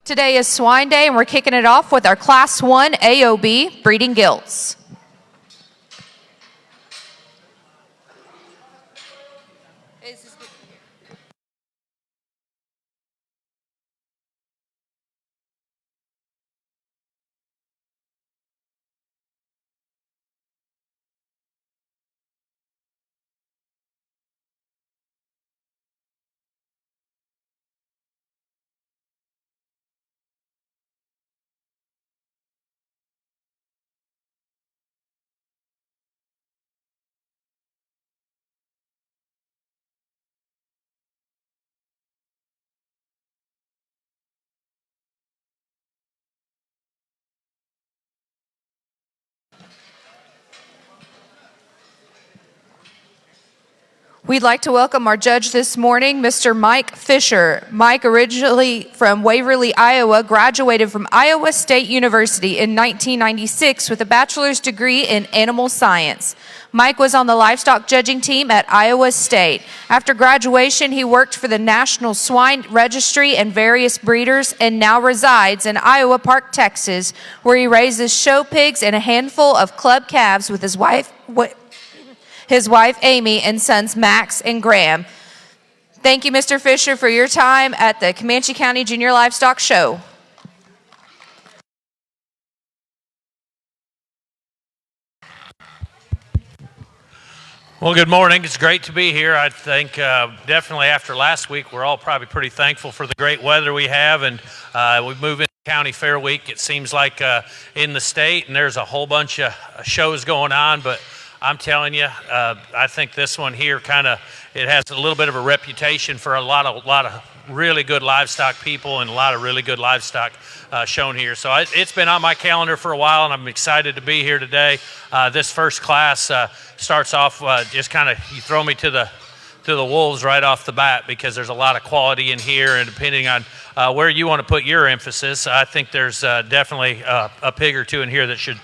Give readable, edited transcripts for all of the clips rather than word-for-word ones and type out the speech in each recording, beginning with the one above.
Today is Swine Day, and we're kicking it off with our Class 1 AOB breeding gilts. We'd like to welcome our judge this morning, Mr. Mike Fisher. Mike, originally from Waverly, Iowa, graduated from Iowa State University in 1996 with a bachelor's degree in animal science. Mike was on the livestock judging team at Iowa State. After graduation, he worked for the National Swine Registry and various breeders and now resides in Iowa Park, Texas, where he raises show pigs and a handful of club calves with his wife, Amy, and sons Max and Graham. Thank you, Mr. Fisher, for your time at the Comanche County Junior Livestock Show. Well, good morning. It's great to be here. I think definitely after last week, we're all probably pretty thankful for the great weather we have, and we move into County Fair Week. It seems like in the state, and there's a whole bunch of shows going on, but I'm telling you, I think this one here it has a little bit of a reputation for a lot of really good livestock people and a lot of really good livestock shown here. So it's been on my calendar for a while, and I'm excited to be here today. This first class starts off just you throw me to the wolves right off the bat, because there's a lot of quality in here, and depending on where you want to put your emphasis, I think there's definitely a pig or two in here that should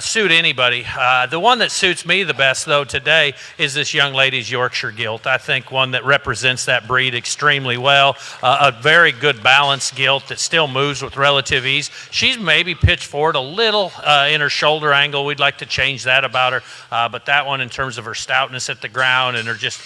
suit anybody. The one that suits me the best, though, today is this young lady's Yorkshire gilt. I think one that represents that breed extremely well. A very good balanced gilt that still moves with relative ease. She's maybe pitched forward a little in her shoulder angle. We'd like to change that about her. But that one, in terms of her stoutness at the ground and her just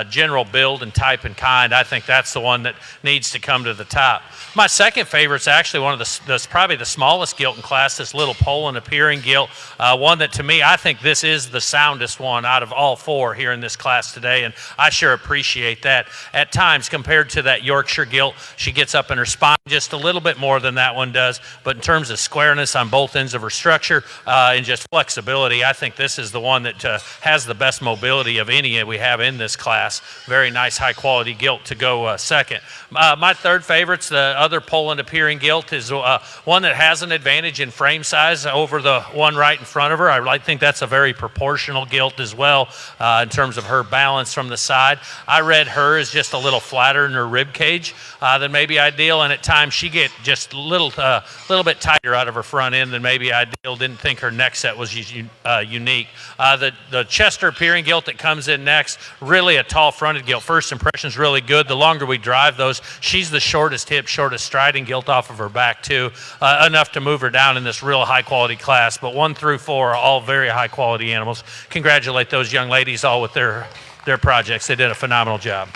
general build and type and kind, I think that's the one that needs to come to the top. My second favorite is actually one of probably the smallest gilt in class, this little Poland appearing gilt. One that, to me, I think this is the soundest one out of all four here in this class today, and I sure appreciate that. At times, compared to that Yorkshire gilt, she gets up in her spine just a little bit more than that one does, but in terms of squareness on both ends of her structure and just flexibility, I think this is the one that has the best mobility of any we have in this class. Very nice, high-quality gilt to go second. My third favorite's the other Poland appearing gilt, is one that has an advantage in frame size over the one right in front of her. I think that's a very proportional gilt as well in terms of her balance from the side. I read her as just a little flatter in her rib cage than maybe ideal, and at times she get just a little bit tighter out of her front end than maybe ideal. Didn't think her neck set was unique. The Chester appearing gilt that comes in next, really a tall fronted gilt. First impression is really good. The longer we drive those, she's the shortest hip, shortest striding gilt off of her back too, enough to move her down in this real high quality class. But 1 through 4 are all very high quality animals. Congratulate those young ladies all with their projects. They did a phenomenal job.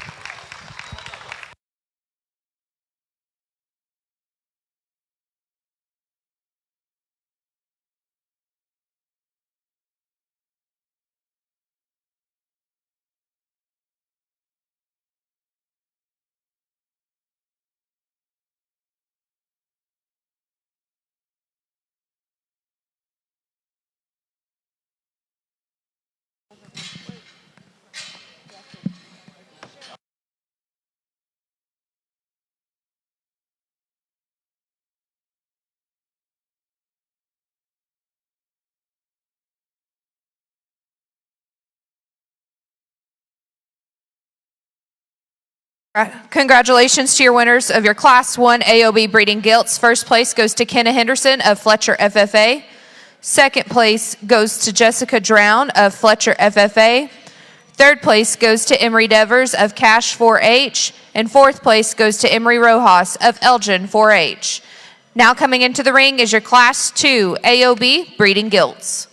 Congratulations to your winners of your Class 1 AOB breeding gilts. First place goes to Kenna Henderson of Fletcher FFA. Second place goes to Jessica Drown of Fletcher FFA. Third place goes to Emery Devers of Cash 4-H, and fourth place goes to Emery Rojas of Elgin 4-H. Now coming into the ring is your Class 2 AOB breeding gilts.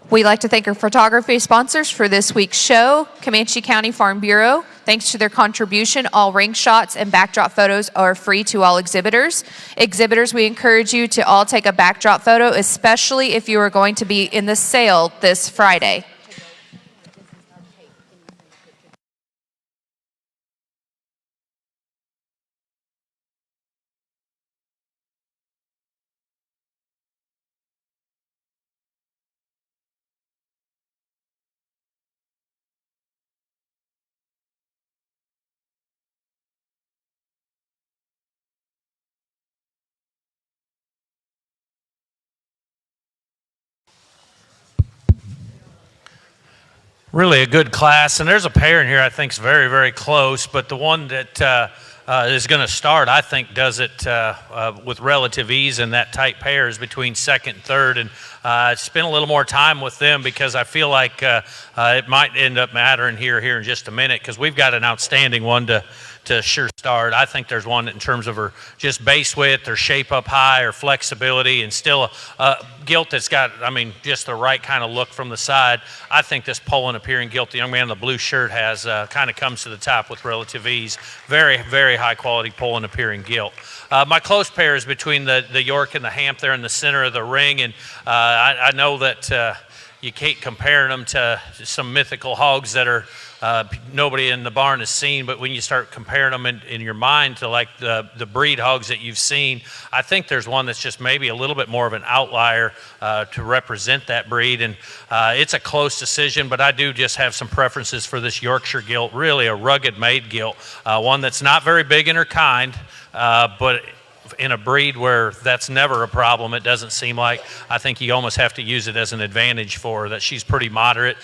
We'd like to thank our photography sponsors for this week's show, Comanche County Farm Bureau. Thanks to their contribution, all ring shots and backdrop photos are free to all exhibitors. Exhibitors, we encourage you to all take a backdrop photo, especially if you are going to be in the sale this Friday. Really a good class, and there's a pair in here I think is very, very close, but the one that is going to start, I think, does it with relative ease, and that tight pair is between second and third, and spend a little more time with them because I feel like it might end up mattering here in just a minute because we've got an outstanding one to sure start. I think there's one in terms of her just base width, her shape up high, her flexibility, and still a gilt that's got, I mean, just the right kind of look from the side. I think this Poland appearing gilt the young man in the blue shirt has kind of comes to the top with relative ease. Very, very high quality Poland appearing gilt. My close pair is between the York and the Hamp there in the center of the ring, and I know that you can't compare them to some mythical hogs that are nobody in the barn has seen, but when you start comparing them in your mind to like the breed hogs that you've seen, I think there's one that's just maybe a little bit more of an outlier to represent that breed, and it's a close decision, but I do just have some preferences for this Yorkshire gilt, really a rugged made gilt, one that's not very big in her kind, but in a breed where that's never a problem, it doesn't seem like. I think you almost have to use it as an advantage for her, that she's pretty moderate,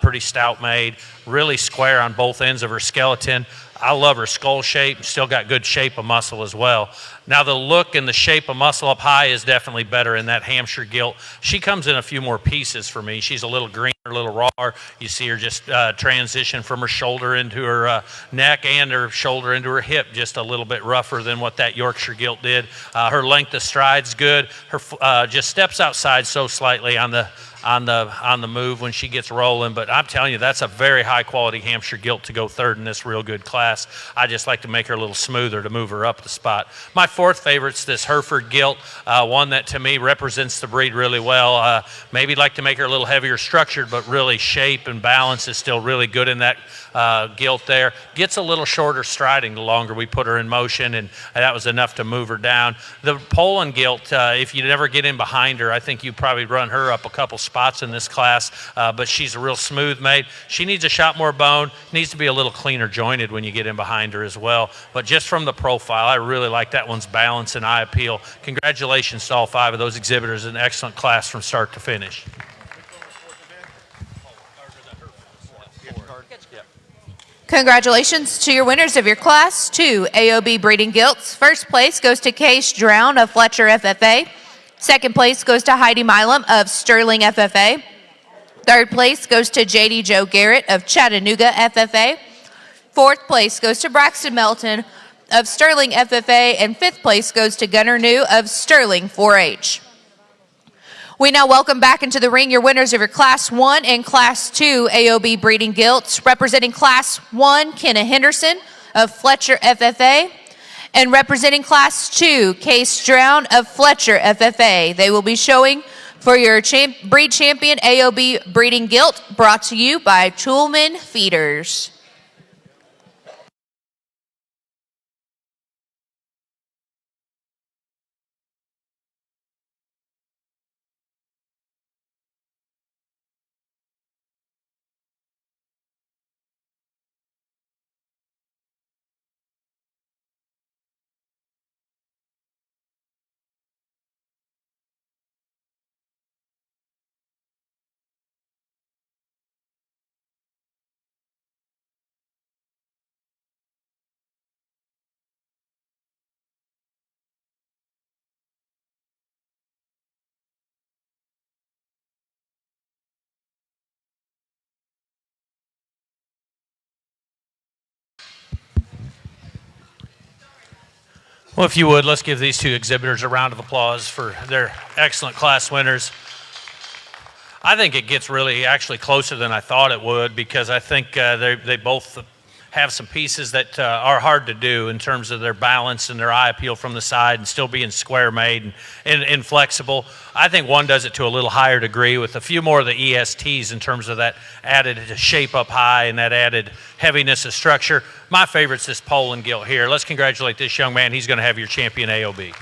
pretty stout made, really square on both ends of her skeleton. I love her skull shape, still got good shape of muscle as well. Now the look and the shape of muscle up high is definitely better in that Hampshire gilt. She comes in a few more pieces for me. She's a little greener, a little raw. You see her just transition from her shoulder into her neck and her shoulder into her hip, just a little bit rougher than what that Yorkshire gilt did. Her length of stride's good. Her just steps outside so slightly on the move when she gets rolling, but I'm telling you, that's a very high quality Hampshire gilt to go third in this real good class. I just like to make her a little smoother to move her up the spot. My fourth favorite's this Hereford gilt, one that to me represents the breed really well. Maybe like to make her a little heavier structured, but really shape and balance is still really good in that gilt there. Gets a little shorter striding the longer we put her in motion, and that was enough to move her down. The Poland gilt, if you never get in behind her, I think you probably run her up a couple spots in this class, but she's a real smooth made. She needs a shot more bone, needs to be a little cleaner jointed when you get in behind her as well. But just from the profile, I really like that one's balance and eye appeal. Congratulations to all five of those exhibitors. An excellent class from start to finish. Congratulations to your winners of your Class 2 AOB breeding gilts. First place goes to Case Drown of Fletcher FFA. Second place goes to Heidi Milam of Sterling FFA. Third place goes to JD Joe Garrett of Chattanooga FFA. Fourth place goes to Braxton Melton of Sterling FFA. And fifth place goes to Gunnar New of Sterling 4-H. We now welcome back into the ring your winners of your Class 1 and Class 2 AOB breeding gilts. Representing Class 1, Kenna Henderson of Fletcher FFA. And representing Class 2, Case Drown of Fletcher FFA. They will be showing for your breed champion AOB breeding gilt, brought to you by Toolman Feeders. Well, if you would, let's give these two exhibitors a round of applause for their excellent class winners. I think it gets really actually closer than I thought it would, because I think they both have some pieces that are hard to do in terms of their balance and their eye appeal from the side and still being square made and flexible. I think one does it to a little higher degree with a few more of the ESTs in terms of that added shape up high and that added heaviness of structure. My favorite's this Poland gilt here. Let's congratulate this young man. He's going to have your champion AOB.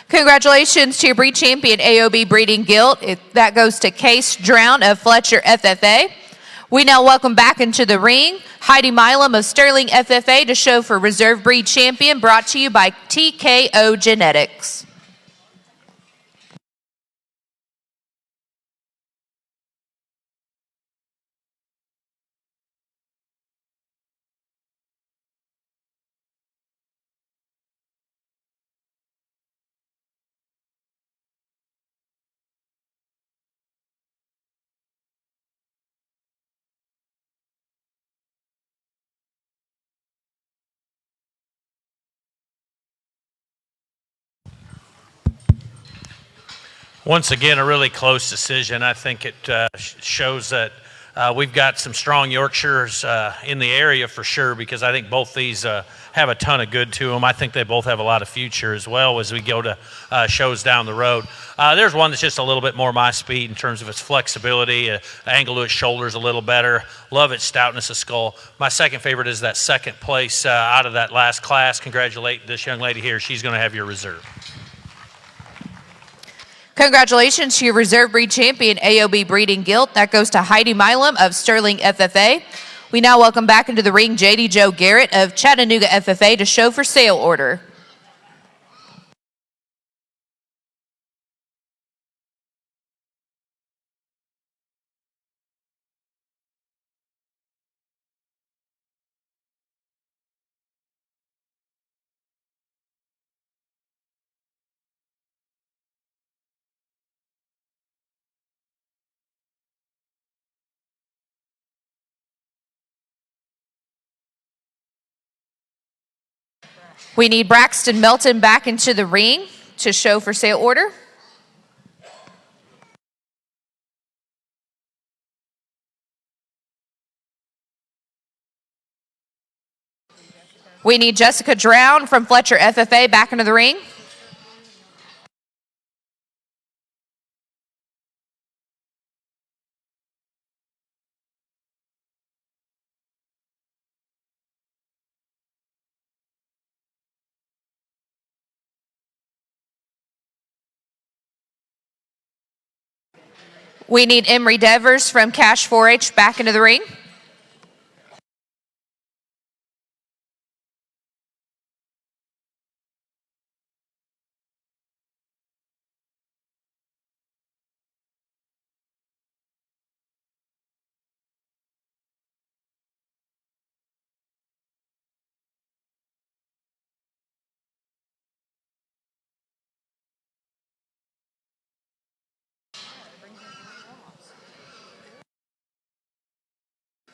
Congratulations to your breed champion AOB breeding gilt. That goes to Case Drown of Fletcher FFA. We now welcome back into the ring Heidi Milam of Sterling FFA to show for reserve breed champion, brought to you by TKO Genetics. Once again, a really close decision. I think it shows that we've got some strong Yorkshires in the area for sure, because I think both these have a ton of good to them. I think they both have a lot of future as well as we go to shows down the road. There's one that's just a little bit more my speed in terms of its flexibility, angle to its shoulders a little better. Love its stoutness of skull. My second favorite is that second place out of that last class. Congratulate this young lady here. She's going to have your reserve. Congratulations to your reserve breed champion AOB breeding gilt. That goes to Heidi Milam of Sterling FFA. We now welcome back into the ring JD Joe Garrett of Chattanooga FFA to show for sale order. We need Braxton Melton back into the ring to show for sale order. We need Jessica Drown from Fletcher FFA back into the ring. We need Emery Devers from Cash 4-H back into the ring.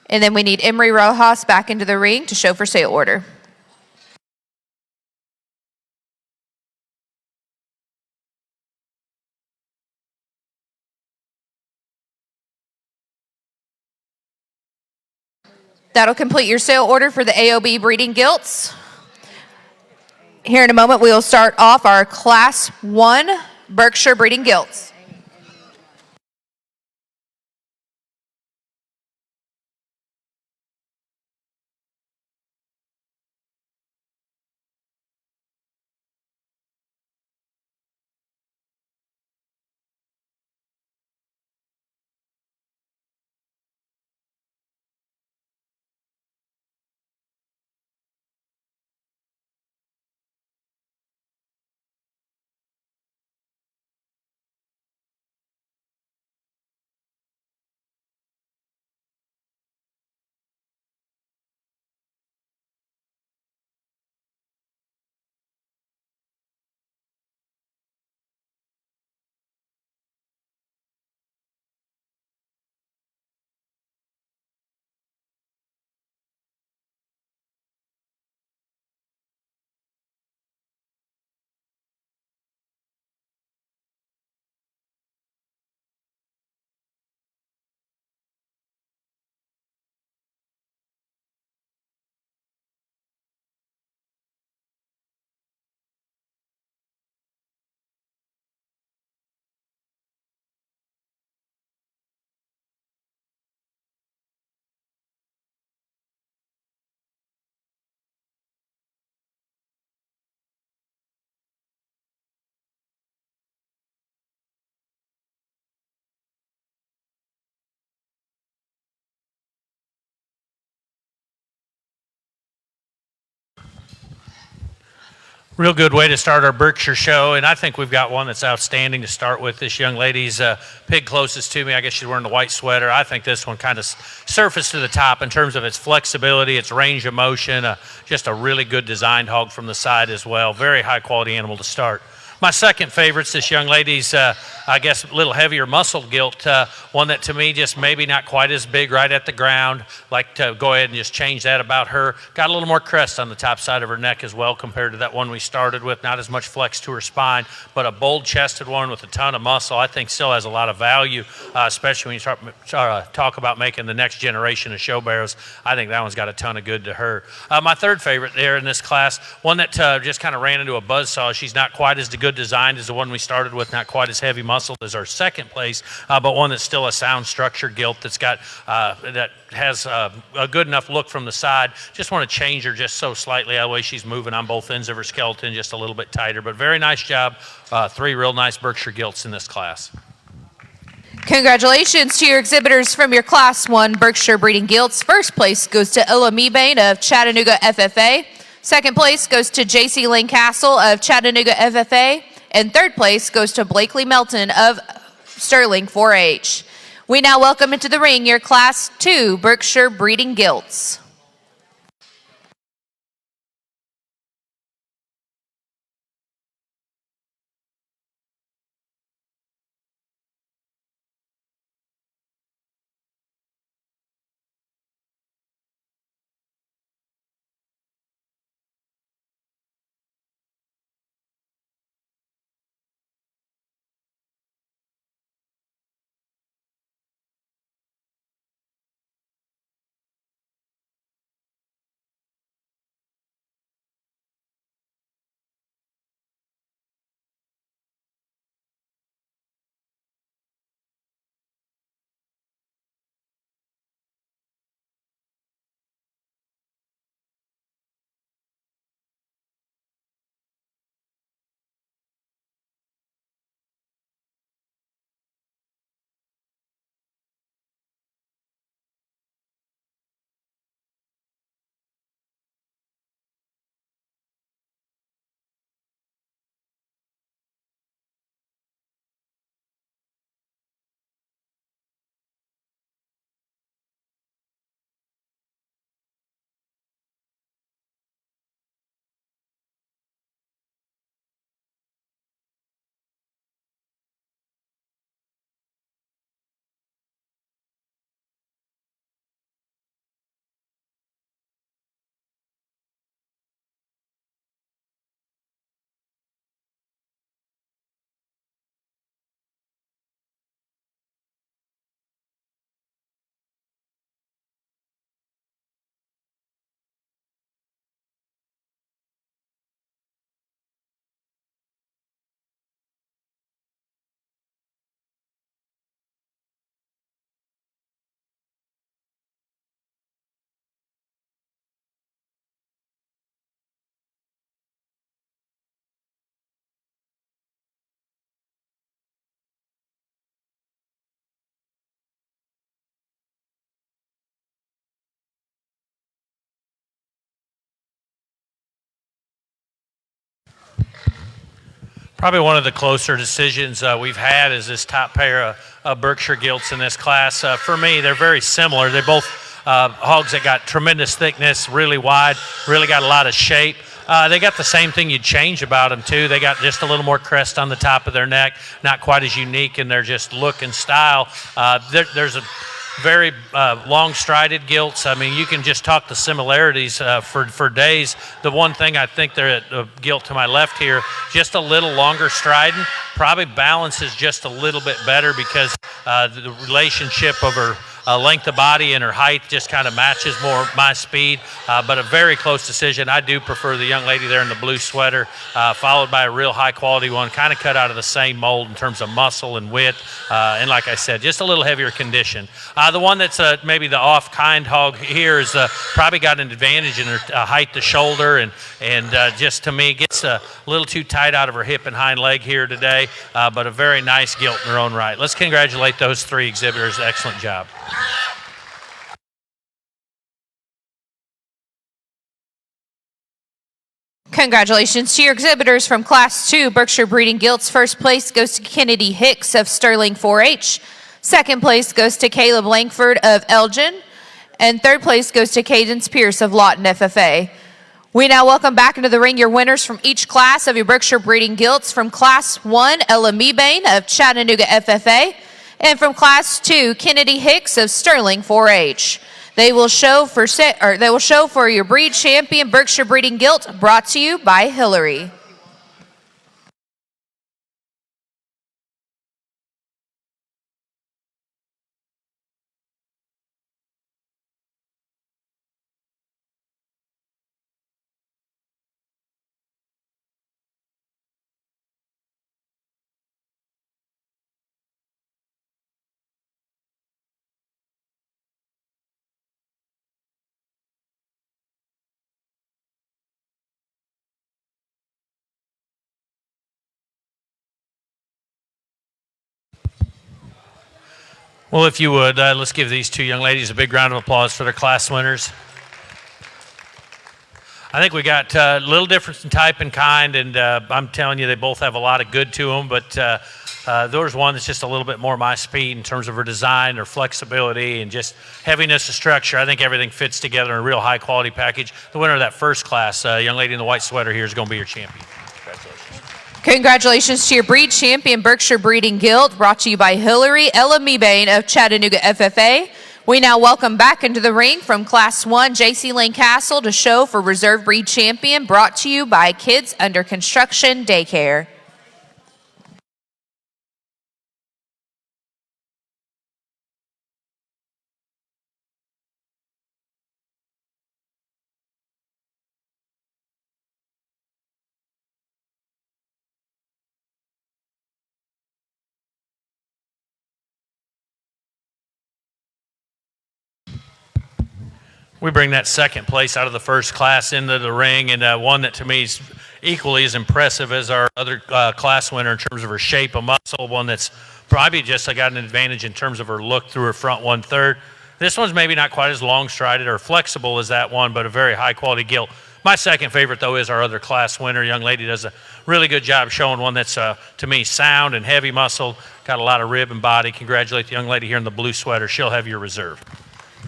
And then we need Emery Rojas back into the ring to show for sale order. That'll complete your sale order for the AOB breeding gilts. Here in a moment, we will start off our Class 1 Berkshire breeding gilts. Real good way to start our Berkshire show, and I think we've got one that's outstanding to start with. This young lady's pig closest to me. I guess she's wearing the white sweater. I think this one kind of surfaced to the top in terms of its flexibility, its range of motion, just a really good designed hog from the side as well. Very high quality animal to start. My second favorite's this young lady's, I guess, a little heavier muscled gilt, one that to me just maybe not quite as big right at the ground. Like to go ahead and just change that about her. Got a little more crest on the top side of her neck as well compared to that one we started with. Not as much flex to her spine, but a bold-chested one with a ton of muscle. I think still has a lot of value, especially when you start talk about making the next generation of show barrows. I think that one's got a ton of good to her. My third favorite there in this class, one that just kind of ran into a buzzsaw. She's not quite as good designed as the one we started with, not quite as heavy muscled as our second place, but one that's still a sound structured gilt that's got that has a good enough look from the side. Just want to change her just so slightly the way she's moving on both ends of her skeleton, just a little bit tighter, but very nice job. Three real nice Berkshire gilts in this class. Congratulations to your exhibitors from your Class 1 Berkshire breeding gilts. First place goes to Illa Meebane of Chattanooga FFA. Second place goes to J.C. Lane Castle of Chattanooga FFA. And third place goes to Blakely Melton of Sterling 4-H. We now welcome into the ring your Class 2 Berkshire breeding gilts. Probably one of the closer decisions we've had is this top pair of Berkshire gilts in this class. For me, they're very similar. They're both hogs that got tremendous thickness, really wide, really got a lot of shape. They got the same thing you'd change about them, too. They got just a little more crest on the top of their neck, not quite as unique in their just look and style. There's a very long-strided gilts. I mean, you can just talk the similarities for days. The one thing I think they're at the gilt to my left here, just a little longer striding, probably balances just a little bit better because the relationship of her length of body and her height just kind of matches more my speed, but a very close decision. I do prefer the young lady there in the blue sweater, followed by a real high-quality one, kind of cut out of the same mold in terms of muscle and width, and like I said, just a little heavier condition. The one that's maybe the off-kind hog here is probably got an advantage in her height to shoulder, and just to me gets a little too tight out of her hip and hind leg here today, but a very nice gilt in her own right. Let's congratulate those three exhibitors. Excellent job. Congratulations to your exhibitors from Class 2 Berkshire Breeding Gilts. First place goes to Kennedy Hicks of Sterling 4-H. Second place goes to Caleb Langford of Elgin. And third place goes to Cadence Pierce of Lawton FFA. We now welcome back into the ring your winners from each class of your Berkshire Breeding Gilts. From Class 1, Ella Meebane of Chattanooga FFA. And from Class 2, Kennedy Hicks of Sterling 4-H. They will show for your breed champion Berkshire Breeding Gilt, brought to you by Hillary. Well, if you would, let's give these two young ladies a big round of applause for their class winners. I think we got a little difference in type and kind, and I'm telling you, they both have a lot of good to them, but there's one that's just a little bit more my speed in terms of her design, her flexibility, and just heaviness of structure. I think everything fits together in a real high-quality package. The winner of that first class, young lady in the white sweater here, is going to be your champion. Congratulations to your breed champion Berkshire Breeding Gilt, brought to you by Hillary, Ella Meebane of Chattanooga FFA. We now welcome back into the ring from Class 1, J.C. Lane Castle to show for Reserve Breed Champion, brought to you by Kids Under Construction Daycare. We bring that second place out of the first class into the ring, and one that to me is equally as impressive as our other class winner in terms of her shape of muscle, one that's probably just got an advantage in terms of her look through her front 1/3. This one's maybe not quite as long-strided or flexible as that one, but a very high-quality gilt. My second favorite, though, is our other class winner. Young lady does a really good job showing one that's, to me, sound and heavy muscle, got a lot of rib and body. Congratulate the young lady here in the blue sweater. She'll have your reserve.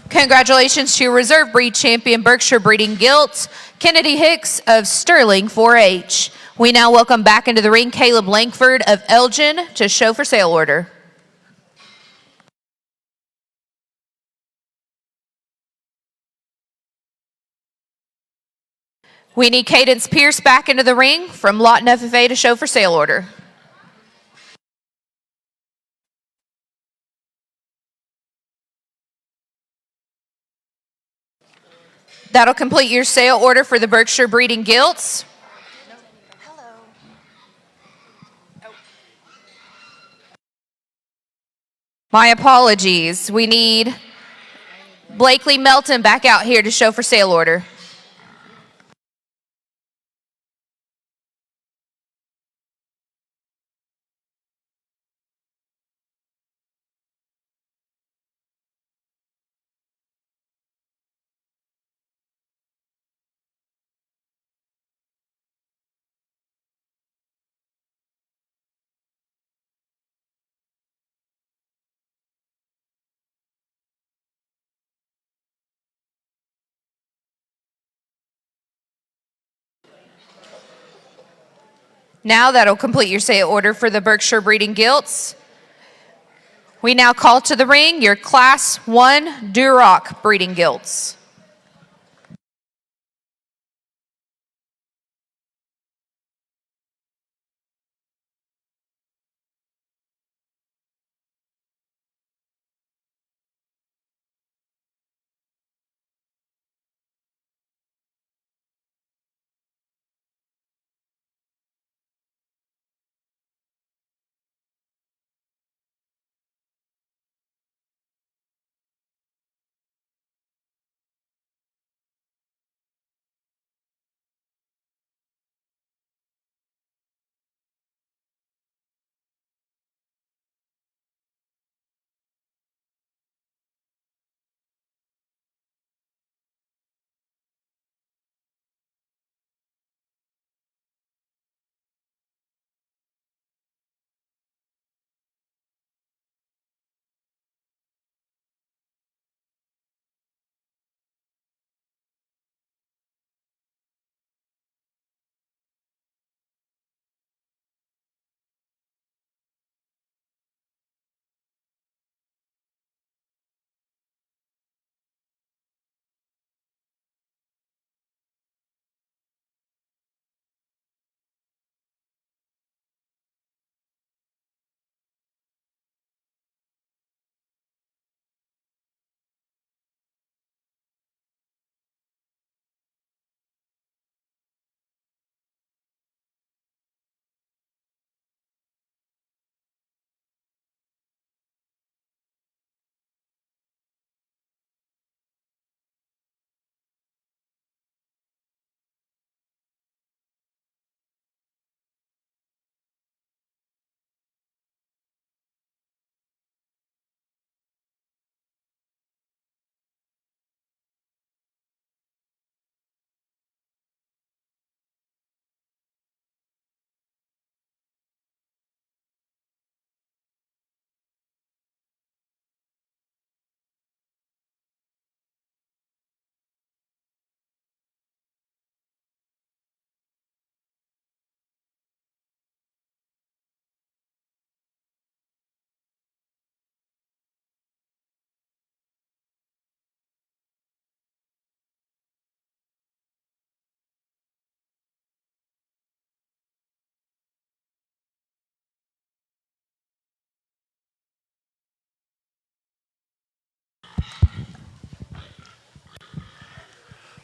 Congratulations to your Reserve Breed Champion Berkshire Breeding Gilt, Kennedy Hicks of Sterling 4-H. We now welcome back into the ring Caleb Langford of Elgin to show for sale order. We need Cadence Pierce back into the ring from Lawton FFA to show for sale order. That'll complete your sale order for the Berkshire Breeding Gilts. My apologies. We need Blakely Melton back out here to show for sale order. Now that'll complete your say order for the Berkshire breeding gilts. We now call to the ring your Class 1 Duroc breeding gilts.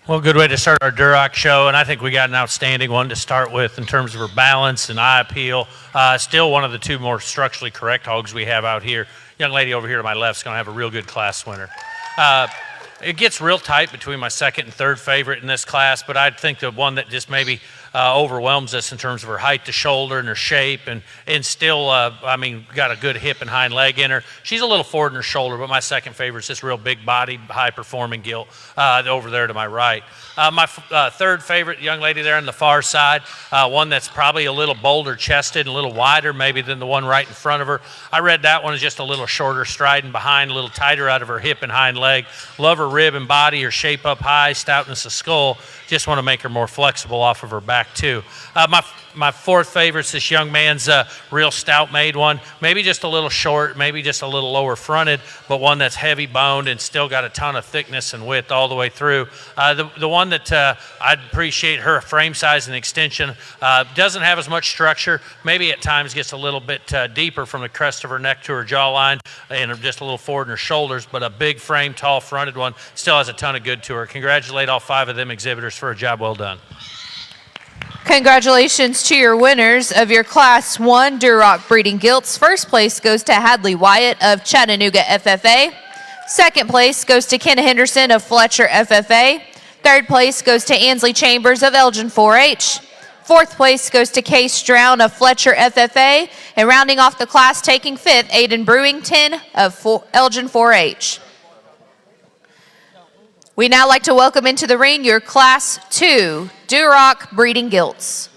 Well, good way to start our Duroc show, and I think we got an outstanding one to start with in terms of her balance and eye appeal. Still one of the two more structurally correct hogs we have out here. Young lady over here to my left is going to have a real good class winner. It gets real tight between my second and third favorite in this class, but I think the one that just maybe overwhelms us in terms of her height to shoulder and her shape, and still, got a good hip and hind leg in her. She's a little forward in her shoulder, but my second favorite is this real big body, high performing gilt over there to my right. My third favorite young lady there on the far side, one that's probably a little bolder chested and a little wider maybe than the one right in front of her. I read that one as just a little shorter striding behind, a little tighter out of her hip and hind leg. Love her rib and body, her shape up high, stoutness of skull. Just want to make her more flexible off of her back too. My fourth favorite is this young man's real stout made one. Maybe just a little short, maybe just a little lower fronted, but one that's heavy boned and still got a ton of thickness and width all the way through. The one that I'd appreciate her frame size and extension doesn't have as much structure. Maybe at times gets a little bit deeper from the crest of her neck to her jawline and just a little forward in her shoulders, but a big frame, tall fronted one still has a ton of good to her. Congratulate all five of them exhibitors for a job well done. Congratulations to your winners of your Class 1 Duroc breeding gilts. First place goes to Hadley Wyatt of Chattanooga FFA. Second place goes to Ken Henderson of Fletcher FFA. Third place goes to Ansley Chambers of Elgin 4-H. Fourth place goes to Case Strown of Fletcher FFA. And rounding off the class, taking fifth, Aiden Brewington of Elgin 4-H. We now like to welcome into the ring your Class 2 Duroc breeding gilts.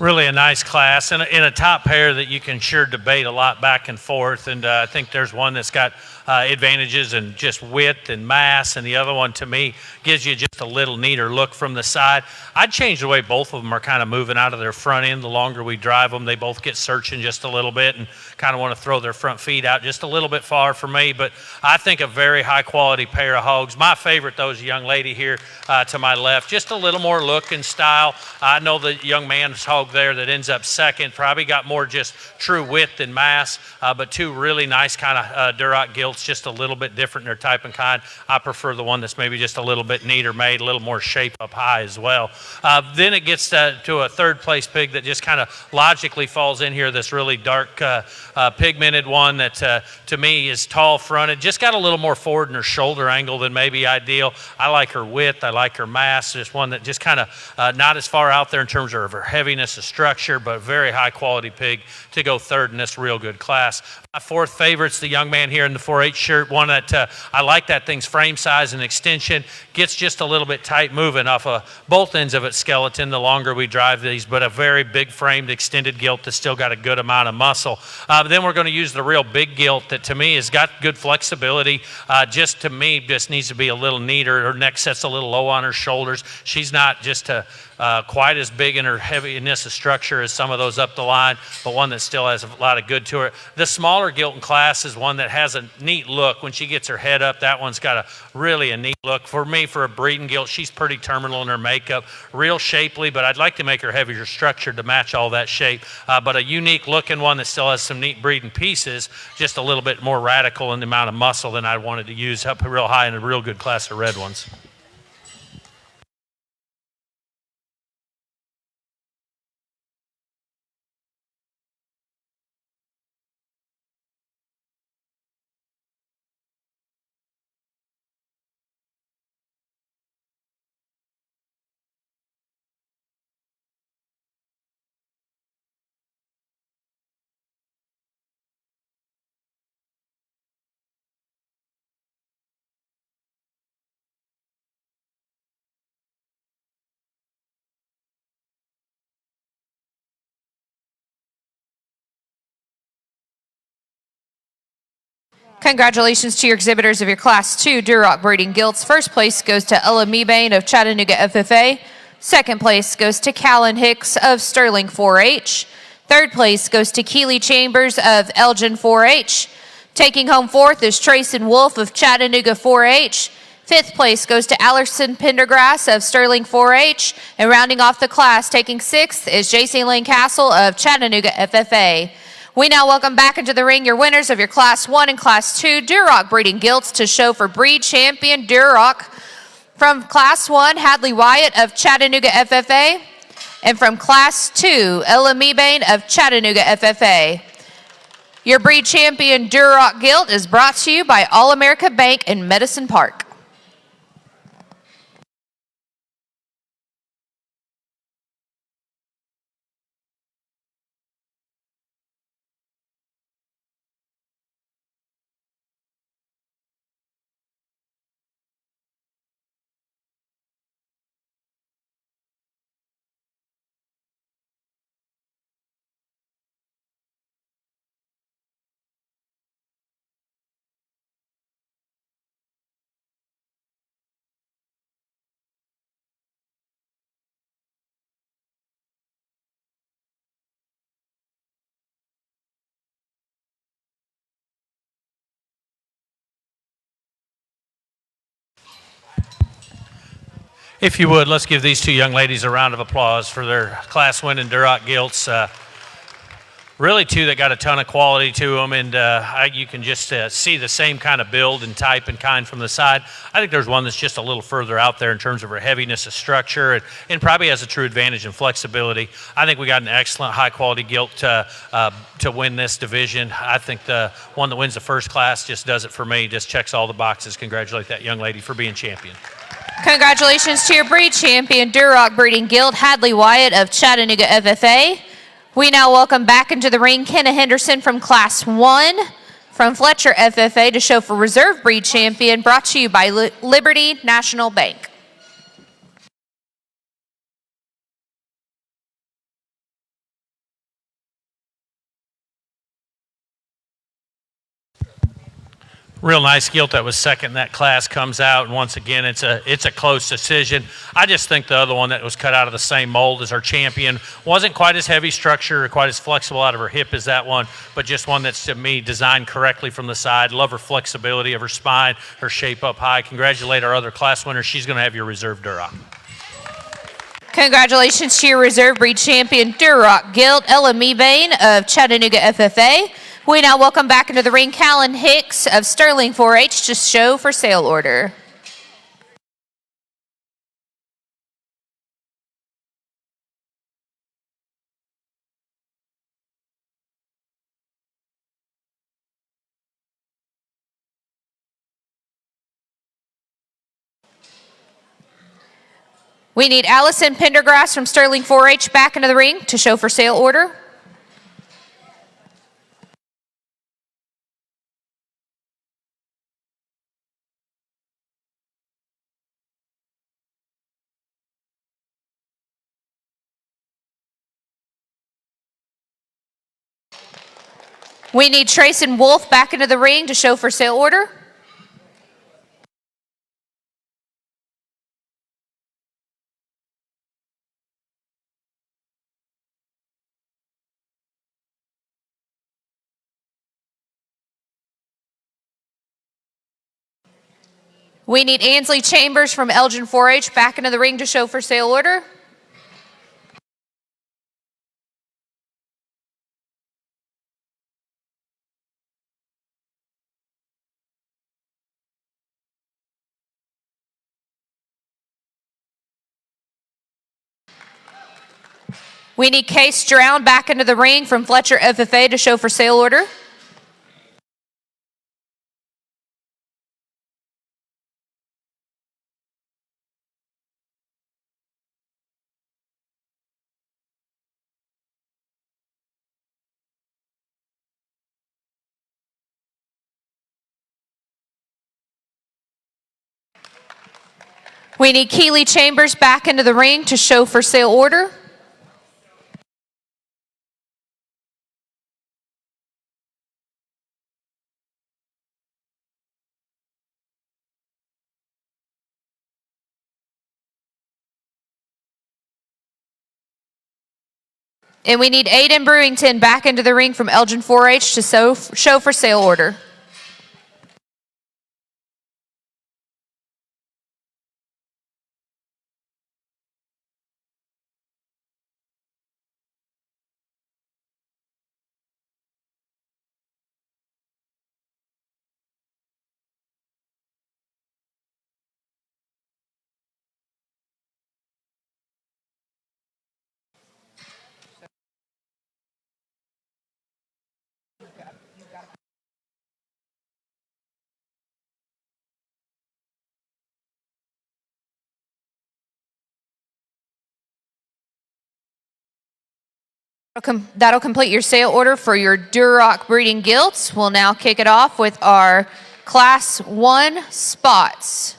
Really a nice class and in a top pair that you can sure debate a lot back and forth. And I think there's one that's got advantages in just width and mass, and the other one to me gives you just a little neater look from the side. I'd change the way both of them are kind of moving out of their front end. The longer we drive them, they both get searching just a little bit and kind of want to throw their front feet out just a little bit far for me. But I think a very high quality pair of hogs. My favorite, though, is a young lady here to my left. Just a little more look and style. I know the young man's hog there that ends up second probably got more just true width and mass, but two really nice kind of Duroc gilts, just a little bit different in their type and kind. I prefer the one that's maybe just a little bit neater made, a little more shape up high as well. Then it gets to a third place pig that just kind of logically falls in here, this really dark pigmented one that to me is tall fronted, just got a little more forward in her shoulder angle than maybe ideal. I like her width, I like her mass, just one that just kind of not as far out there in terms of her heaviness of structure, but very high quality pig to go third in this real good class. My fourth favorite's the young man here in the 4-H shirt, one that I like that thing's frame size and extension, gets just a little bit tight moving off of both ends of its skeleton the longer we drive these, but a very big framed extended gilt that's still got a good amount of muscle. Then we're going to use the real big gilt that to me has got good flexibility, just to me just needs to be a little neater. Her neck sets a little low on her shoulders. She's not just quite as big in her heaviness of structure as some of those up the line, but one that still has a lot of good to her. The smaller gilt in class is one that has a neat look. When she gets her head up, that one's got really a neat look. For me, for a breeding gilt, she's pretty terminal in her makeup, real shapely, but I'd like to make her heavier structured to match all that shape. But a unique looking one that still has some neat breeding pieces, just a little bit more radical in the amount of muscle than I wanted to use up real high in a real good class of red ones. Congratulations to your exhibitors of your Class 2 Duroc breeding gilts. First place goes to Ella Meebane of Chattanooga FFA. Second place goes to Callan Hicks of Sterling 4-H. Third place goes to Keeley Chambers of Elgin 4-H. Taking home fourth is Trayson Wolf of Chattanooga 4-H. Fifth place goes to Allerson Pendergrass of Sterling 4-H. And rounding off the class, taking sixth is J.C. Lane Castle of Chattanooga FFA. We now welcome back into the ring your winners of your Class 1 and Class 2 Duroc breeding gilts to show for breed champion Duroc. From Class 1, Hadley Wyatt of Chattanooga FFA. And from Class 2, Ella Meebane of Chattanooga FFA. Your breed champion Duroc gilt is brought to you by All America Bank in Medicine Park. If you would, let's give these two young ladies a round of applause for their class winning Duroc gilts. Really two that got a ton of quality to them, and you can just see the same kind of build and type and kind from the side. I think there's one that's just a little further out there in terms of her heaviness of structure and probably has a true advantage in flexibility. I think we got an excellent high-quality gilt to win this division. I think the one that wins the first class just does it for me, just checks all the boxes. Congratulate that young lady for being champion. Congratulations to your breed champion Duroc breeding gilt, Hadley Wyatt of Chattanooga FFA. We now welcome back into the ring Kenna Henderson from Class 1 from Fletcher FFA to show for reserve breed champion, brought to you by Liberty National Bank. Real nice gilt that was second in that class comes out, and once again, it's a close decision. I just think the other one that was cut out of the same mold as our champion wasn't quite as heavy structure or quite as flexible out of her hip as that one, but just one that's, to me, designed correctly from the side. Love her flexibility of her spine, her shape up high. Congratulate our other class winner. She's going to have your reserve Duroc. Congratulations to your reserve breed champion Duroc gilt, Ella Mebane of Chattanooga FFA. We now welcome back into the ring Callan Hicks of Sterling 4-H to show for sale order. We need Allison Pendergrass from Sterling 4-H back into the ring to show for sale order. We need Trayson Wolf back into the ring to show for sale order. We need Ansley Chambers from Elgin 4-H back into the ring to show for sale order. We need Case Stroud back into the ring from Fletcher FFA to show for sale order. We need Keeley Chambers back into the ring to show for sale order. And we need Aiden Brewington back into the ring from Elgin 4-H to show for sale order. That'll complete your sale order for your Duroc breeding gilts. We'll now kick it off with our Class 1 spots.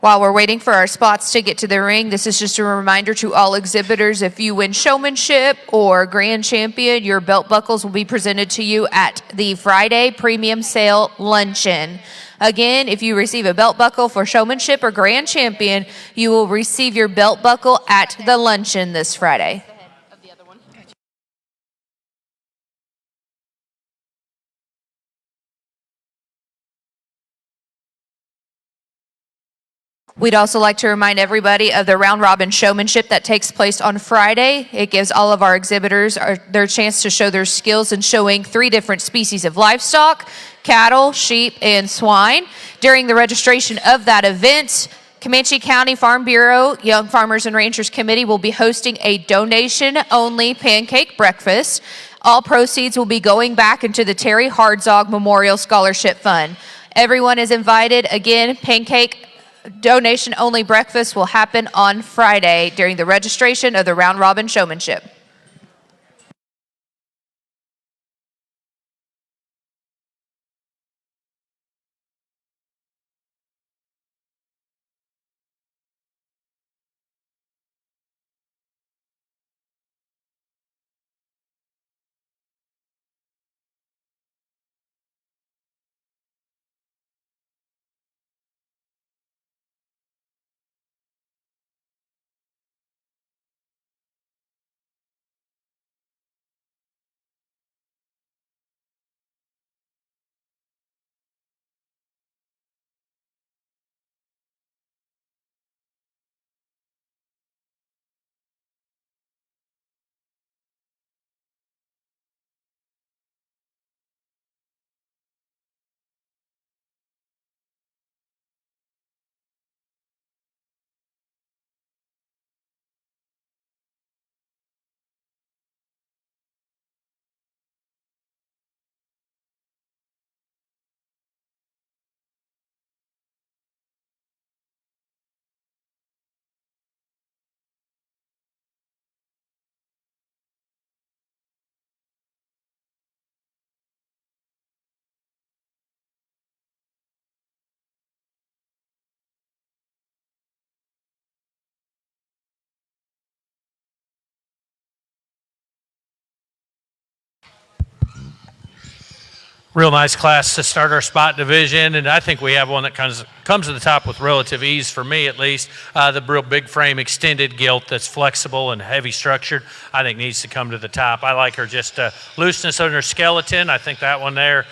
While we're waiting for our spots to get to the ring, this is just a reminder to all exhibitors, if you win showmanship or grand champion, your belt buckles will be presented to you at the Friday premium sale luncheon. Again, if you receive a belt buckle for showmanship or grand champion, you will receive your belt buckle at the luncheon this Friday. We'd also like to remind everybody of the round robin showmanship that takes place on Friday. It gives all of our exhibitors their chance to show their skills in showing 3 different species of livestock: cattle, sheep, and swine. During the registration of that event, Comanche County Farm Bureau Young Farmers and Ranchers Committee will be hosting a donation-only pancake breakfast. All proceeds will be going back into the Terry Hardzog Memorial Scholarship Fund. Everyone is invited. Again, pancake donation-only breakfast will happen on Friday during the registration of the round robin showmanship. Real nice class to start our spot division, and I think we have one that comes to the top with relative ease, for me at least. The real big frame extended gilt that's flexible and heavy structured, I think needs to come to the top. I like her just looseness on her skeleton. I think that one there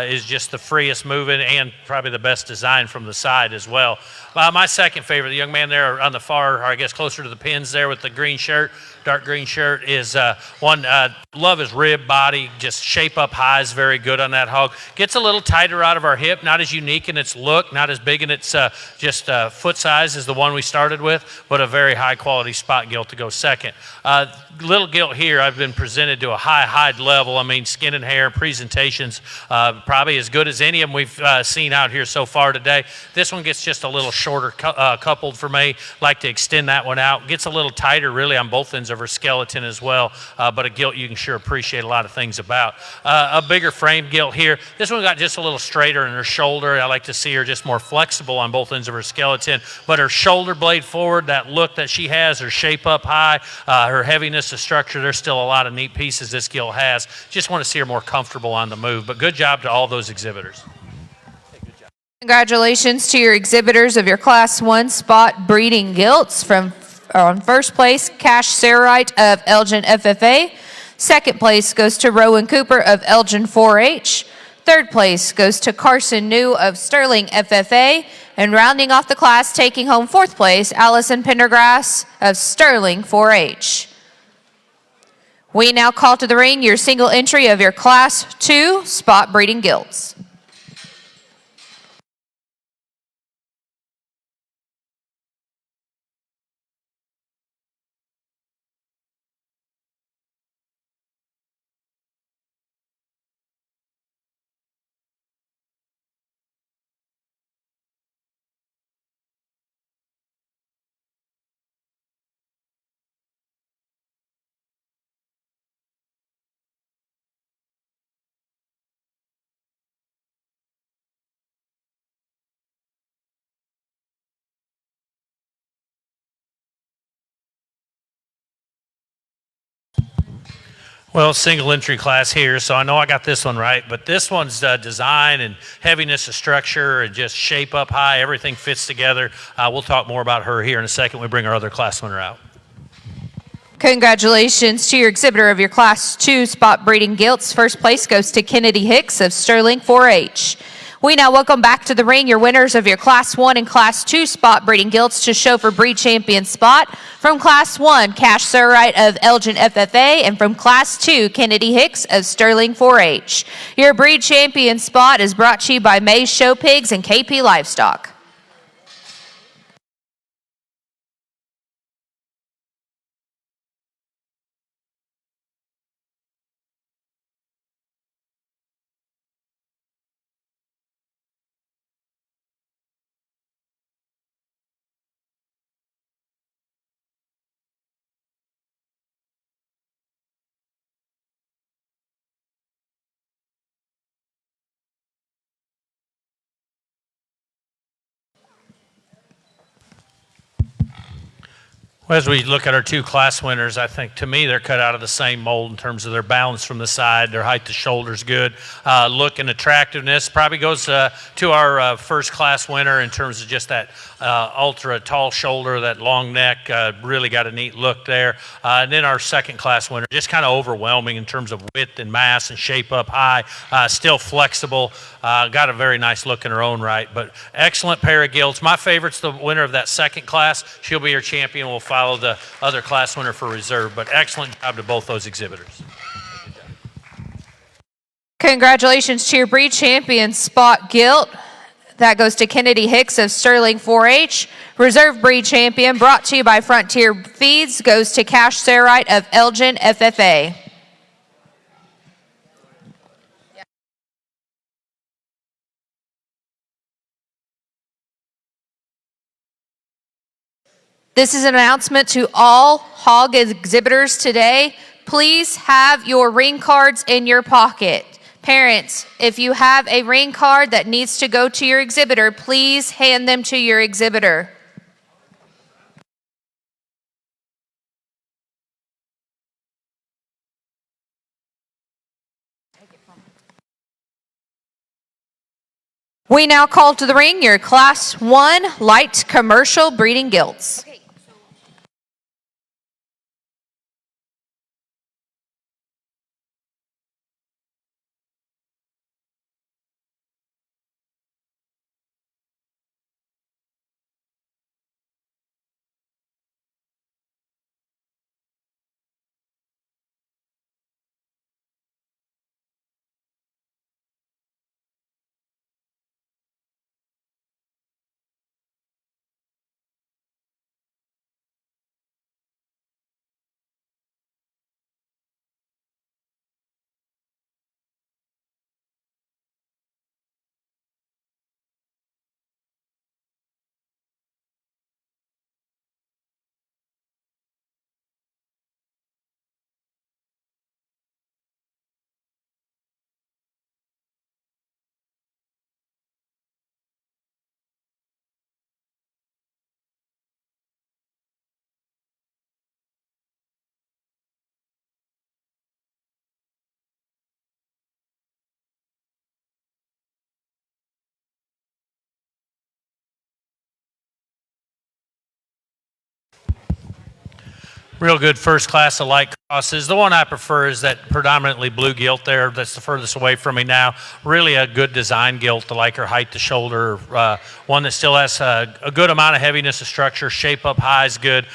is just the freest moving and probably the best design from the side as well. My second favorite, the young man there on the far, or I guess closer to the pins there with the green shirt, dark green shirt, is one. Love his rib body, just shape up high is very good on that hog. Gets a little tighter out of our hip, not as unique in its look, not as big in its just foot size as the one we started with, but a very high quality spot gilt to go second. Little gilt here, I've been presented to a high level. I mean, skin and hair presentations, probably as good as any of them we've seen out here so far today. This one gets just a little shorter coupled for me. Like to extend that one out. Gets a little tighter really on both ends of her skeleton as well, but a gilt you can sure appreciate a lot of things about. A bigger frame gilt here. This one got just a little straighter in her shoulder. I like to see her just more flexible on both ends of her skeleton, but her shoulder blade forward, that look that she has, her shape up high, her heaviness of structure, there's still a lot of neat pieces this gilt has. Just want to see her more comfortable on the move, but good job to all those exhibitors. Congratulations to your exhibitors of your Class 1 spot breeding gilts. On first place, Cash Sarite of Elgin FFA. Second place goes to Rowan Cooper of Elgin 4-H. Third place goes to Carson New of Sterling FFA. And rounding off the class, taking home fourth place, Allison Pendergrass of Sterling 4-H. We now call to the ring your single entry of your Class 2 spot breeding gilts. Well, single entry class here, so I know I got this one right, but this one's design and heaviness of structure and just shape up high, everything fits together. We'll talk more about her here in a second. We bring our other class winner out. Congratulations to your exhibitor of your Class 2 spot breeding gilts. First place goes to Kennedy Hicks of Stirling 4-H. We now welcome back to the ring your winners of your Class 1 and Class 2 spot breeding gilts to show for breed champion spot. From Class 1, Cash Surwright of Elgin FFA, and from Class 2, Kennedy Hicks of Stirling 4-H. Your breed champion spot is brought to you by Mays Show Pigs and KP Livestock. Well, as we look at our two class winners, I think to me they're cut out of the same mold in terms of their balance from the side, their height to shoulder's good, look and attractiveness. Probably goes to our first class winner in terms of just that ultra tall shoulder, that long neck, really got a neat look there. And then our second class winner, just kind of overwhelming in terms of width and mass and shape up high, still flexible, got a very nice look in her own right, but excellent pair of gilts. My favorite's the winner of that second class. She'll be your champion. We'll follow the other class winner for reserve, but excellent job to both those exhibitors. Congratulations to your breed champion spot gilt. That goes to Kennedy Hicks of Stirling 4-H. Reserve breed champion brought to you by Frontier Feeds goes to Cash Surwright of Elgin FFA. This is an announcement to all hog exhibitors today. Please have your ring cards in your pocket. Parents, if you have a ring card that needs to go to your exhibitor, please hand them to your exhibitor. We now call to the ring your Class 1 light commercial breeding gilts. Real good first class of light crosses. The one I prefer is that predominantly blue gilt there. That's the furthest away from me now. Really a good design gilt. I like her height to shoulder. One that still has a good amount of heaviness of structure. Shape up high is good.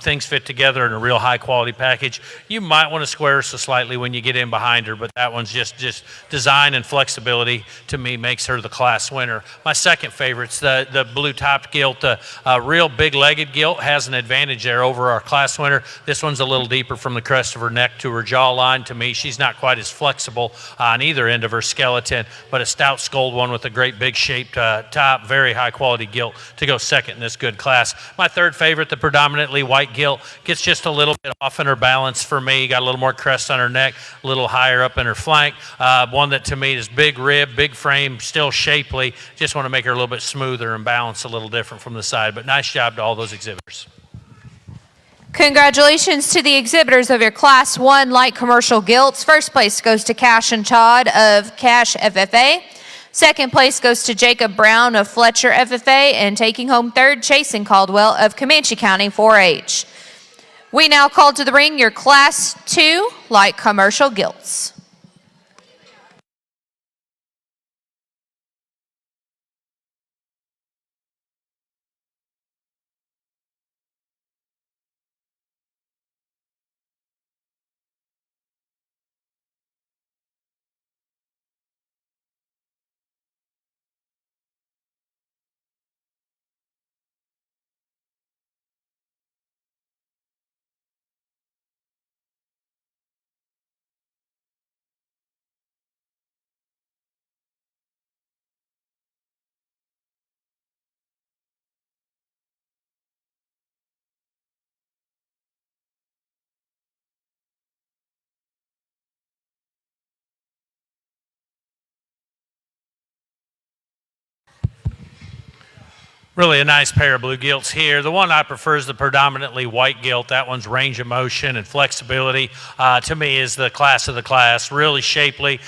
Things fit together in a real high quality package. You might want to square her so slightly when you get in behind her, but that one's just design and flexibility to me makes her the class winner. My second favorite's the blue topped gilt. A real big legged gilt has an advantage there over our class winner. This one's a little deeper from the crest of her neck to her jawline. To me, she's not quite as flexible on either end of her skeleton, but a stout skulled one with a great big shaped top, very high quality gilt to go second in this good class. My third favorite, the predominantly white gilt, gets just a little bit off in her balance for me. Got a little more crest on her neck, a little higher up in her flank. One that to me is big rib, big frame, still shapely. Just want to make her a little bit smoother and balance a little different from the side, but nice job to all those exhibitors. Congratulations to the exhibitors of your Class 1 Light Commercial Gilts. First place goes to Cash and Todd of Cash FFA. Second place goes to Jacob Brown of Fletcher FFA. And taking home third, Chasen Caldwell of Comanche County 4-H. We now call to the ring your Class 2 Light Commercial Gilts. Really a nice pair of blue gilts here. The one I prefer is the predominantly white gilt. That one's range of motion and flexibility, to me, is the class of the class. Really shapely,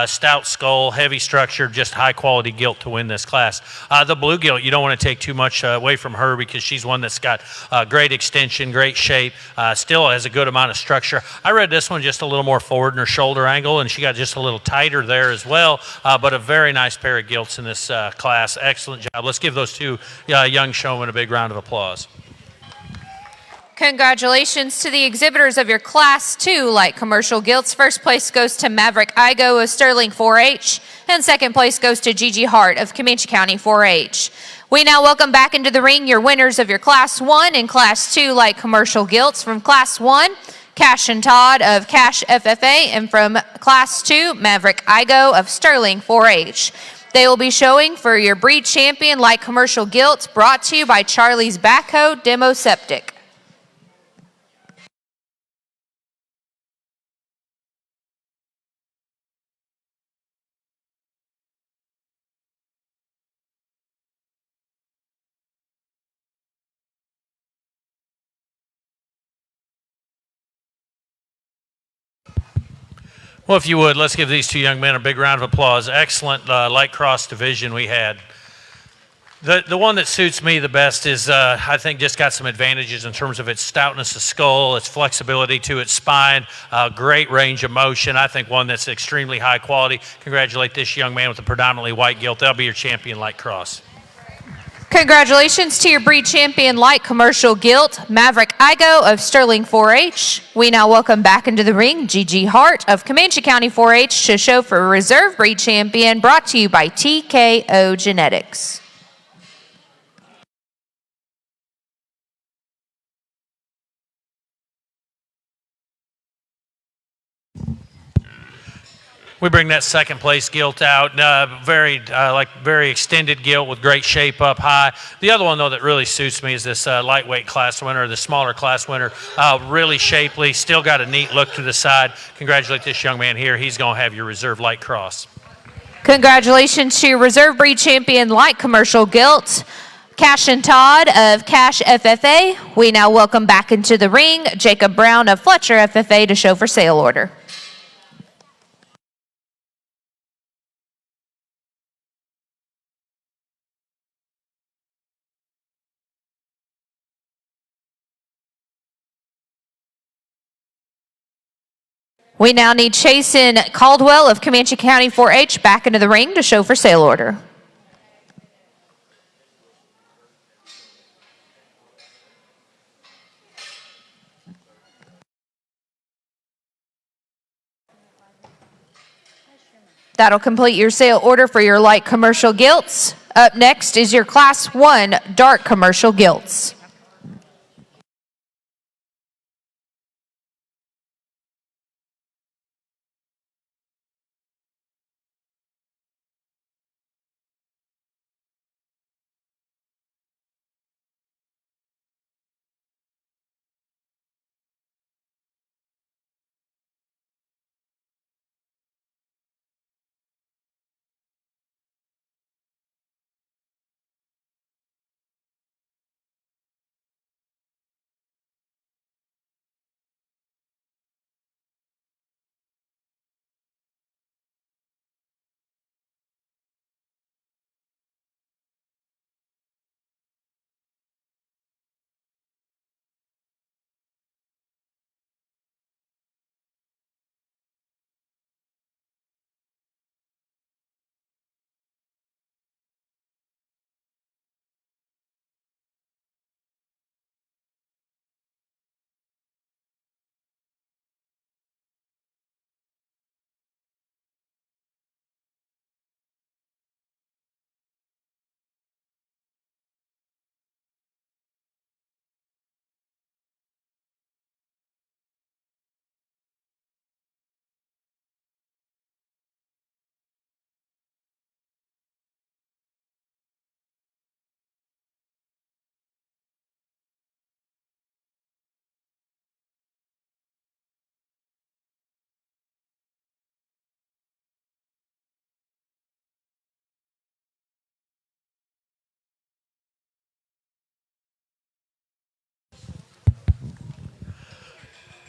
stout skull, heavy structure, just high quality gilt to win this class. The blue gilt, you don't want to take too much away from her because she's one that's got great extension, great shape, still has a good amount of structure. I read this one just a little more forward in her shoulder angle, and she got just a little tighter there as well, but a very nice pair of gilts in this class. Excellent job. Let's give those two young showman a big round of applause. Congratulations to the exhibitors of your Class 2 Light Commercial Gilts. First place goes to Maverick Igo of Sterling 4-H, and second place goes to Gigi Hart of Comanche County 4-H. We now welcome back into the ring your winners of your Class 1 and Class 2 Light Commercial Gilts. From Class 1, Cash and Todd of Cash FFA, and from Class 2, Maverick Igo of Sterling 4-H. They will be showing for your Breed Champion Light Commercial Gilt, brought to you by Charlie's Backhoe Demo Septic. Well, if you would, let's give these two young men a big round of applause. Excellent light cross division we had. The one that suits me the best is, I think, just got some advantages in terms of its stoutness of skull, its flexibility to its spine, great range of motion. I think one that's extremely high quality. Congratulate this young man with the predominantly white gilt. That'll be your champion light cross. Congratulations to your Breed Champion Light Commercial Gilt, Maverick Igo of Sterling 4-H. We now welcome back into the ring Gigi Hart of Comanche County 4-H to show for Reserve Breed Champion, brought to you by TKO Genetics. We bring that second place gilt out, very extended gilt with great shape up high. The other one though that really suits me is this lightweight class winner, the smaller class winner. Really shapely, still got a neat look to the side. Congratulate this young man here. He's going to have your reserve light cross. Congratulations to your Reserve Breed Champion Light Commercial Gilt, Cash and Todd of Cash FFA. We now welcome back into the ring Jacob Brown of Fletcher FFA to show for sale order. We now need Chasen Caldwell of Comanche County 4-H back into the ring to show for sale order. That'll complete your sale order for your light commercial gilts. Up next is your Class 1 dark commercial gilts.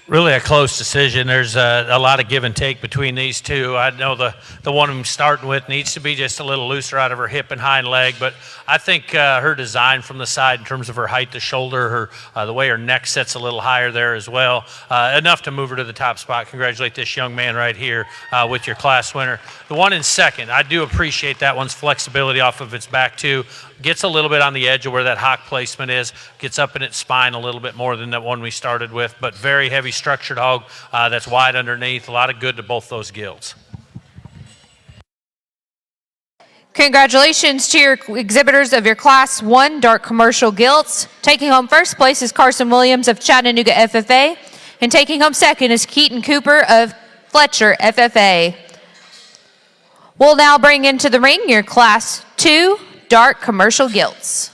Really a close decision. There's a lot of give and take between these two. I know the one I'm starting with needs to be just a little looser out of her hip and hind leg, but I think her design from the side in terms of her height to shoulder, the way her neck sits a little higher there as well, enough to move her to the top spot. Congratulate this young man right here with your class winner. The one in second, I do appreciate that one's flexibility off of its back too. Gets a little bit on the edge of where that hock placement is, gets up in its spine a little bit more than that one we started with, but very heavy structured hog that's wide underneath. A lot of good to both those gilts. Congratulations to your exhibitors of your Class 1 dark commercial gilts. Taking home first place is Carson Williams of Chattanooga FFA, and taking home second is Keaton Cooper of Fletcher FFA. We'll now bring into the ring your Class 2 dark commercial gilts.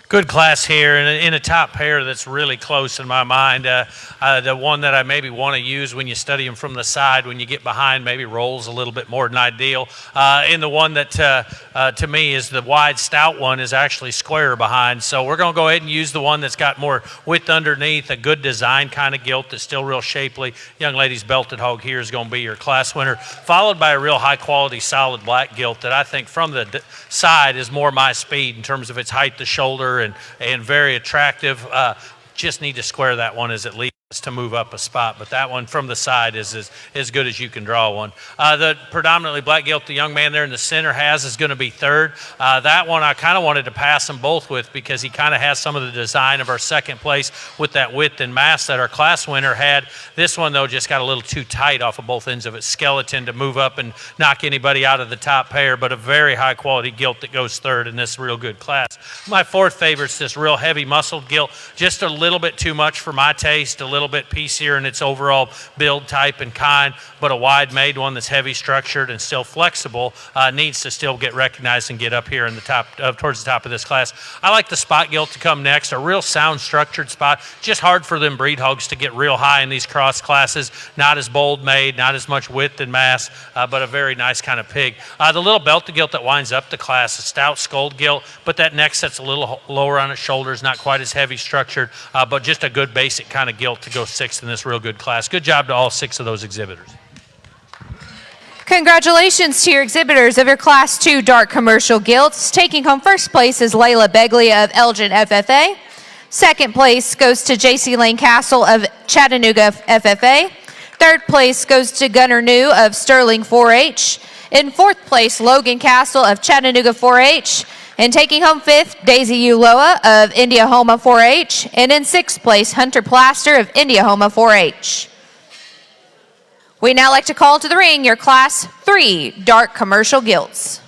Good class here, and in a top pair that's really close in my mind. The one that I maybe want to use when you study them from the side, when you get behind, maybe rolls a little bit more than ideal. And the one that to me is the wide, stout one is actually square behind. So we're going to go ahead and use the one that's got more width underneath, a good design kind of gilt that's still real shapely. Young lady's belted hog here is going to be your class winner, followed by a real high quality, solid black gilt that I think from the side is more my speed in terms of its height to shoulder and very attractive. Just need to square that one as it leaves to move up a spot, but that one from the side is as good as you can draw one. The predominantly black gilt the young man there in the center has is going to be third. That one I kind of wanted to pass them both with because he kind of has some of the design of our second place with that width and mass that our class winner had. This one though just got a little too tight off of both ends of its skeleton to move up and knock anybody out of the top pair, but a very high quality gilt that goes third in this real good class. My fourth favorite's this real heavy muscled gilt, just a little bit too much for my taste, a little bit piecier in its overall build type and kind, but a wide made one that's heavy structured and still flexible needs to still get recognized and get up here in the top towards the top of this class. I like the spot gilt to come next, a real sound structured spot, just hard for them breed hogs to get real high in these cross classes, not as bold made, not as much width and mass, but a very nice kind of pig. The little belted gilt that winds up the class, a stout skulled gilt, but that neck sets a little lower on its shoulders, not quite as heavy structured, but just a good basic kind of gilt to go 6th in this real good class. Good job to all 6 of those exhibitors. Congratulations to your exhibitors of your Class 2 Dark Commercial Gilts. Taking home first place is Layla Begley of Elgin FFA. Second place goes to J.C. Lane Castle of Chattanooga FFA. Third place goes to Gunnar New of Sterling 4-H. In fourth place, Logan Castle of Chattanooga 4-H. And taking home fifth, Daisy Uloa of Indiahoma 4-H. And in sixth place, Hunter Plaster of Indiahoma 4-H. We now like to call to the ring your Class 3 Dark Commercial Gilts.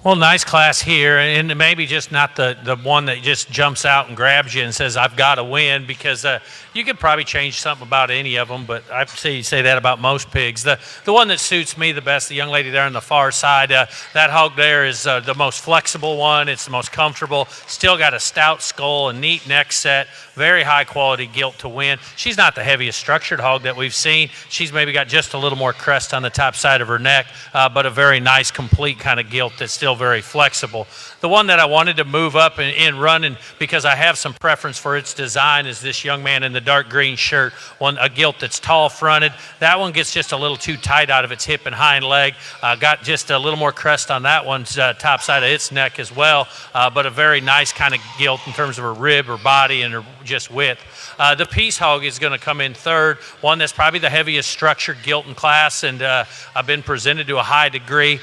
Well, nice class here, and maybe just not the one that just jumps out and grabs you and says, I've got to win, because you could probably change something about any of them, but I see you say that about most pigs. The one that suits me the best, the young lady there on the far side, that hog there is the most flexible one. It's the most comfortable. Still got a stout skull, a neat neck set, very high quality gilt to win. She's not the heaviest structured hog that we've seen. She's maybe got just a little more crest on the top side of her neck, but a very nice, complete kind of gilt that's still very flexible. The one that I wanted to move up and run, and because I have some preference for its design, is this young man in the dark green shirt, a gilt that's tall fronted. That one gets just a little too tight out of its hip and hind leg. Got just a little more crest on that one's top side of its neck as well, but a very nice kind of gilt in terms of her rib, her body, and her just width. The Peace Hog is going to come in third, one that's probably the heaviest structured gilt in class, and I've been presented to a high degree.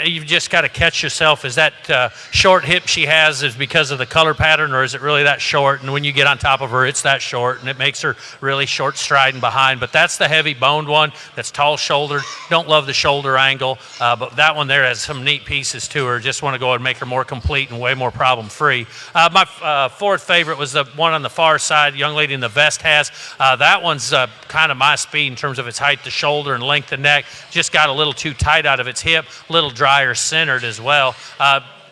You've just got to catch yourself. Is that short hip she has is because of the color pattern, or is it really that short? And when you get on top of her, it's that short, and it makes her really short striding behind. But that's the heavy boned one that's tall shouldered. Don't love the shoulder angle, but that one there has some neat pieces to her. Just want to go ahead and make her more complete and way more problem free. My fourth favorite was the one on the far side, the young lady in the vest has. That one's kind of my speed in terms of its height to shoulder and length to neck. Just got a little too tight out of its hip, a little drier centered as well.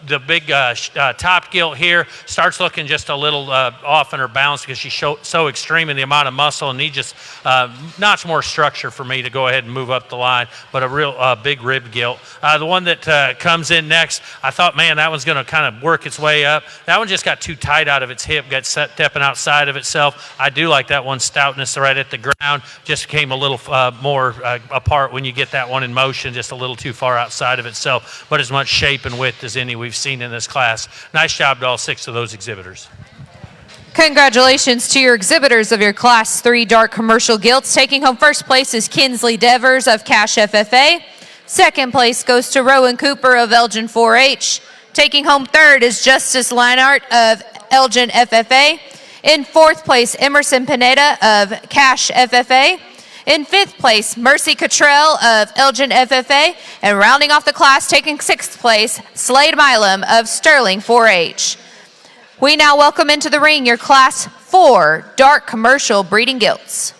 The big top gilt here starts looking just a little off in her balance because she's so extreme in the amount of muscle and needs just notch more structure for me to go ahead and move up the line, but a real big rib gilt. The one that comes in next, I thought, man, that one's going to kind of work its way up. That one just got too tight out of its hip, got stepping outside of itself. I do like that one stoutness right at the ground. Just came a little more apart when you get that one in motion, just a little too far outside of itself, but as much shape and width as any we've seen in this class. Nice job to all 6 of those exhibitors. Congratulations to your exhibitors of your Class 3 dark commercial gilts. Taking home first place is Kinsley Devers of Cash FFA. Second place goes to Rowan Cooper of Elgin 4-H. Taking home third is Justice Leinart of Elgin FFA. In fourth place, Emerson Pineda of Cash FFA. In fifth place, Mercy Cottrell of Elgin FFA. And rounding off the class, taking sixth place, Slade Milam of Sterling 4-H. We now welcome into the ring your Class 4 dark commercial breeding gilts.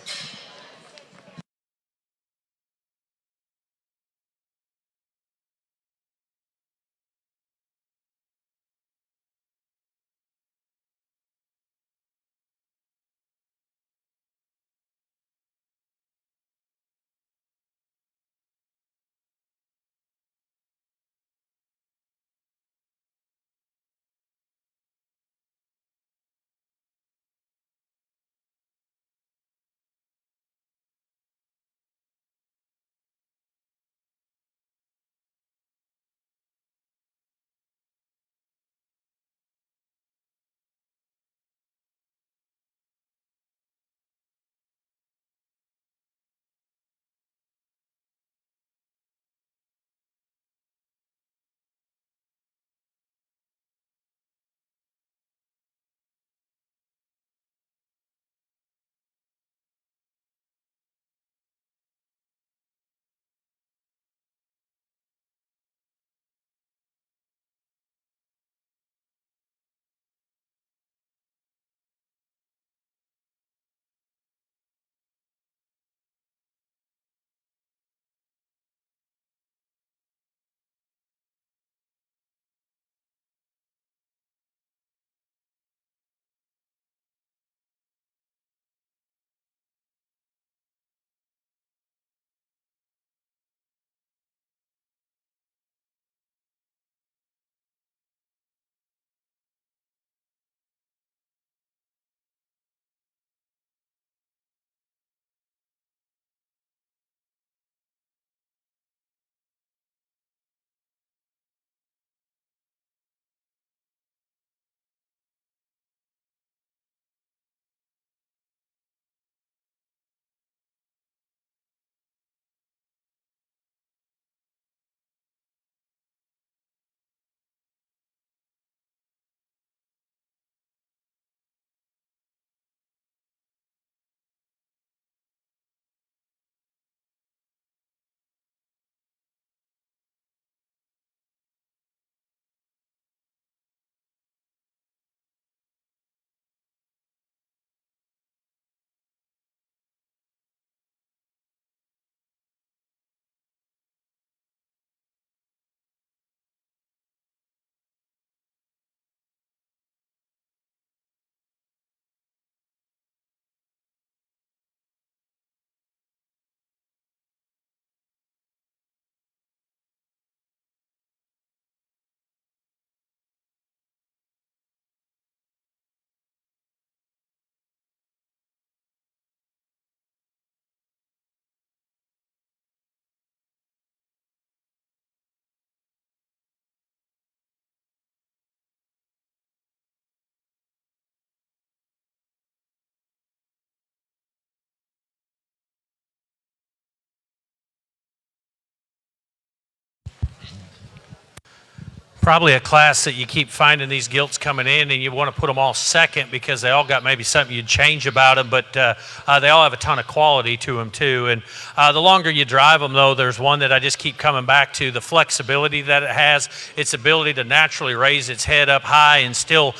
probably a class that you keep finding these gilts coming in, and you want to put them all second because they all got maybe something you'd change about them, but they all have a ton of quality to them too. And the longer you drive them, though, there's one that I just keep coming back to: the flexibility that it has, its ability to naturally raise its head up high and still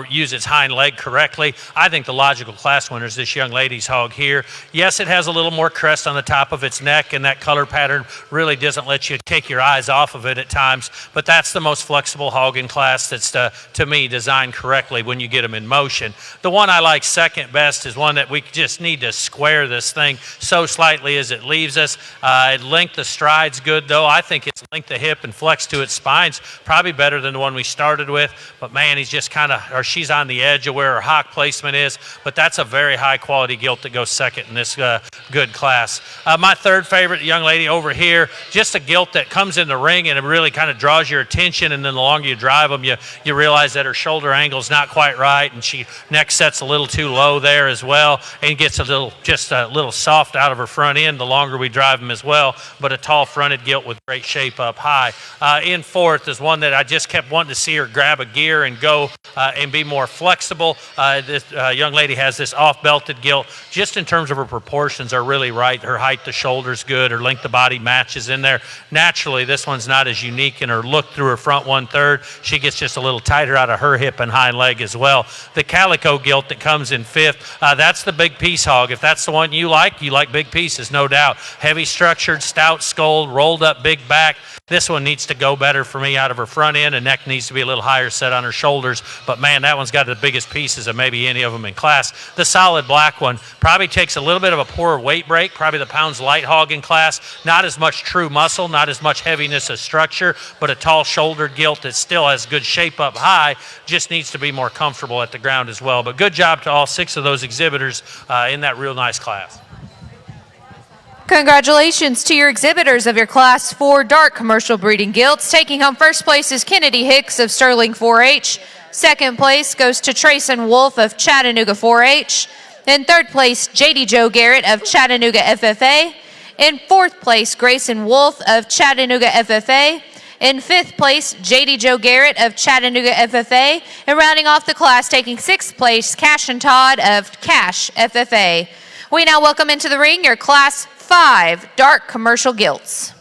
use its hind leg correctly. I think the logical class winner is this young lady's hog here. Yes, it has a little more crest on the top of its neck, and that color pattern really doesn't let you take your eyes off of it at times, but that's the most flexible hog in class that's, to me, designed correctly when you get them in motion. The one I like second best is one that we just need to square this thing so slightly as it leaves us. Length of stride's good, though. I think its length of hip and flex to its spine's probably better than the one we started with, but man, he's just kind of, or she's on the edge of where her hock placement is, but that's a very high quality gilt that goes second in this good class. My third favorite young lady over here, just a gilt that comes in the ring and it really kind of draws your attention, and then the longer you drive them, you realize that her shoulder angle's not quite right, and she neck set's a little too low there as well, and gets just a little soft out of her front end the longer we drive them as well, but a tall fronted gilt with great shape up high. In fourth is one that I just kept wanting to see her grab a gear and go and be more flexible. This young lady has this off-belted gilt. Just in terms of her proportions are really right. Her height to shoulder's good. Her length of body matches in there. Naturally, this one's not as unique in her look through her front 1/3. She gets just a little tighter out of her hip and hind leg as well. The calico gilt that comes in fifth, that's the big piece hog. If that's the one you like big pieces, no doubt. Heavy structured, stout skull, rolled up big back. This one needs to go better for me out of her front end, and neck needs to be a little higher set on her shoulders. But man, that one's got the biggest pieces of maybe any of them in class. The solid black one probably takes a little bit of a poor weight break, probably the pounds light hog in class. Not as much true muscle, not as much heaviness of structure, but a tall shouldered gilt that still has good shape up high, just needs to be more comfortable at the ground as well. But good job to all 6 of those exhibitors in that real nice class. Congratulations to your exhibitors of your Class 4 dark commercial breeding gilts. Taking home first place is Kennedy Hicks of Sterling 4-H. Second place goes to Trayson Wolf of Chattanooga 4-H. In third place, JD Joe Garrett of Chattanooga FFA. In fourth place, Grayson Wolf of Chattanooga FFA. In fifth place, JD Joe Garrett of Chattanooga FFA. And rounding off the class, taking sixth place, Cash and Todd of Cash FFA. We now welcome into the ring your Class 5 dark commercial gilts.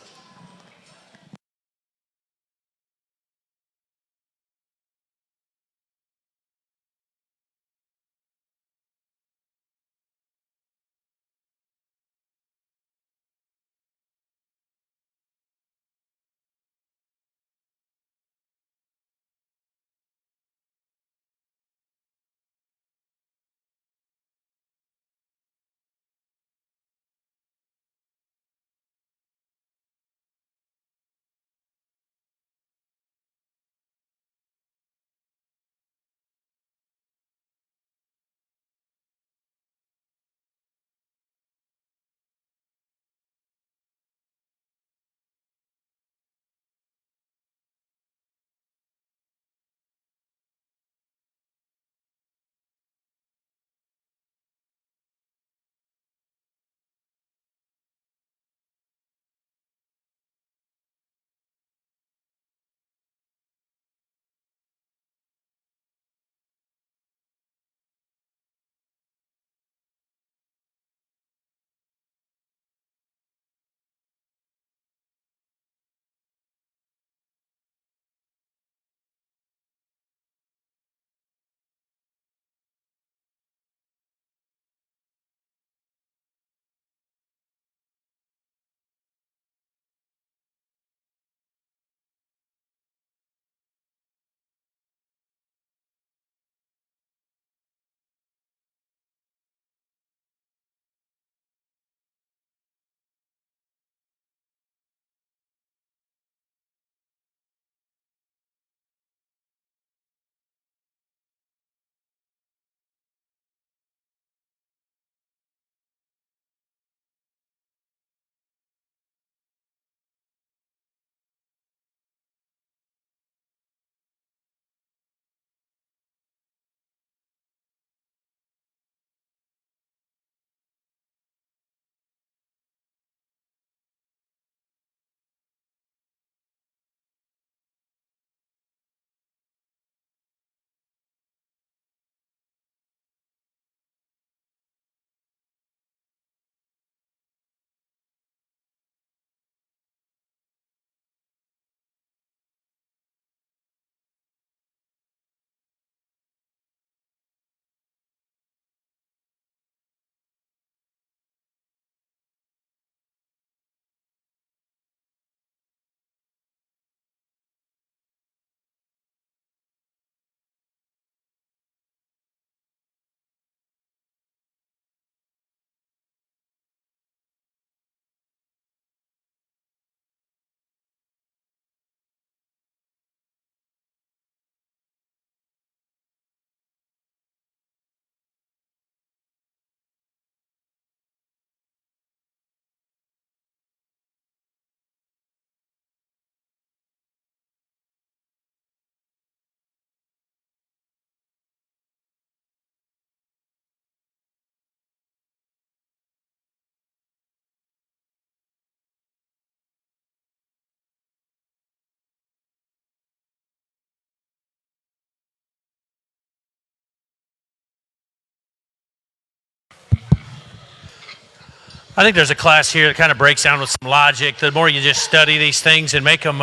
I think there's a class here that kind of breaks down with some logic. The more you just study these things and make them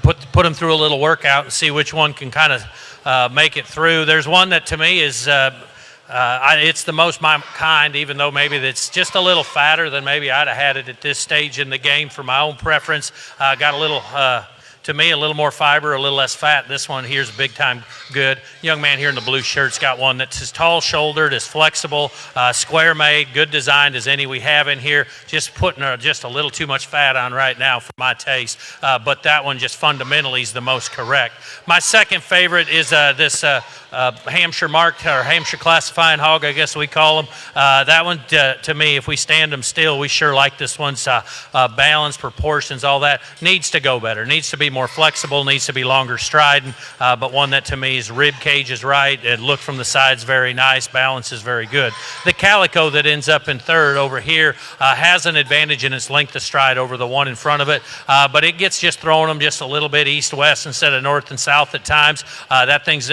put them through a little workout and see which one can kind of make it through. There's one that to me is it's the most my kind, even though maybe it's just a little fatter than maybe I'd have had it at this stage in the game for my own preference. Got a little. To me, a little more fiber, a little less fat. This one here is big time good. Young man here in the blue shirt's got one that's as tall shouldered, as flexible, square made, good designed as any we have in here. Just putting just a little too much fat on right now for my taste. But that one just fundamentally is the most correct. My second favorite is this Hampshire marked or Hampshire classifying hog, I guess we call them. That one, to me, if we stand them still, we sure like this one's balance, proportions, all that. Needs to go better. Needs to be more flexible, needs to be longer striding, but one that to me is rib cage is right, and look from the sides very nice, balance is very good. The calico that ends up in third over here has an advantage in its length of stride over the one in front of it, but it gets just throwing them just a little bit east-west instead of north and south at times. That thing's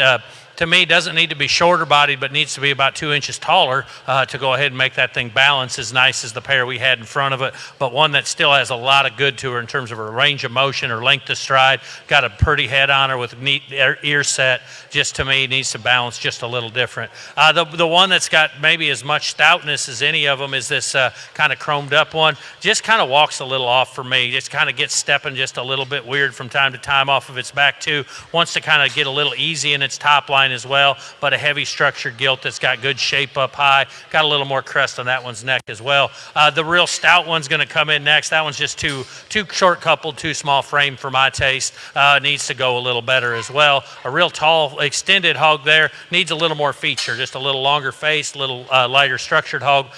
to me, doesn't need to be shorter bodied, but needs to be about 2 inches taller to go ahead and make that thing balance as nice as the pair we had in front of it, but one that still has a lot of good to her in terms of her range of motion, her length of stride, got a pretty head on her with neat ear set, just to me needs to balance just a little different. The one that's got maybe as much stoutness as any of them is this kind of chromed up one. Just kind of walks a little off for me, just kind of gets stepping just a little bit weird from time to time off of its back too. Wants to kind of get a little easy in its top line as well, but a heavy structured gilt that's got good shape up high. Got a little more crest on that one's neck as well. The real stout one's going to come in next. That one's just too short coupled, too small frame for my taste. Needs to go a little better as well. A real tall, extended hog there needs a little more feature, just a little longer face, a little lighter structured hog.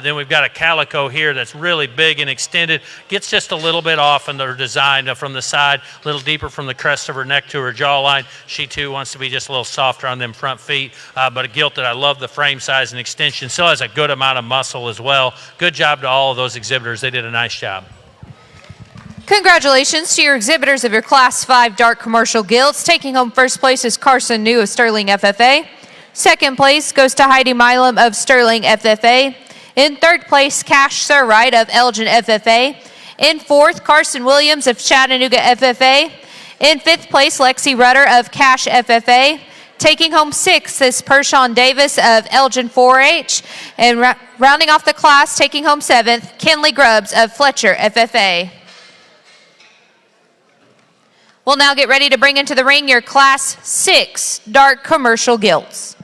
Then we've got a calico here that's really big and extended. Gets just a little bit off in their design from the side, a little deeper from the crest of her neck to her jawline. She too wants to be just a little softer on them front feet, but a gilt that I love the frame size and extension. Still has a good amount of muscle as well. Good job to all of those exhibitors. They did a nice job. Congratulations to your exhibitors of your Class 5 dark commercial gilts. Taking home first place is Carson New of Sterling FFA. Second place goes to Heidi Milam of Sterling FFA. In third place, Cash Surright of Elgin FFA. In fourth, Carson Williams of Chattanooga FFA. In fifth place, Lexi Rudder of Cash FFA. Taking home sixth is Pershawn Davis of Elgin 4-H. And rounding off the class, taking home seventh, Kenley Grubbs of Fletcher FFA. We'll now get ready to bring into the ring your Class 6 dark commercial gilts.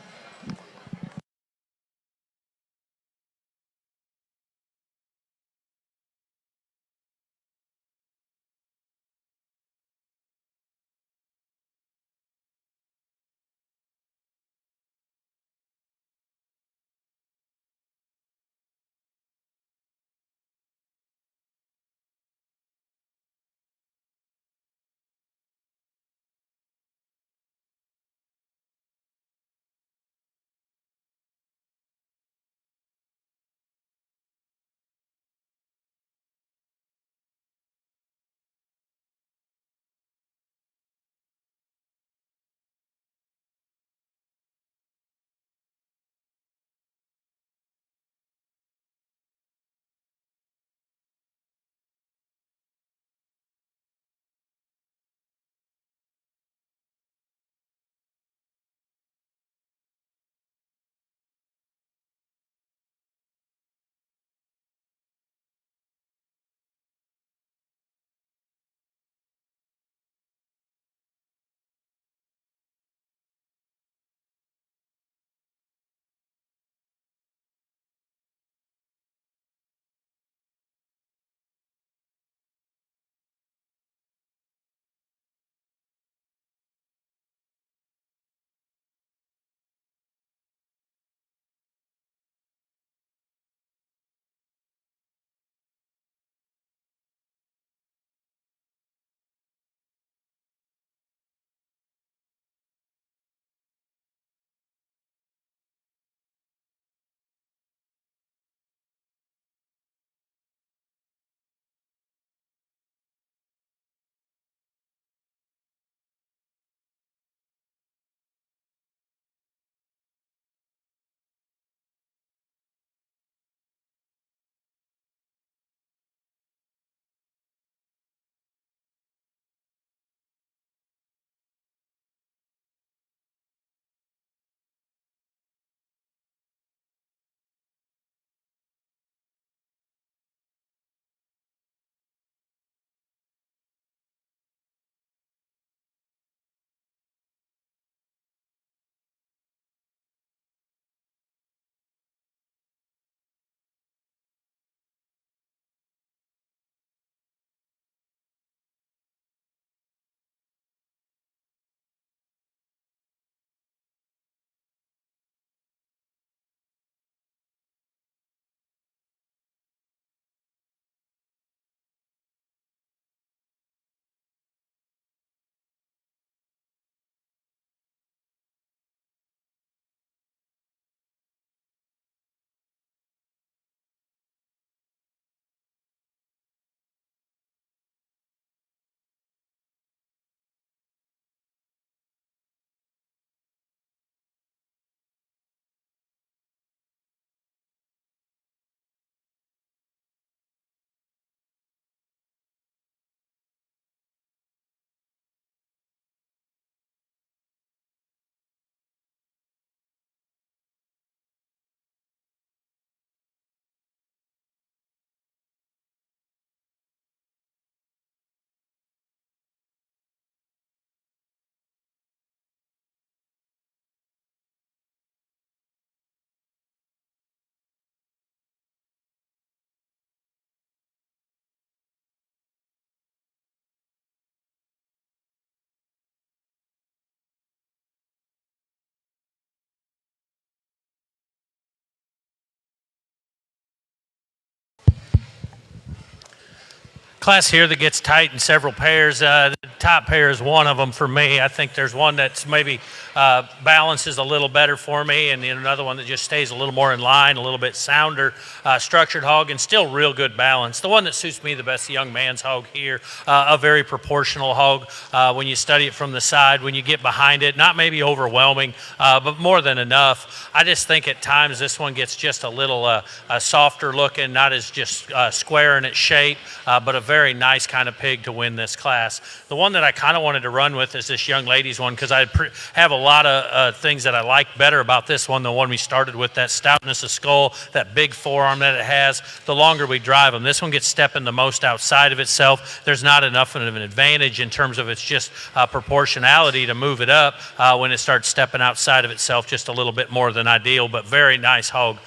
class here that gets tight in several pairs. The top pair is one of them for me. I think there's one that's maybe balances a little better for me, and then another one that just stays a little more in line, a little bit sounder, structured hog, and still real good balance. The one that suits me the best, the young man's hog here, a very proportional hog. When you study it from the side, when you get behind it, not maybe overwhelming, but more than enough. I just think at times this one gets just a little softer looking, not as just square in its shape, but a very nice kind of pig to win this class. The one that I kind of wanted to run with is this young lady's one, because I have a lot of things that I like better about this one, the one we started with, that stoutness of skull, that big forearm that it has. The longer we drive them, this one gets stepping the most outside of itself. There's not enough of an advantage in terms of its just proportionality to move it up when it starts stepping outside of itself just a little bit more than ideal, but very nice hog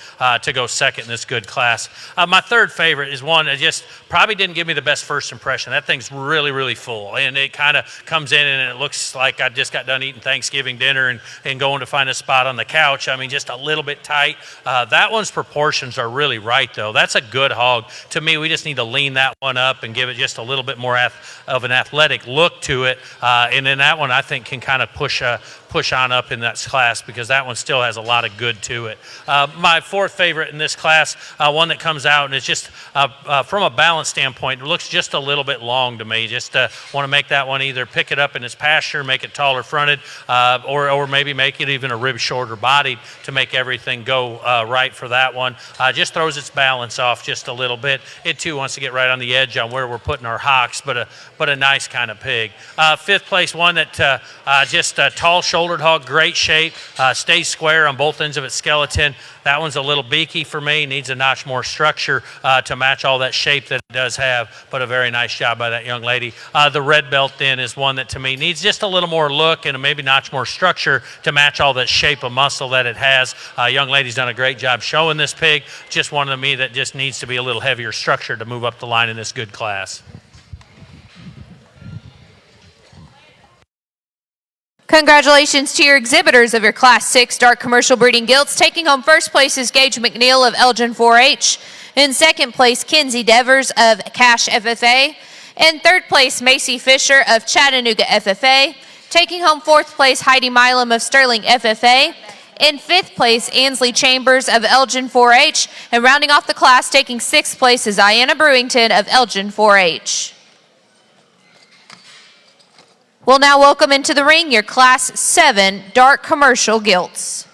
to go second in this good class. My third favorite is one that just probably didn't give me the best first impression. That thing's really, really full, and it kind of comes in and it looks like I just got done eating Thanksgiving dinner and going to find a spot on the couch. I mean, just a little bit tight. That one's proportions are really right, though. That's a good hog. To me, we just need to lean that one up and give it just a little bit more of an athletic look to it, and then that one I think can kind of push on up in that class, because that one still has a lot of good to it. My fourth favorite in this class, one that comes out and it's just from a balance standpoint, it looks just a little bit long to me. Just want to make that one either pick it up in its pasture, make it taller fronted, or maybe make it even a rib shorter bodied to make everything go right for that one. Just throws its balance off just a little bit. It too wants to get right on the edge on where we're putting our hocks, but a nice kind of pig. Fifth place, one that just a tall shouldered hog, great shape, stays square on both ends of its skeleton. That one's a little beaky for me, needs a notch more structure to match all that shape that it does have, but a very nice job by that young lady. The red belt then is one that to me needs just a little more look and maybe notch more structure to match all that shape of muscle that it has. Young lady's done a great job showing this pig. Just one of me that just needs to be a little heavier structure to move up the line in this good class. Congratulations to your exhibitors of your Class 6 Dark Commercial Breeding Gilts. Taking home first place is Gage McNeil of Elgin 4-H. In second place, Kenzie Devers of Cash FFA. In third place, Macy Fisher of Chattanooga FFA. Taking home fourth place, Heidi Milam of Sterling FFA. In fifth place, Ansley Chambers of Elgin 4-H. And rounding off the class, taking sixth place is Diana Brewington of Elgin 4-H. We'll now welcome into the ring your Class 7 Dark Commercial Gilts.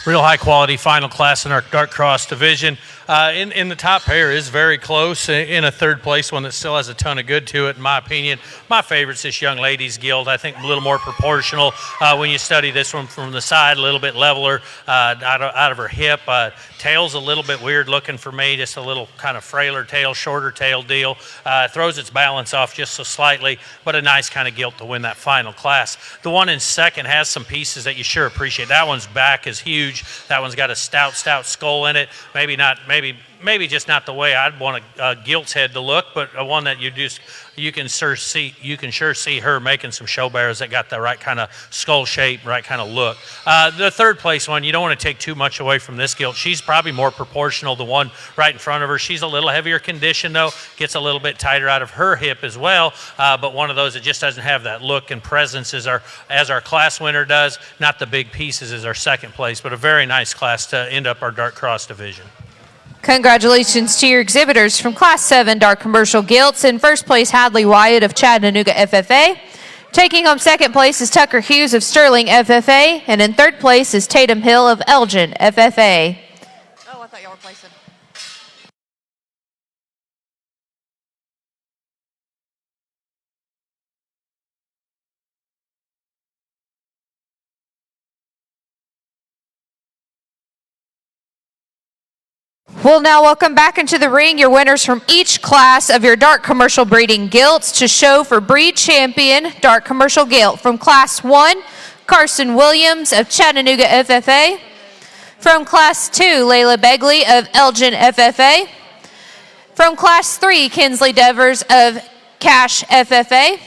real high quality final class in our dark cross division. In the top pair is very close in a third place one that still has a ton of good to it, in my opinion. My favorite's this young ladies gilt. I think a little more proportional when you study this one from the side, a little bit leveler out of her hip. Tail's a little bit weird looking for me, just a little kind of frailer tail, shorter tail deal. Throws its balance off just so slightly, but a nice kind of gilt to win that final class. The one in second has some pieces that you sure appreciate. That one's back is huge. That one's got a stout skull in it. Maybe just not the way I'd want a gilt's head to look, but one that you can sure see her making some show bears that got the right kind of skull shape, right kind of look. The third place one, you don't want to take too much away from this gilt. She's probably more proportional. The one right in front of her, she's a little heavier condition though, gets a little bit tighter out of her hip as well. But one of those that just doesn't have that look and presence as our class winner does. Not the big pieces as our second place, but a very nice class to end up our dark cross division. Congratulations to your exhibitors from Class 7 Dark Commercial Gilts. In first place, Hadley Wyatt of Chattanooga FFA. Taking home second place is Tucker Hughes of Sterling FFA. And in third place is Tatum Hill of Elgin FFA. Oh, I thought y'all were placing. We'll now welcome back into the ring your winners from each class of your dark commercial breeding gilts to show for breed champion dark commercial gilt. From Class 1, Carson Williams of Chattanooga FFA. From Class 2, Layla Begley of Elgin FFA. From Class 3, Kinsley Devers of Cache FFA.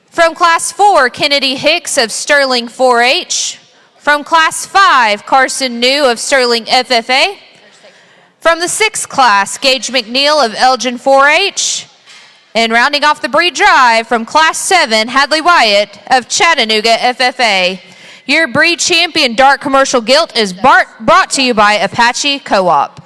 From Class 4, Kennedy Hicks of Sterling 4-H. From Class 5, Carson New of Sterling FFA. From the 6th class, Gage McNeil of Elgin 4-H. And rounding off the breed drive from Class 7, Hadley Wyatt of Chattanooga FFA. Your breed champion dark commercial gilt is brought to you by Apache Co-op.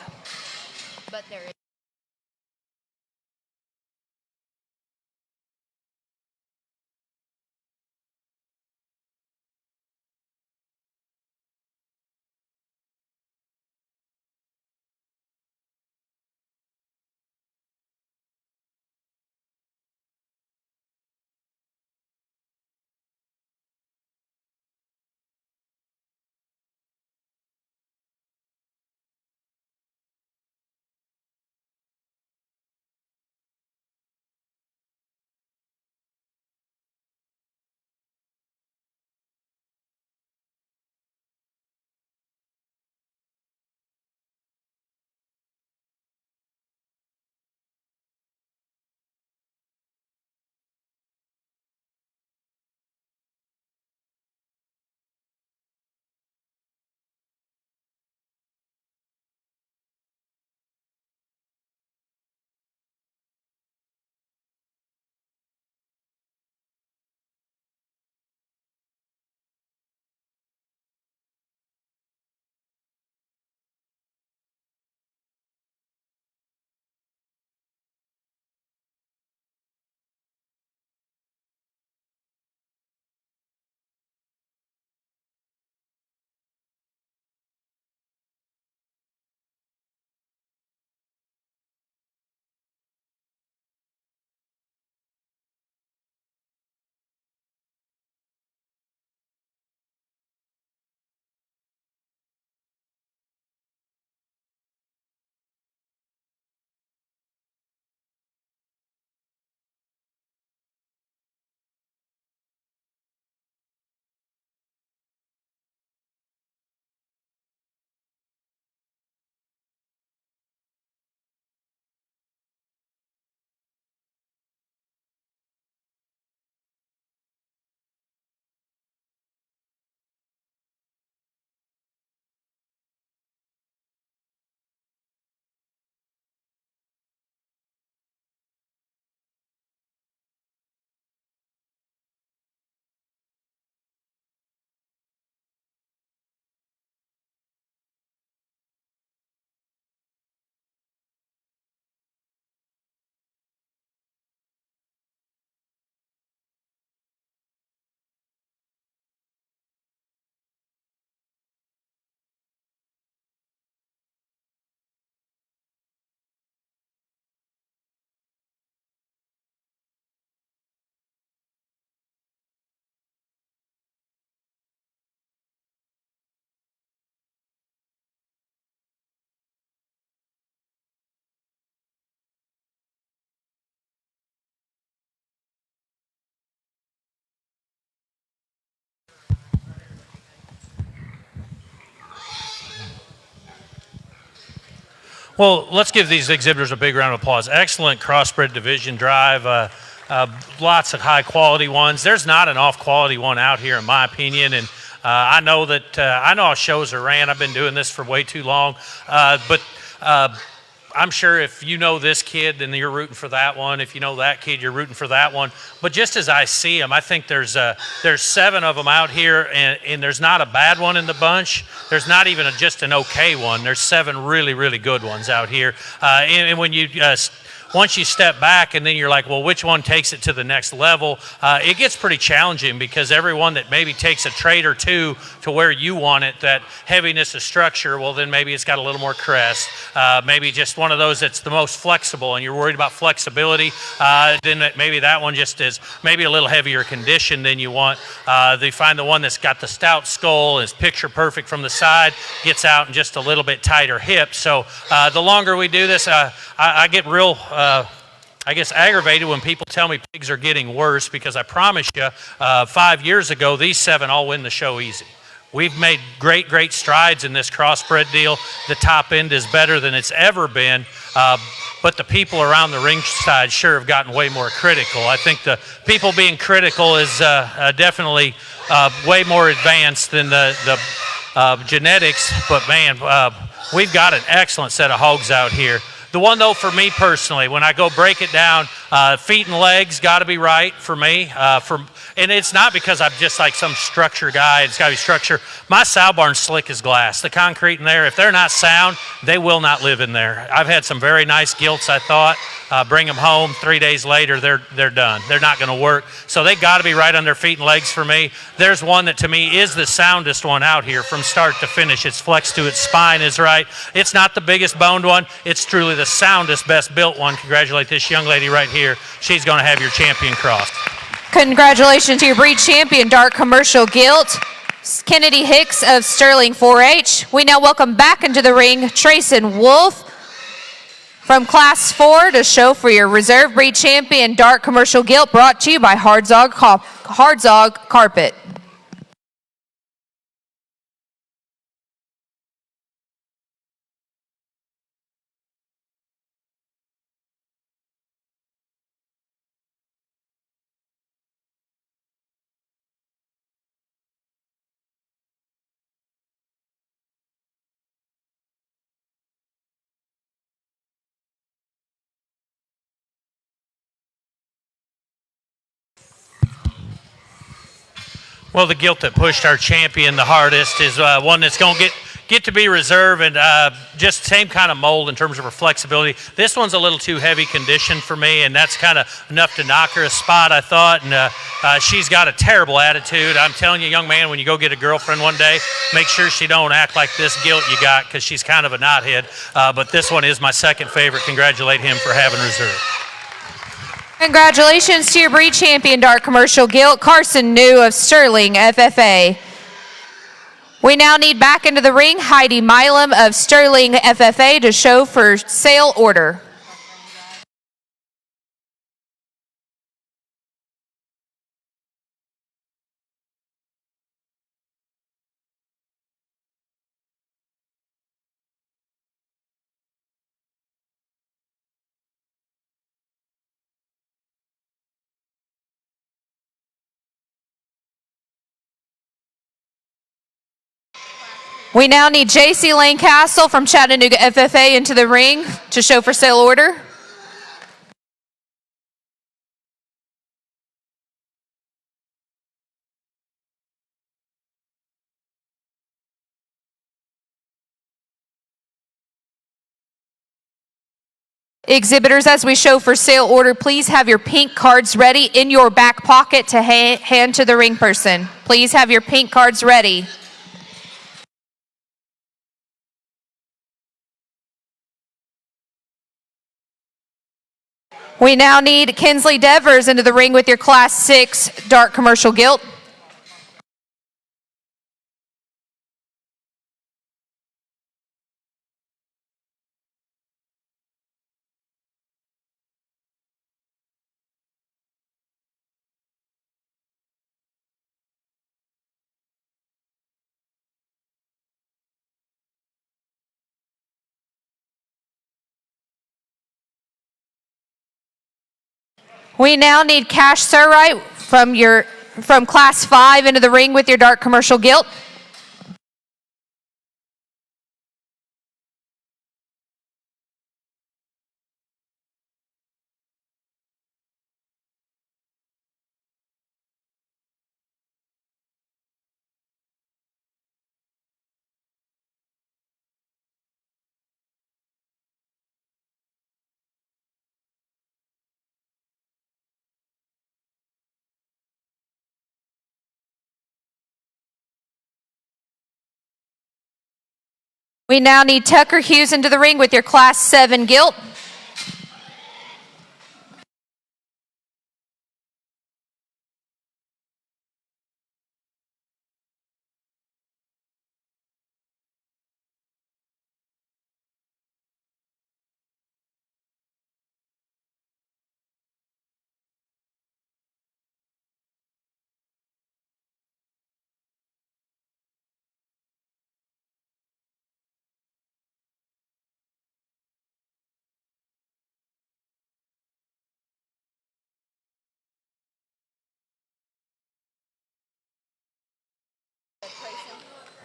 Well, let's give these exhibitors a big round of applause. Excellent crossbred division drive. Lots of high quality ones. There's not an off quality one out here, in my opinion. And I know how shows are ran. I've been doing this for way too long. But I'm sure if you know this kid, then you're rooting for that one. If you know that kid, you're rooting for that one. But just as I see them, I think there's 7 of them out here, and there's not a bad one in the bunch. There's not even just an okay one. There's 7 really, really good ones out here. And when you once you step back and then you're like, well, which one takes it to the next level? It gets pretty challenging because everyone that maybe takes a trait or two to where you want it, that heaviness of structure, well, then maybe it's got a little more crest. Maybe just one of those that's the most flexible and you're worried about flexibility, then maybe that one just is maybe a little heavier condition than you want. They find the one that's got the stout skull, is picture perfect from the side, gets out in just a little bit tighter hip. So the longer we do this, I get real I guess aggravated when people tell me pigs are getting worse, because I promise you 5 years ago these 7 all win the show easy. We've made great strides in this crossbred deal. The top end is better than it's ever been, but the people around the ringside sure have gotten way more critical. I think the people being critical is definitely way more advanced than the genetics, but man, we've got an excellent set of hogs out here. The one, though, for me personally, when I go break it down, feet and legs got to be right for me. And it's not because I'm just like some structure guy. It's got to be structure. My sow barn's slick as glass. The concrete in there, if they're not sound, they will not live in there. I've had some very nice gilts, I thought. Bring them home, 3 days later, they're done. They're not going to work. So they got to be right on their feet and legs for me. There's one that to me is the soundest one out here from start to finish. It's flexed to its spine is right. It's not the biggest boned one. It's truly the soundest, best built one. Congratulate this young lady right here. She's going to have your champion cross. Congratulations to your breed champion, dark commercial gilt, Kennedy Hicks of Sterling 4-H. We now welcome back into the ring Trayson Wolf from Class 4 to show for your reserve breed champion, dark commercial gilt, brought to you by Hardzog Carpet. Well, the gilt that pushed our champion the hardest is one that's going to get to be reserve, and just same kind of mold in terms of her flexibility. This one's a little too heavy condition for me, and that's kind of enough to knock her a spot, I thought. And she's got a terrible attitude. I'm telling you, young man, when you go get a girlfriend one day, make sure she don't act like this gilt you got, because she's kind of a knothead. But this one is my second favorite. Congratulate him for having reserve. Congratulations to your breed champion, dark commercial gilt, Carson New of Sterling FFA. We now need back into the ring Heidi Milam of Sterling FFA to show for sale order. We now need J.C. Lane Castle from Chattanooga FFA into the ring to show for sale order. Exhibitors, as we show for sale order, please have your pink cards ready in your back pocket to hand to the ring person. Please have your pink cards ready. We now need Kinsley Devers into the ring with your Class 6 dark commercial gilt. We now need Cash Sirloin from Class 5 into the ring with your dark commercial gilt. We now need Tucker Hughes into the ring with your Class 7 gilt.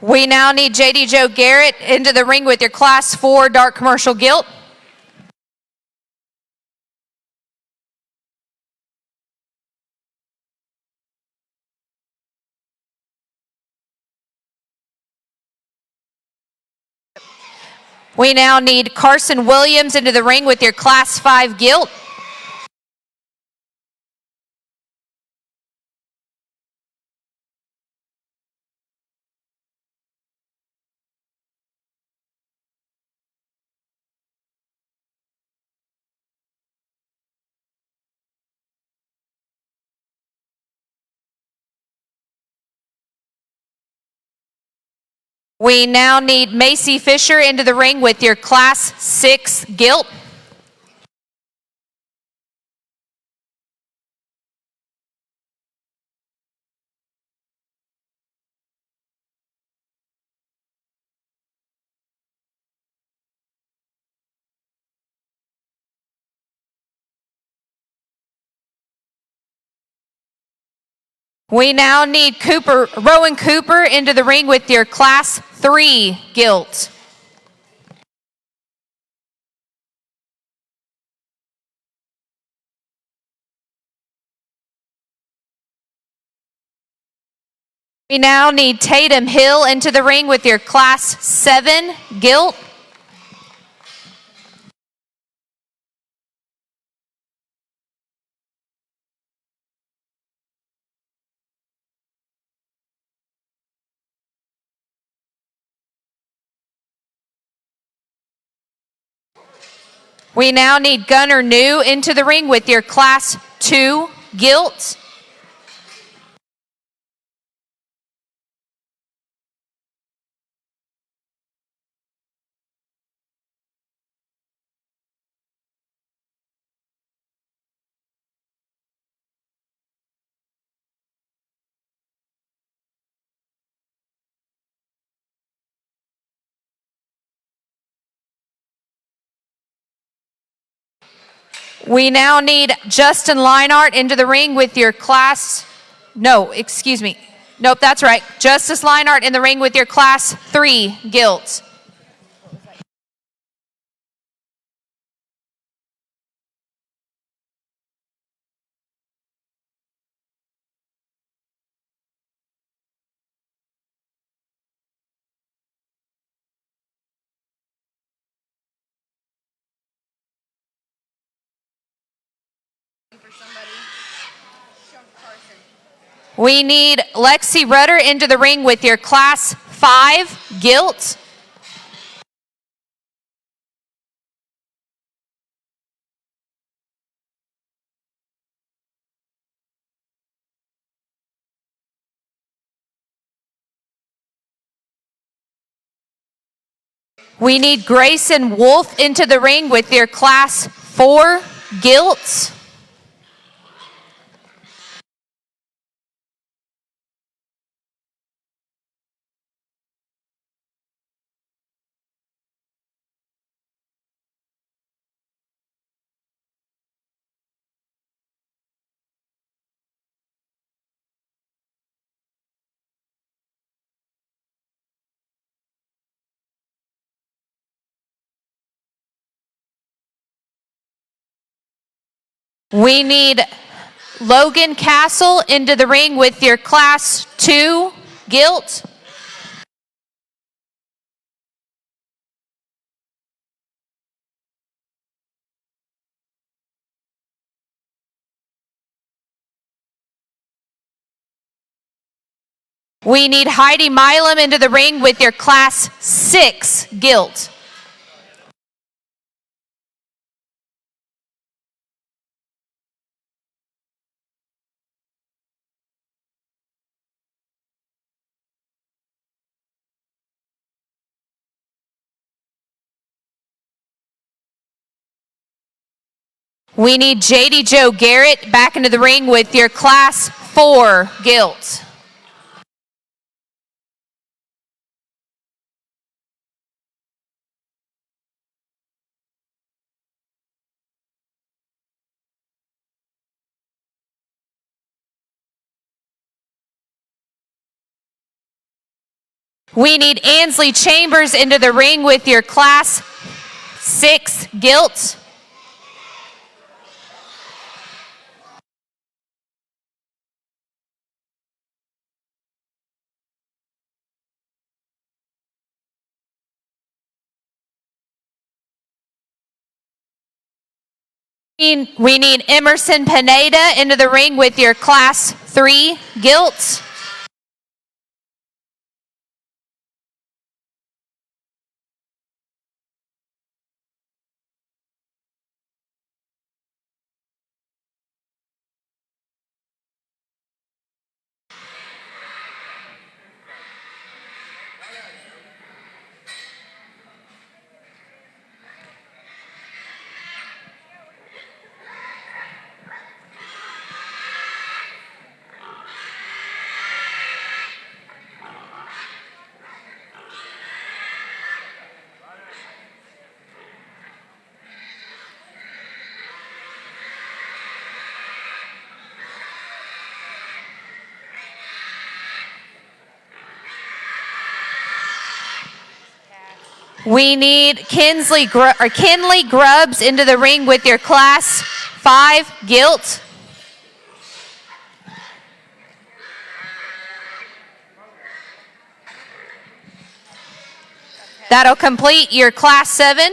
We now need JD Joe Garrett into the ring with your Class 4 dark commercial gilt. We now need Carson Williams into the ring with your Class 5 gilt. We now need Macy Fisher into the ring with your Class 6 gilt. We now need Rowan Cooper into the ring with your Class 3 gilt. We now need Tatum Hill into the ring with your Class 7 gilt. We now need Gunnar New into the ring with your Class 2 gilt. We now need Justin Leinart into the ring with your Class, no, excuse me. Nope, that's right. Justice Leinart in the ring with your Class 3 gilt. We need Lexi Rudder into the ring with your Class 5 gilt. We need Grayson Wolf into the ring with your Class 4 gilt. We need Logan Castle into the ring with your Class 2 gilt. We need Heidi Milam into the ring with your Class 6 gilt. We need JD Joe Garrett back into the ring with your Class 4 gilt. We need Ansley Chambers into the ring with your Class 6 gilt. We need Emerson Pineda into the ring with your Class 3 gilt. We need Kinley Grubbs into the ring with your Class 5 gilt. That'll complete your Class 7.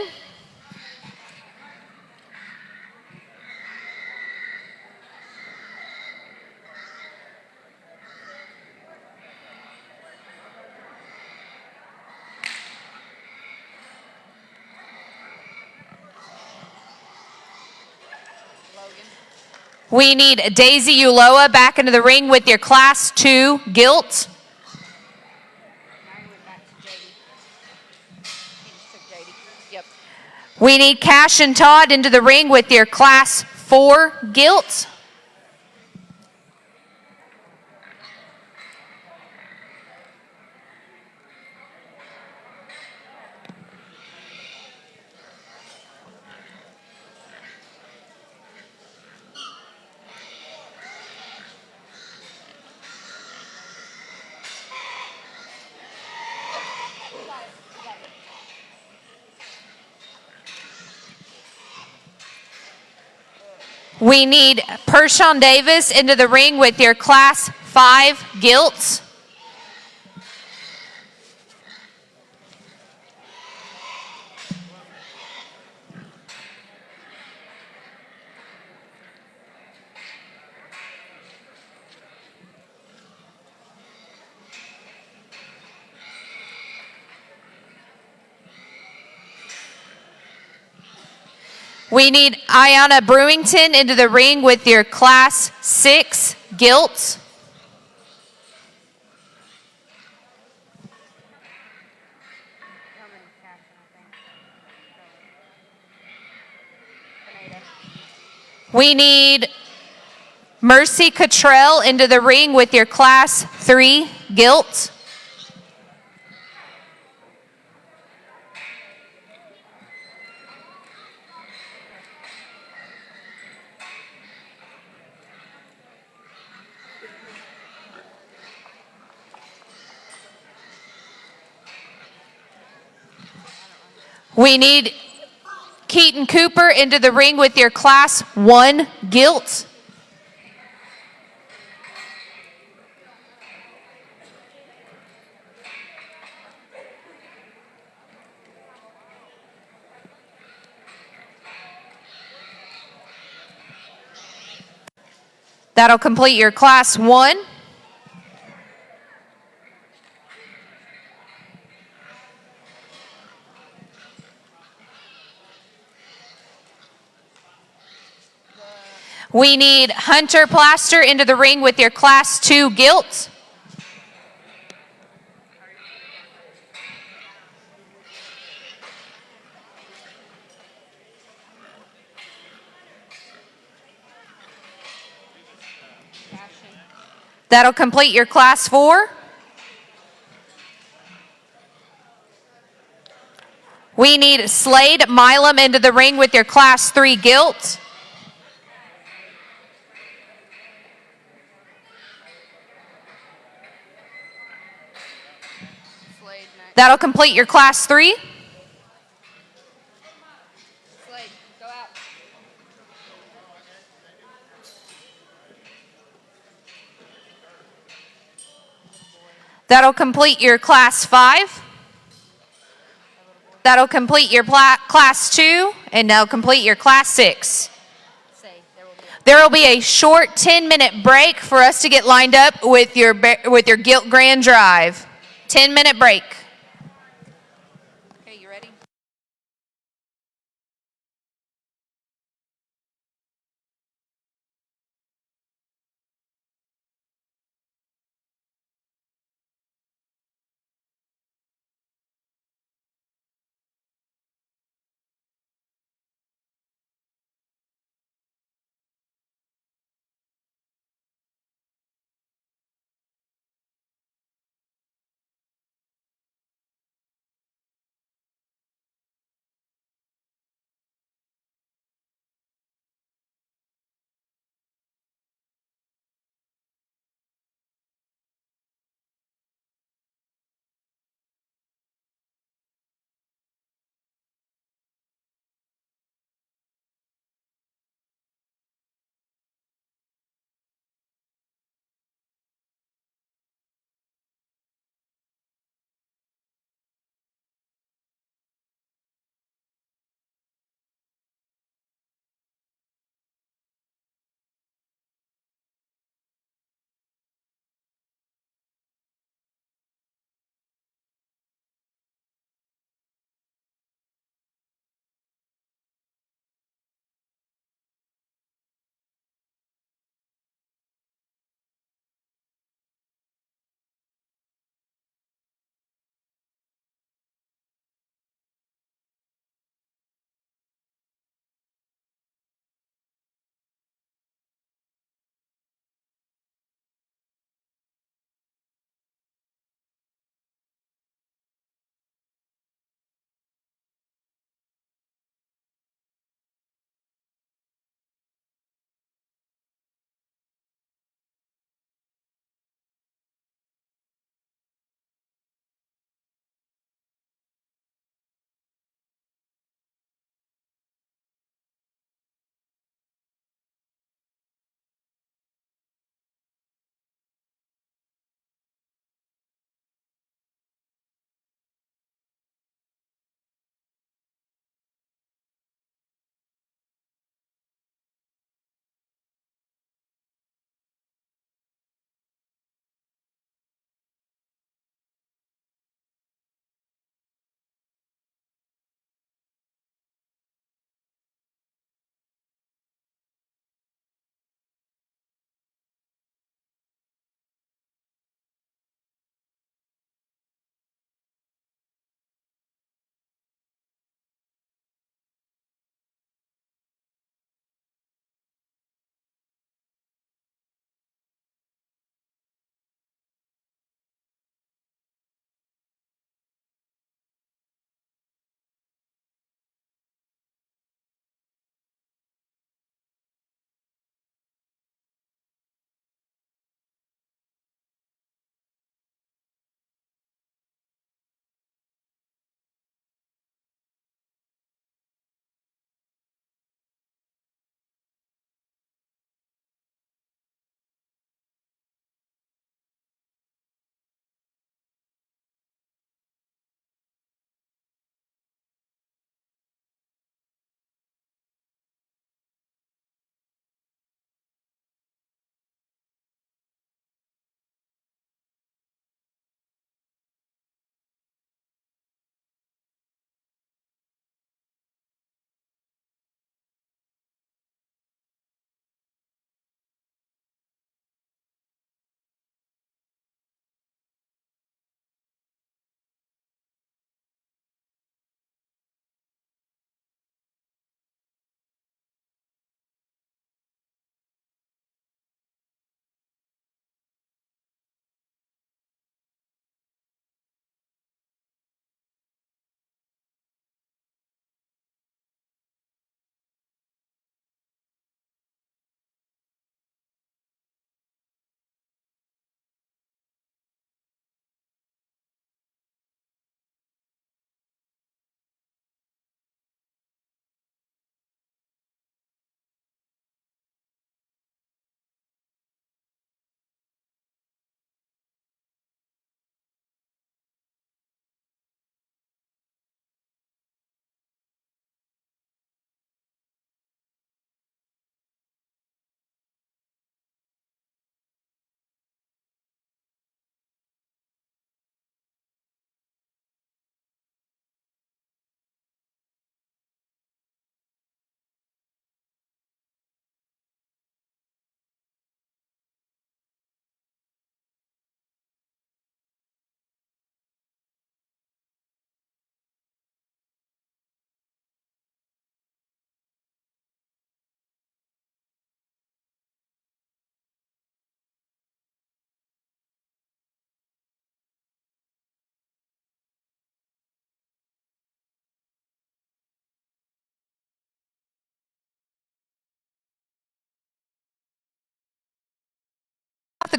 We need Daisy Uloa back into the ring with your Class 2 gilt. We need Cash and Todd into the ring with your Class 4 gilt. We need Pershawn Davis into the ring with your Class 5 gilt. We need Ayanna Brewington into the ring with your Class 6 gilt. We need Mercy Cottrell into the ring with your Class 3 gilt. We need Keaton Cooper into the ring with your Class 1 gilt. That'll complete your Class 1. We need Hunter Plaster into the ring with your Class 2 gilt. That'll complete your Class 4. We need Slade Milam into the ring with your Class 3 gilt. That'll complete your Class 3. Slade, go out. That'll complete your Class 5. That'll complete your Class 2, and that'll complete your Class 6. There will be a short 10-minute break for us to get lined up with your gilt grand drive. 10-minute break.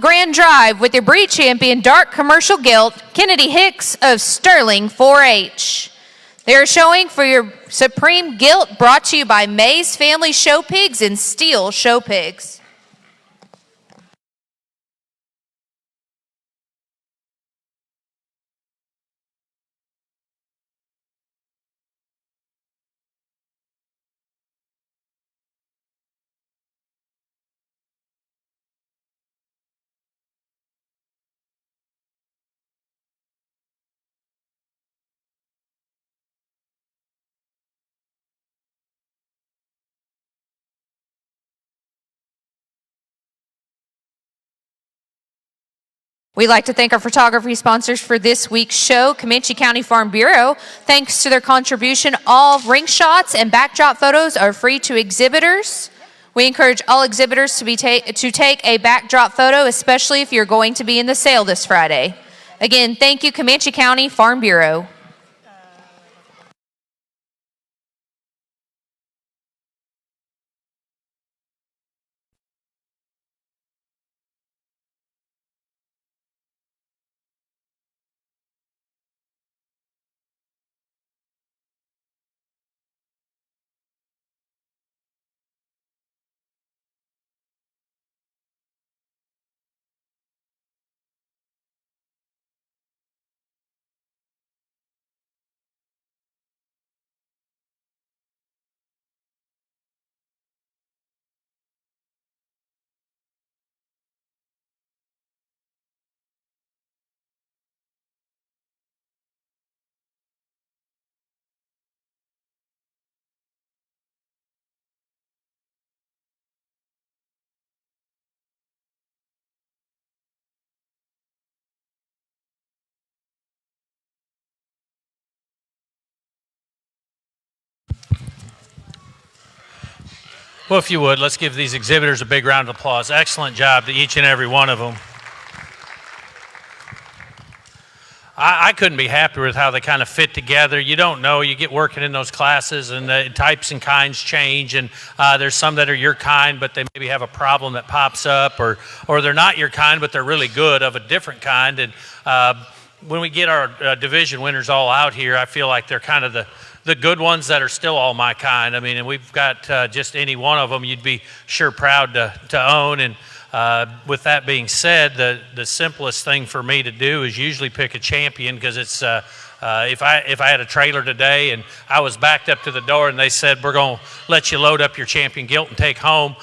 grand drive with your breed champion, dark commercial gilt, Kennedy Hicks of Sterling 4-H. They're showing for your Supreme Gilt, brought to you by Mays Family Show Pigs and Steel Show Pigs. We'd like to thank our photography sponsors for this week's show, Comanche County Farm Bureau. Thanks to their contribution, all ring shots and backdrop photos are free to exhibitors. We encourage all exhibitors to take a backdrop photo, especially if you're going to be in the sale this Friday. Again, thank you, Comanche County Farm Bureau. Well, if you would, let's give these exhibitors a big round of applause. Excellent job to each and every one of them. I couldn't be happier with how they kind of fit together. You don't know. You get working in those classes, and the types and kinds change, and there's some that are your kind, but they maybe have a problem that pops up, or they're not your kind, but they're really good of a different kind. And when we get our division winners all out here, I feel like they're kind of the good ones that are still all my kind. I mean, and we've got just any one of them you'd be sure proud to own. And with that being said, the simplest thing for me to do is usually pick a champion, because it's if I had a trailer today and I was backed up to the door and they said, we're going to let you load up your champion gilt and take home,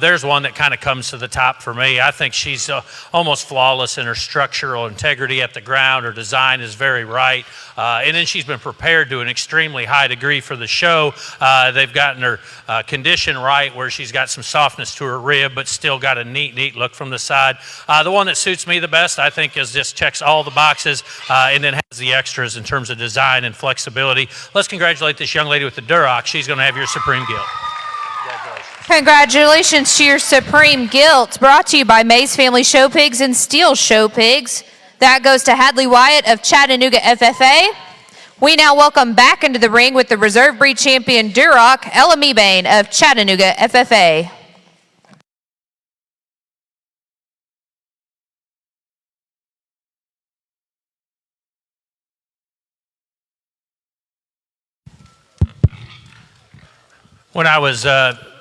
there's one that kind of comes to the top for me. I think she's almost flawless in her structural integrity at the ground. Her design is very right. And then she's been prepared to an extremely high degree for the show. They've gotten her condition right, where she's got some softness to her rib, but still got a neat look from the side. The one that suits me the best, I think, is just checks all the boxes and then has the extras in terms of design and flexibility. Let's congratulate this young lady with the Duroc. She's going to have your Supreme Gilt. Congratulations to your Supreme Gilt, brought to you by Mays Family Show Pigs and Steel Show Pigs. That goes to Hadley Wyatt of Chattanooga FFA. We now welcome back into the ring with the reserve breed champion Duroc, Ella Mebane of Chattanooga FFA. When I was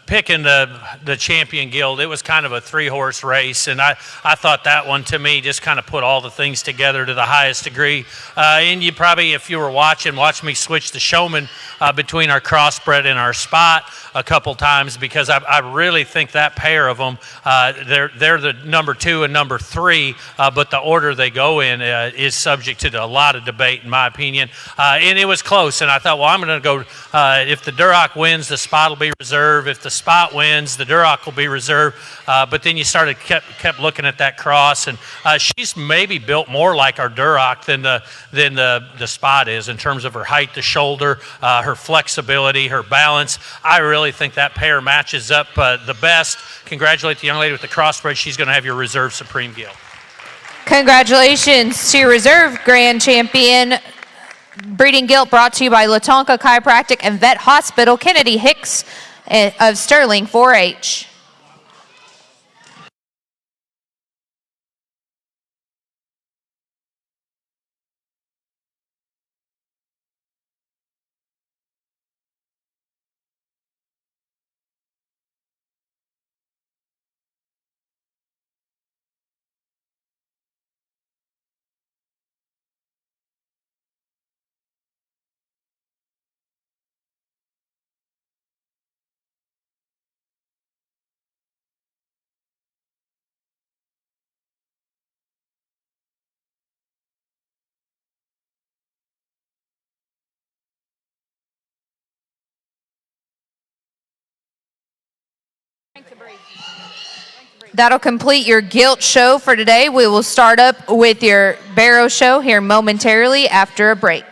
picking the champion gilt, it was kind of a 3-horse race, and I thought that one, to me, just kind of put all the things together to the highest degree. And you probably, if you were watch me switch the showman between our crossbred and our spot a couple times, because I really think that pair of them, they're the number 2 and number 3, but the order they go in is subject to a lot of debate, in my opinion. And it was close, and I thought, well, I'm going to go, if the Duroc wins, the spot will be reserved. If the spot wins, the Duroc will be reserved. But then you kept looking at that cross, and she's maybe built more like our Duroc than the spot is, in terms of her height to shoulder, her flexibility, her balance. I really think that pair matches up the best. Congratulate the young lady with the crossbred. She's going to have your reserve Supreme Gilt. Congratulations to your reserve grand champion breeding gilt, brought to you by Latonka Chiropractic and Vet Hospital, Kennedy Hicks of Sterling 4-H. That'll complete your guilt show for today. We will start up with your barrow show here momentarily after a break.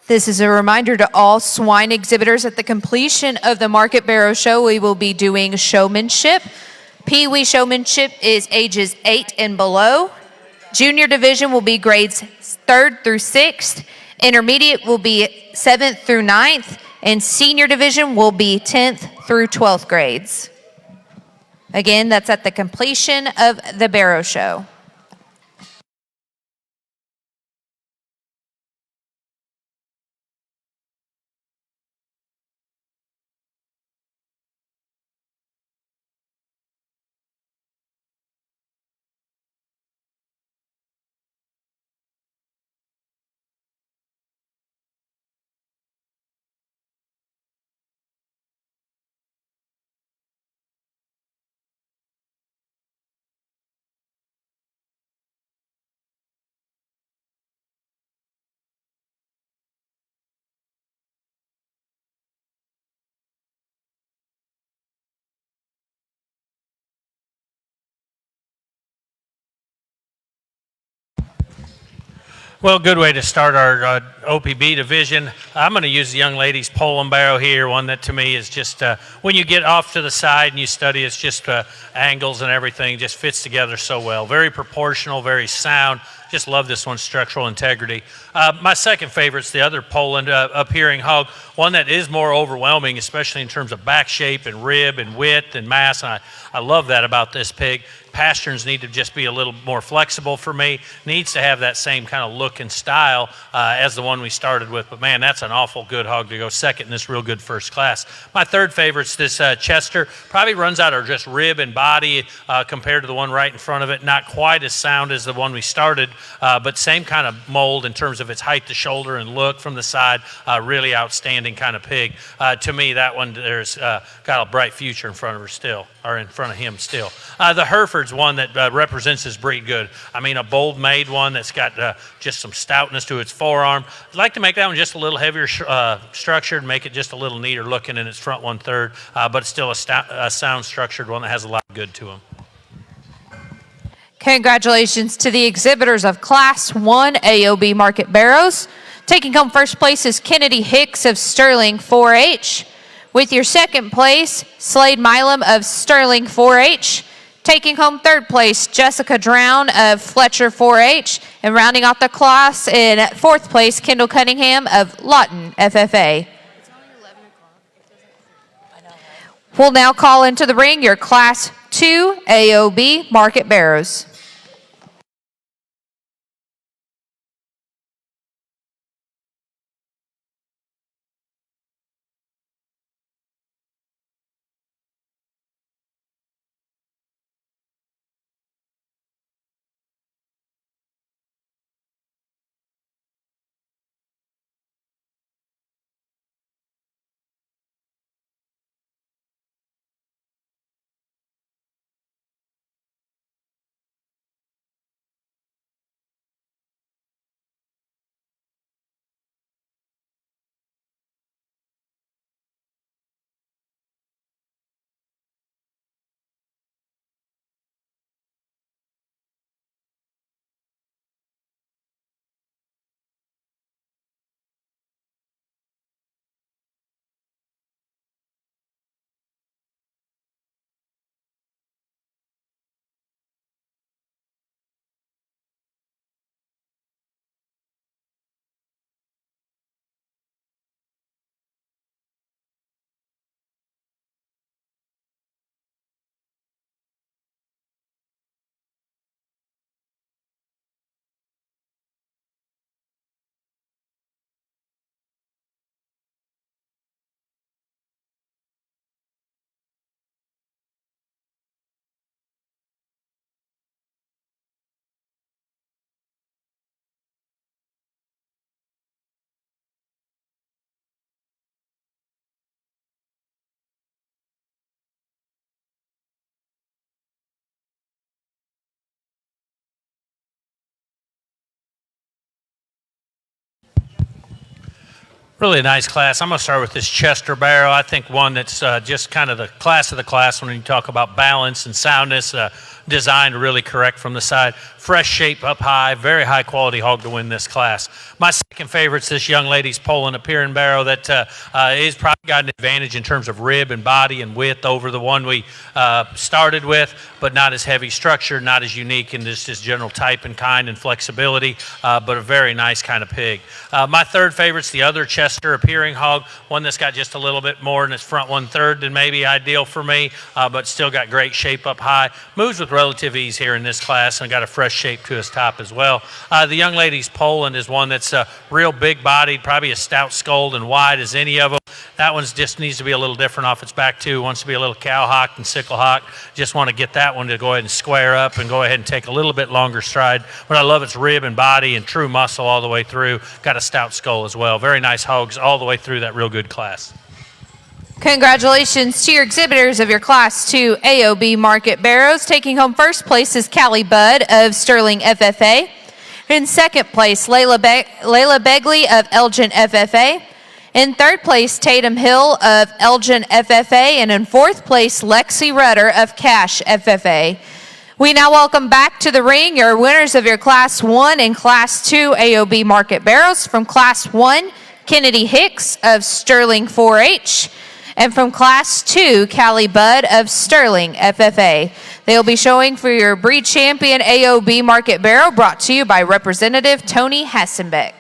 This is a reminder to all swine exhibitors at the completion of the Market Barrow Show, we will be doing showmanship. Pee-wee showmanship is ages 8 and below. Junior division will be grades 3rd through 6th. Intermediate will be 7th through 9th. And senior division will be 10th through 12th grades. Again, that's at the completion of the Barrow Show. Well, good way to start our OPB division. I'm going to use the young lady's pole and barrow here, one that to me is just, when you get off to the side and you study, it's just angles and everything, just fits together so well. Very proportional, very sound. Just love this one's structural integrity. My second favorite's the other Poland appearing hog, one that is more overwhelming, especially in terms of back shape and rib and width and mass. And I love that about this pig. Pasterns need to just be a little more flexible for me. Needs to have that same kind of look and style as the one we started with. But man, that's an awful good hog to go second in this real good first class. My third favorite's this Chester. Probably runs out of just rib and body compared to the one right in front of it. Not quite as sound as the one we started, but same kind of mold in terms of its height to shoulder and look from the side. Really outstanding kind of pig. To me, that one there's got a bright future in front of her still, or in front of him still. The Hereford's one that represents his breed good. I mean, a bold made one that's got just some stoutness to its forearm. I'd like to make that one just a little heavier structured, make it just a little neater looking in its front 1/3, but it's still a sound structured one that has a lot of good to him. Congratulations to the exhibitors of Class 1 AOB Market Barrows. Taking home first place is Kennedy Hicks of Sterling 4-H. With your second place, Slade Milam of Sterling 4-H. Taking home third place, Jessica Drown of Fletcher 4-H. And rounding out the class in fourth place, Kendall Cunningham of Lawton FFA. We'll now call into the ring your Class 2 AOB Market Barrows. Really nice class. I'm going to start with this Chester Barrow. I think one that's just kind of the class when you talk about balance and soundness, designed really correct from the side. fresh shape up high, very high quality hog to win this class. My second favorite's this young lady's Poland appearing barrow that is probably got an advantage in terms of rib and body and width over the one we started with, but not as heavy structure, not as unique in just general type and kind and flexibility, but a very nice kind of pig. My third favorite's the other Chester appearing hog, one that's got just a little bit more in its front 1/3 than maybe ideal for me, but still got great shape up high. Moves with relative ease here in this class and got a fresh shape to his top as well. The young lady's Poland is one that's real big bodied, probably as stout skulled and wide as any of them. That one just needs to be a little different off its back too. Wants to be a little cow hocked and sickle hocked. Just want to get that one to go ahead and square up and go ahead and take a little bit longer stride. But I love its rib and body and true muscle all the way through. Got a stout skull as well. Very nice hogs all the way through that real good class. Congratulations to your exhibitors of your Class 2 AOB Market Barrows. Taking home first place is Callie Budd of Sterling FFA. In second place, Layla Begley of Elgin FFA. In third place, Tatum Hill of Elgin FFA. And in fourth place, Lexi Rudder of Cash FFA. We now welcome back to the ring your winners of your Class 1 and Class 2 AOB Market Barrows. From Class 1, Kennedy Hicks of Sterling 4-H. And from Class 2, Callie Budd of Sterling FFA. They'll be showing for your Breed Champion AOB Market Barrow, brought to you by Representative Tony Hassenbeck.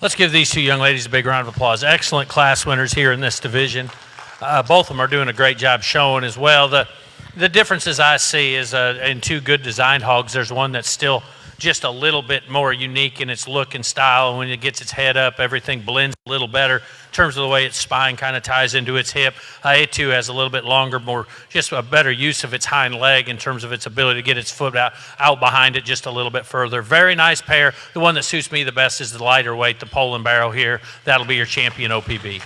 Let's give these two young ladies a big round of applause. Excellent class winners here in this division. Both of them are doing a great job showing as well. The differences I see is in two good designed hogs, there's one that's still just a little bit more unique in its look and style. And when it gets its head up, everything blends a little better in terms of the way its spine kind of ties into its hip. It too has a little bit longer, more just a better use of its hind leg in terms of its ability to get its foot out behind it just a little bit further. Very nice pair. The one that suits me the best is the lighter weight, the Poland barrow here. That'll be your champion OPB.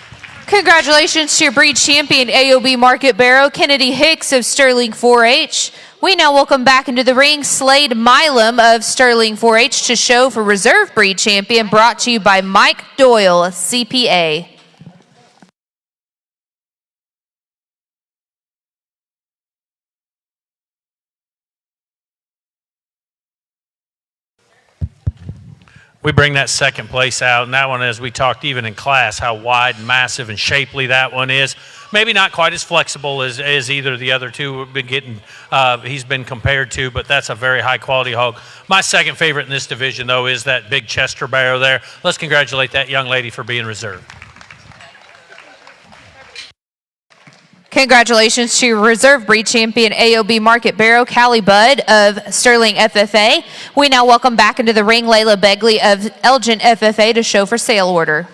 Congratulations to your Breed Champion AOB Market Barrow, Kennedy Hicks of Sterling 4-H. We now welcome back into the ring Slade Milam of Sterling 4-H to show for Reserve Breed Champion, brought to you by Mike Doyle, CPA. We bring that second place out, and that one, as we talked even in class, how wide, massive, and shapely that one is. Maybe not quite as flexible as either of the other two we've been getting, he's been compared to, but that's a very high-quality hog. My second favorite in this division, though, is that big Chester barrow there. Let's congratulate that young lady for being reserved. Congratulations to Reserve Breed Champion AOB Market Barrow, Callie Budd of Sterling FFA. We now welcome back into the ring Layla Begley of Elgin FFA to show for sale order.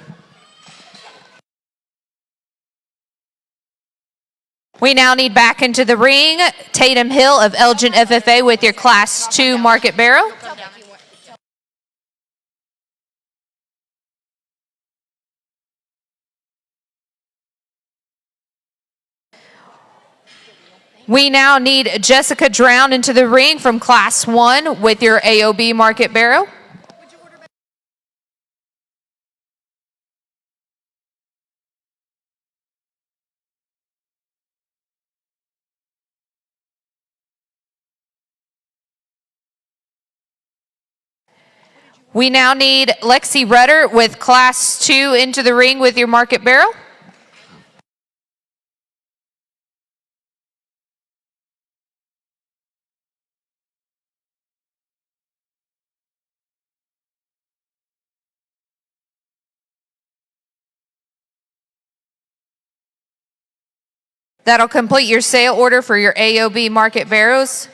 We now need back into the ring Tatum Hill of Elgin FFA with your Class 2 Market Barrow. We now need Jessica Drown into the ring from Class 1 with your AOB Market Barrow. We now need Lexi Rudder with Class 2 into the ring with your Market Barrow. That'll complete your sale order for your AOB market barrows.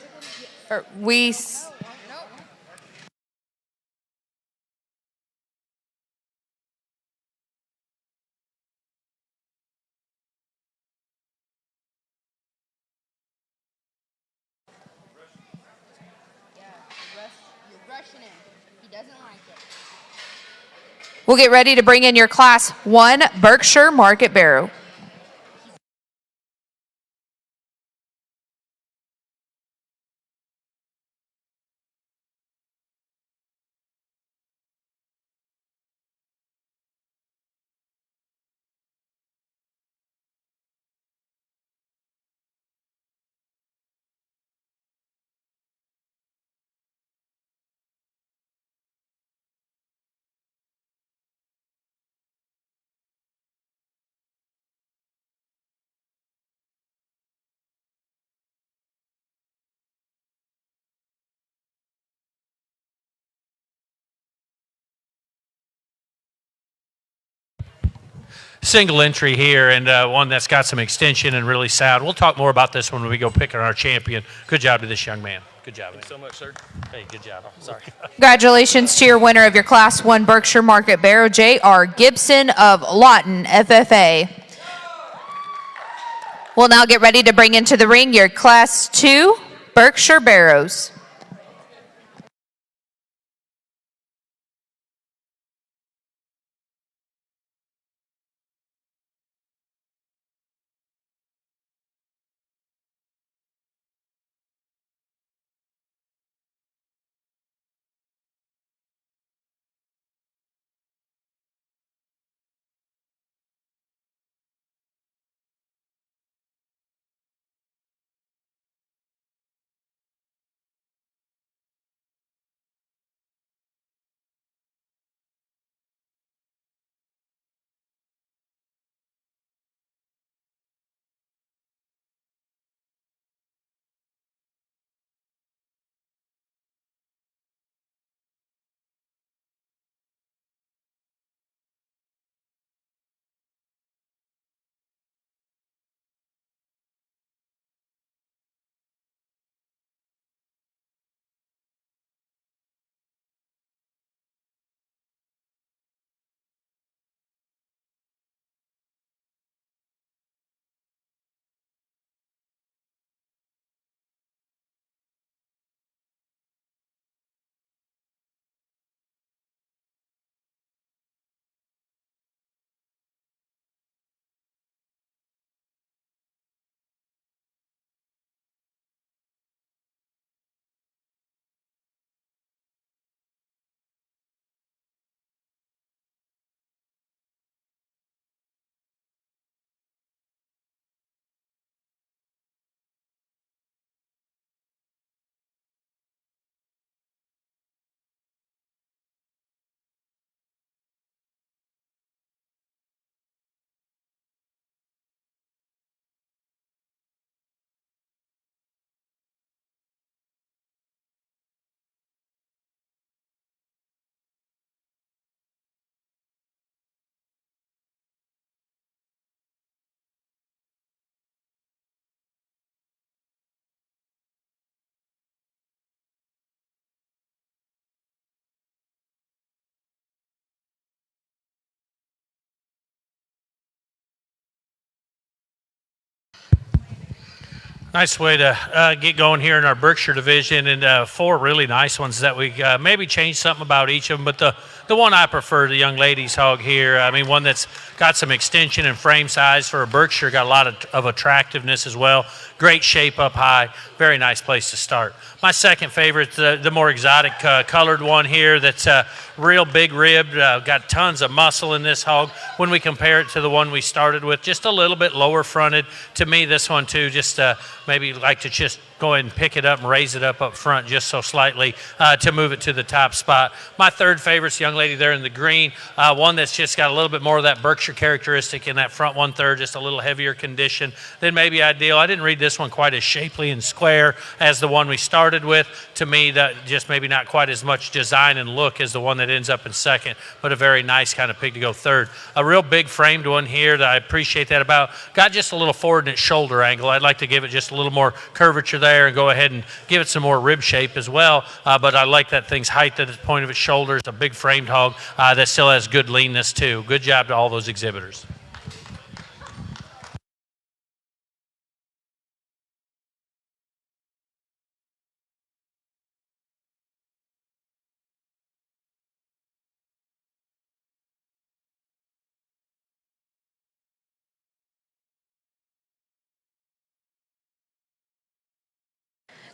We'll get ready to bring in your Class 1 Berkshire Market Barrow. Single entry here, and one that's got some extension and really sound. We'll talk more about this when we go picking our champion. Good job to this young man. Good job. Thanks so much, sir. Hey, good job. Sorry. Congratulations to your winner of your Class 1 Berkshire Market Barrow, J.R. Gibson of Lawton, FFA. We'll now get ready to bring into the ring your Class 2 Berkshire Barrows. Nice way to get going here in our Berkshire division, and four really nice ones that we maybe changed something about each of them. But the one I prefer, the young lady's hog here, I mean, one that's got some extension and frame size for a Berkshire, got a lot of attractiveness as well. Great shape up high, very nice place to start. My second favorite, the more exotic colored one here that's real big ribbed, got tons of muscle in this hog. When we compare it to the one we started with, just a little bit lower fronted. To me, this one too, just maybe like to just go ahead and pick it up and raise it up front just so slightly to move it to the top spot. My third favorite's young young lady there in the green, one that's just got a little bit more of that Berkshire characteristic in that front 1/3, just a little heavier condition than maybe ideal. I didn't read this one quite as shapely and square as the one we started with. To me, that just maybe not quite as much design and look as the one that ends up in second, but a very nice kind of pig to go third. A real big framed one here that I appreciate that about. Got just a little forward in its shoulder angle. I'd like to give it just a little more curvature there and go ahead and give it some more rib shape as well. But I like that thing's height at the point of its shoulders. A big framed hog that still has good leanness too. Good job to all those exhibitors.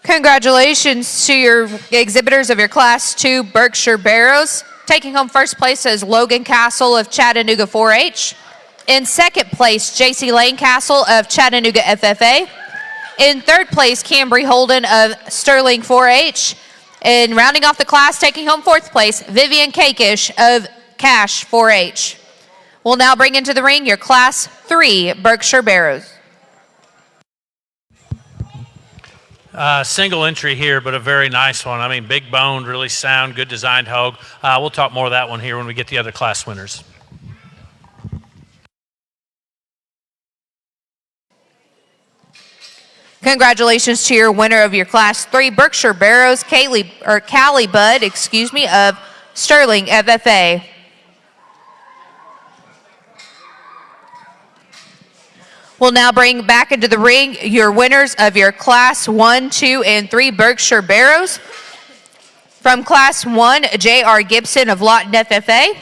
Congratulations to your exhibitors of your Class 2 Berkshire Barrows. Taking home first place is Logan Castle of Chattanooga 4-H. In second place, J.C. Lane Castle of Chattanooga FFA. In third place, Cambry Holden of Sterling 4-H. And rounding off the class, taking home fourth place, Vivian Kakish of Cash 4-H. We'll now bring into the ring your Class 3 Berkshire Barrows. Single entry here, but a very nice one. I mean, big boned, really sound, good designed hog. We'll talk more of that one here when we get the other class winners. Congratulations to your winner of your Class 3 Berkshire Barrows, Callie Budd, of Sterling FFA. We'll now bring back into the ring your winners of your Class 1, 2, and 3 Berkshire Barrows. From Class 1, J.R. Gibson of Lawton FFA.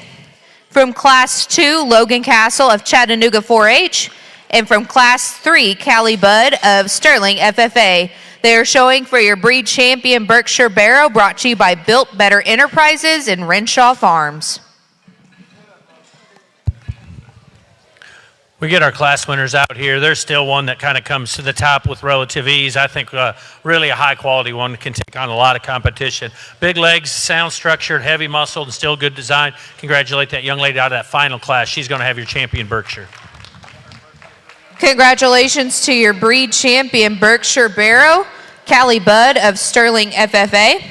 From Class 2, Logan Castle of Chattanooga 4-H. And from Class 3, Callie Budd of Sterling FFA. They are showing for your breed champion Berkshire Barrow, brought to you by Built Better Enterprises and Renshaw Farms. We get our class winners out here. There's still one that kind of comes to the top with relative ease. I think really a high quality one can take on a lot of competition. Big legs, sound structured, heavy muscled, and still good design. Congratulate that young lady out of that final class. She's going to have your champion Berkshire. Congratulations to your breed champion Berkshire Barrow, Callie Budd of Sterling FFA.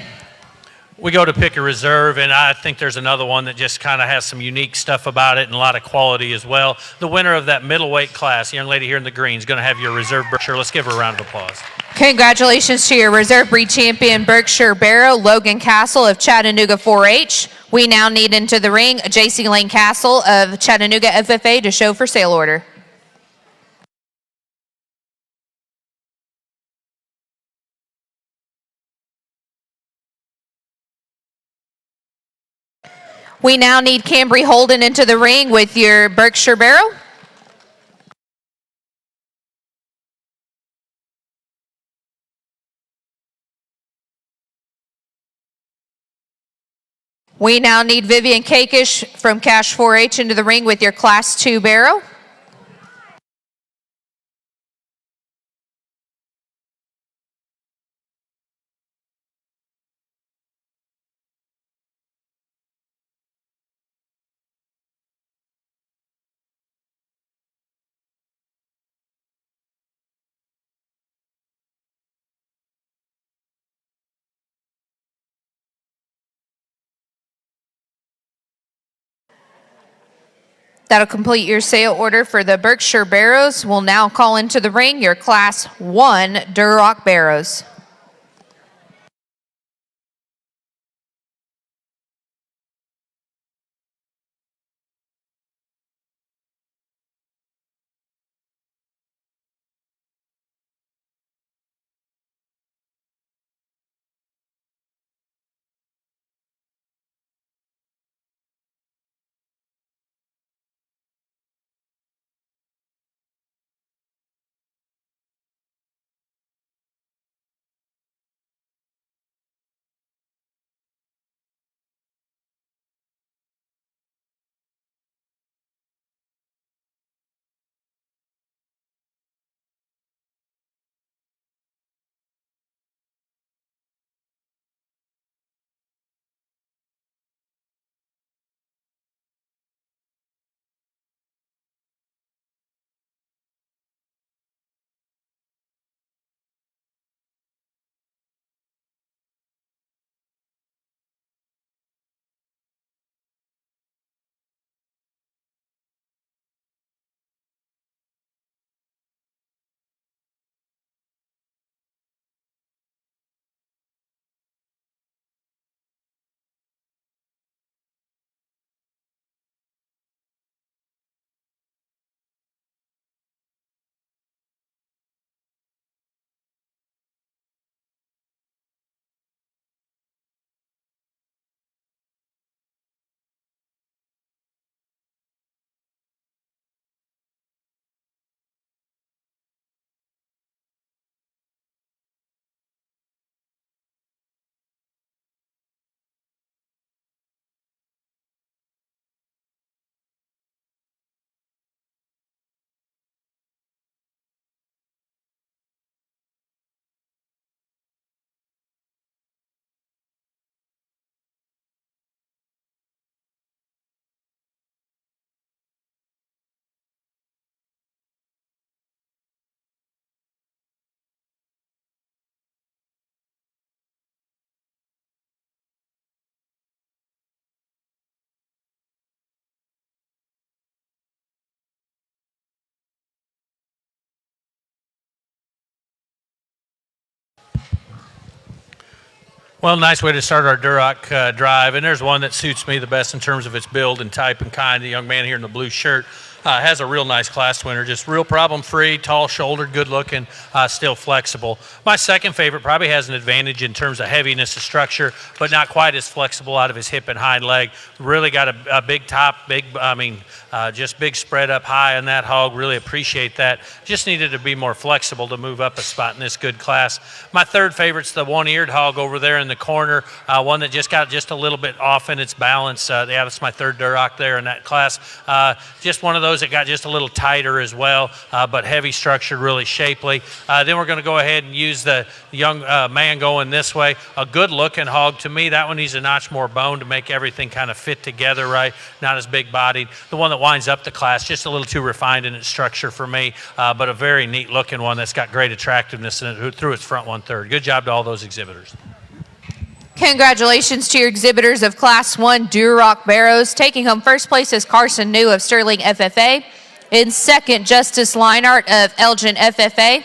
We go to pick a reserve, and I think there's another one that just kind of has some unique stuff about it and a lot of quality as well. The winner of that middleweight class, young lady here in the green, is going to have your reserve Berkshire. Let's give her a round of applause. Congratulations to your reserve breed champion Berkshire Barrow, Logan Castle of Chattanooga 4-H. We now need into the ring J.C. Lane Castle of Chattanooga FFA to show for sale order. We now need Cambry Holden into the ring with your Berkshire Barrow. We now need Vivian Kakish from Cash 4-H into the ring with your Class 2 Barrow. That'll complete your sale order for the Berkshire Barrows. We'll now call into the ring your Class 1 Duroc Barrows. Well, nice way to start our Duroc drive, and there's one that suits me the best in terms of its build and type and kind. The young man here in the blue shirt has a real nice class winner, just real problem-free, tall-shouldered, good-looking, still flexible. My second favorite probably has an advantage in terms of heaviness of structure, but not quite as flexible out of his hip and hind leg. Really got a big top, just big spread up high on that hog. Really appreciate that. Just needed to be more flexible to move up a spot in this good class. My third favorite's the one-eared hog over there in the corner, one that just got just a little bit off in its balance. Yeah, that's my third Duroc there in that class. Just one of those that got just a little tighter as well, but heavy structured, really shapely. Then we're going to go ahead and use the young man going this way. A good-looking hog. To me, that one needs a notch more bone to make everything kind of fit together right, not as big-bodied. The one that winds up the class, just a little too refined in its structure for me, but a very neat-looking one that's got great attractiveness in it through its front one-third. Good job to all those exhibitors. Congratulations to your exhibitors of Class 1 Duroc Barrows. Taking home first place is Carson New of Sterling FFA. In second, Justice Leinart of Elgin FFA.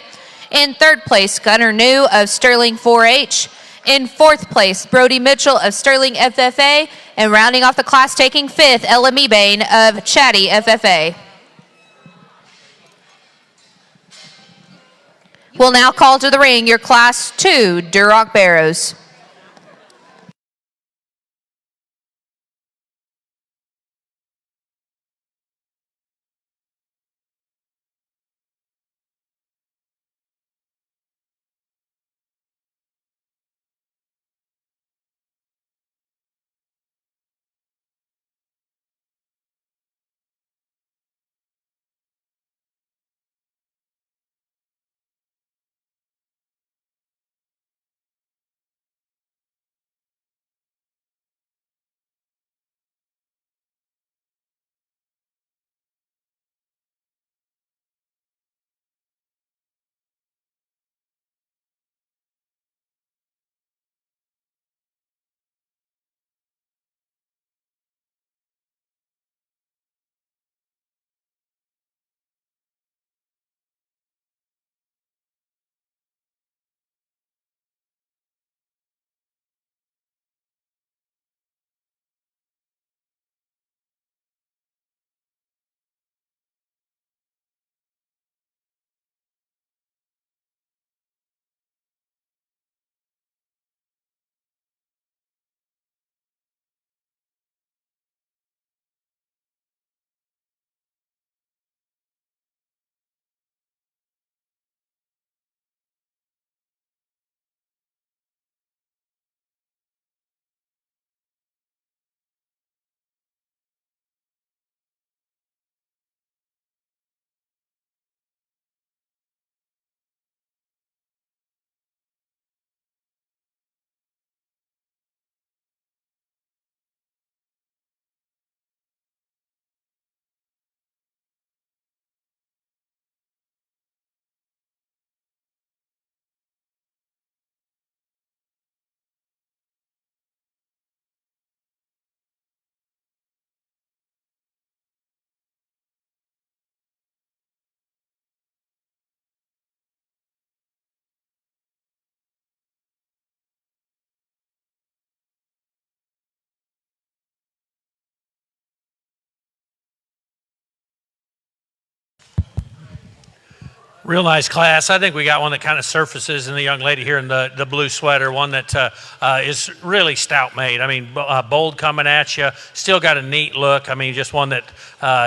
In third place, Gunnar New of Sterling 4-H. In fourth place, Brody Mitchell of Sterling FFA. And rounding off the class, taking fifth, Ella Meebane of Chatty FFA. We'll now call to the ring your Class 2 Duroc Barrows. Real nice class. I think we got one that kind of surfaces in the young lady here in the blue sweater, one that is really stout made. I mean, bold coming at you, still got a neat look. I mean, just one that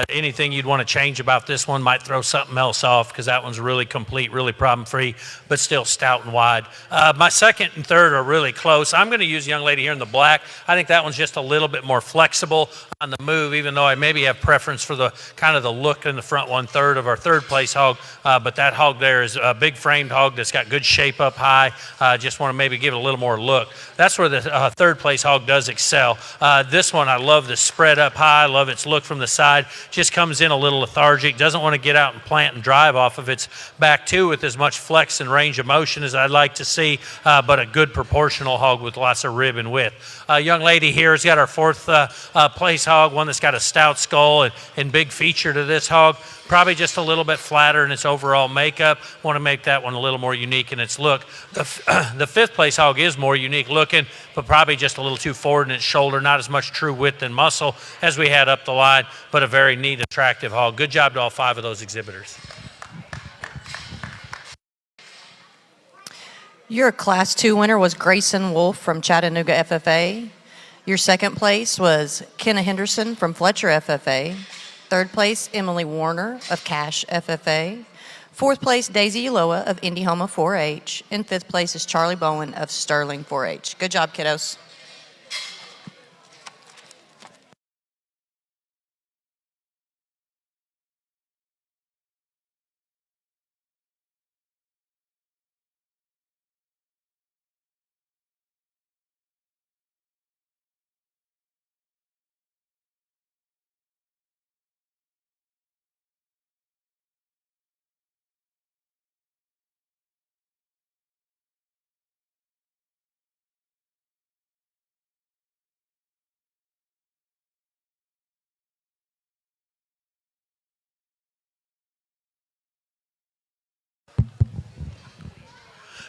anything you'd want to change about this one might throw something else off because that one's really complete, really problem-free, but still stout and wide. My second and third are really close. I'm going to use the young lady here in the black. I think that one's just a little bit more flexible on the move, even though I maybe have preference for the kind of the look in the front one-third of our third place hog, but that hog there is a big framed hog that's got good shape up high. Just want to maybe give it a little more look. That's where the third place hog does excel. This one, I love the spread up high. I love its look from the side. Just comes in a little lethargic. Doesn't want to get out and plant and drive off of its back two with as much flex and range of motion as I'd like to see, but a good proportional hog with lots of rib and width. Young lady here has got our fourth place hog, one that's got a stout skull and big feature to this hog. Probably just a little bit flatter in its overall makeup. Want to make that one a little more unique in its look. The fifth place hog is more unique looking, but probably just a little too forward in its shoulder, not as much true width and muscle as we had up the line, but a very neat, attractive hog. Good job to all 5 of those exhibitors. Your Class 2 winner was Grayson Wolf from Chattanooga FFA. Your second place was Kenna Henderson from Fletcher FFA. Third place, Emily Warner of Cache FFA. Fourth place, Daisy Uloa of Indiana 4-H. And fifth place is Charlie Bowen of Sterling 4-H. Good job, kiddos.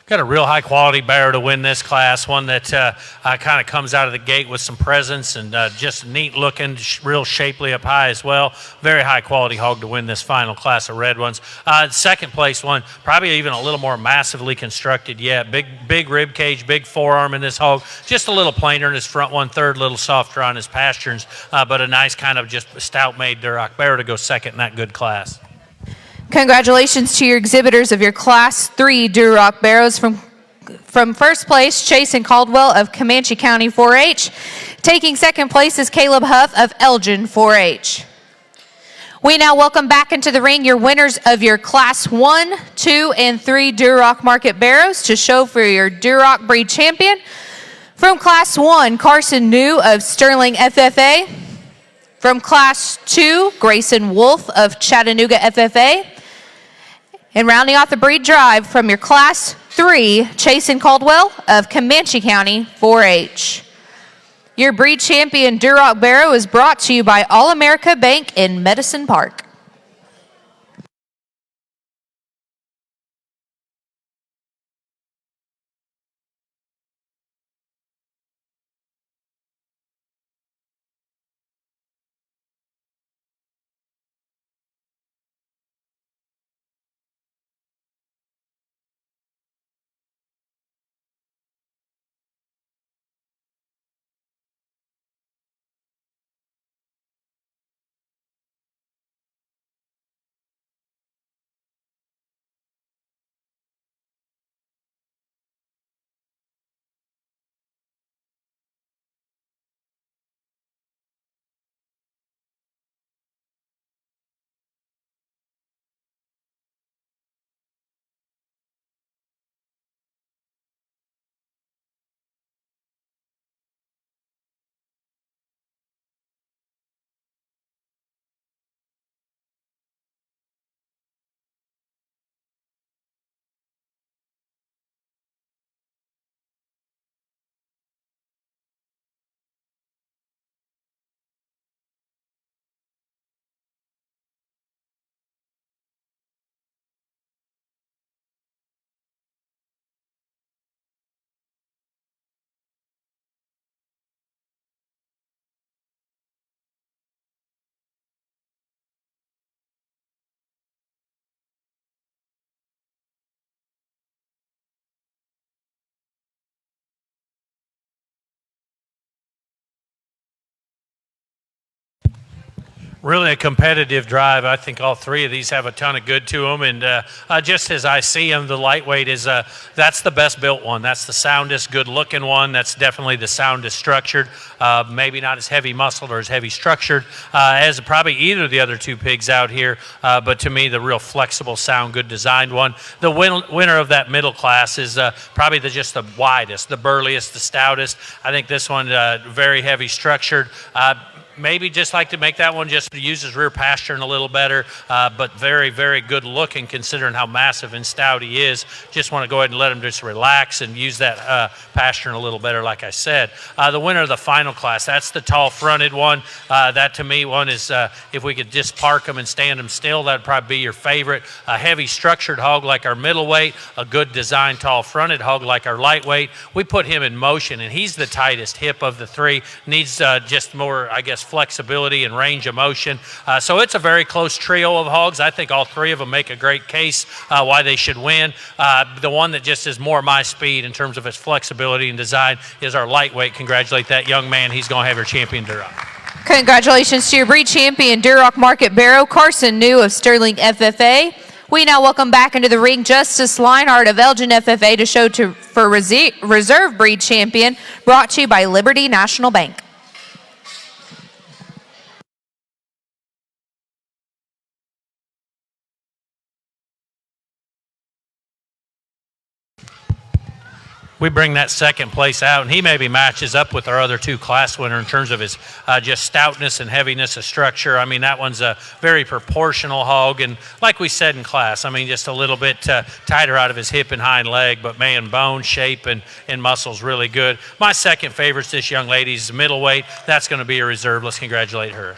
Got a real high-quality bear to win this class, one that kind of comes out of the gate with some presence and just neat-looking, real shapely up high as well. Very high-quality hog to win this final class of red ones. Second place one, probably even a little more massively constructed yet. Big rib cage, big forearm in this hog. Just a little plainer in his front one, third, little softer on his pasterns, but a nice kind of just stout-made Duroc bear to go second in that good class. Congratulations to your exhibitors of your Class 3 Duroc barrows. From first place, Chasen Caldwell of Comanche County 4-H. Taking second place is Caleb Huff of Elgin 4-H. We now welcome back into the ring your winners of your Class 1, 2, and 3 Duroc Market barrows to show for your Duroc breed champion. From Class 1, Carson New of Sterling FFA. From Class 2, Grayson Wolf of Chattanooga FFA. And rounding off the breed drive from your Class 3, Chasen Caldwell of Comanche County 4-H. Your breed champion Duroc barrow is brought to you by All America Bank in Medicine Park. Really a competitive drive. I think all 3 of these have a ton of good to them, and just as I see them, the lightweight is that's the best built one. That's the soundest, good looking one. That's definitely the soundest structured. Maybe not as heavy muscled or as heavy structured as probably either of the other 2 pigs out here, but to me the real flexible, sound, good designed one. The winner of that middle class is probably just the widest, the burliest, the stoutest. I think this one very heavy structured. maybe just like to make that one just to use his rear pasturing a little better, but very, very good looking considering how massive and stout he is. Just want to go ahead and let him just relax and use that pasturing a little better, like I said. The winner of the final class, that's the tall fronted one. That to me one is, if we could just park him and stand him still, that'd probably be your favorite. A heavy structured hog like our middleweight, a good designed tall fronted hog like our lightweight. We put him in motion, and he's the tightest hip of the three. Needs just more, I guess, flexibility and range of motion. So it's a very close trio of hogs. I think all three of them make a great case why they should win. The one that just is more my speed in terms of its flexibility and design is our lightweight. Congratulate that young man. He's going to have your champion Duroc. Congratulations to your breed champion, Duroc Market Barrow, Carson New of Sterling FFA. We now welcome back into the ring Justice Linehart of Elgin FFA to show for Reserve Breed Champion, brought to you by Liberty National Bank. We bring that second place out, and he maybe matches up with our other two class winner in terms of his just stoutness and heaviness of structure. I mean, that one's a very proportional hog, and like we said in class, I mean, just a little bit tighter out of his hip and hind leg, but man, bone shape and muscle's really good. My second favorite's this young lady's middleweight. That's going to be a reserve. Let's congratulate her.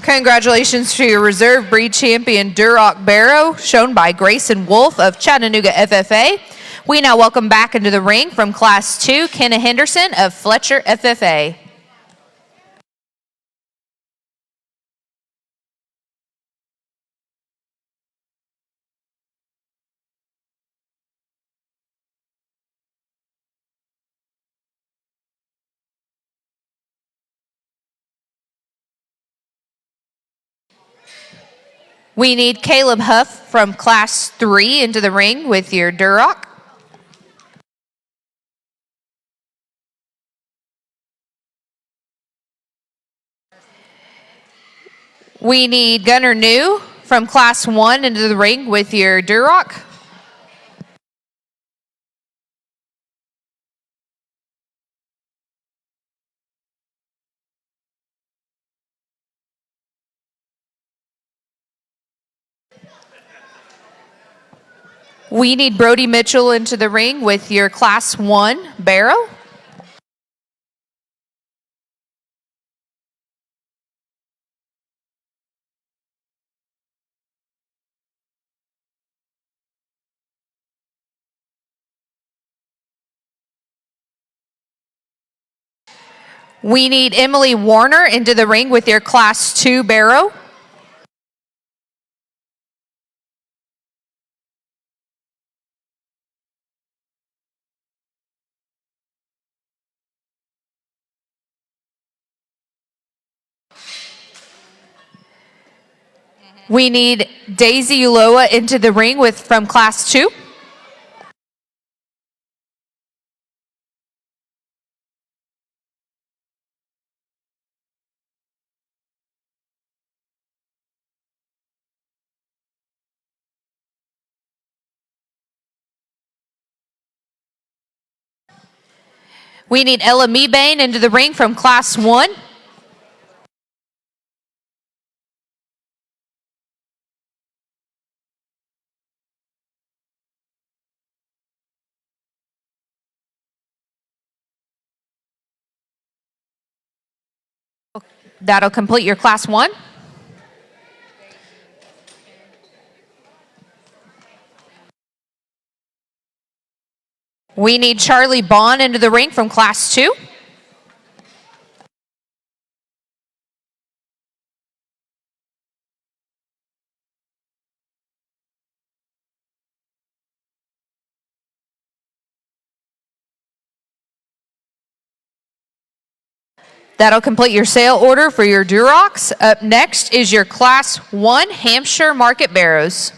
Congratulations to your Reserve Breed Champion, Duroc Barrow, shown by Grayson Wolf of Chattanooga FFA. We now welcome back into the ring from Class 2, Kenna Henderson of Fletcher FFA. We need Caleb Huff from Class 3 into the ring with your Duroc. We need Gunnar New from Class 1 into the ring with your Duroc. We need Brody Mitchell into the ring with your Class 1 Barrow. We need Emily Warner into the ring with your Class 2 Barrow. We need Daisy Uloa into the ring from Class 2. We need Ella Meebane into the ring from Class 1. That'll complete your Class 1. We need Charlie Bond into the ring from Class 2. That'll complete your sale order for your Durocs. Up next is your Class 1 Hampshire Market Barrows.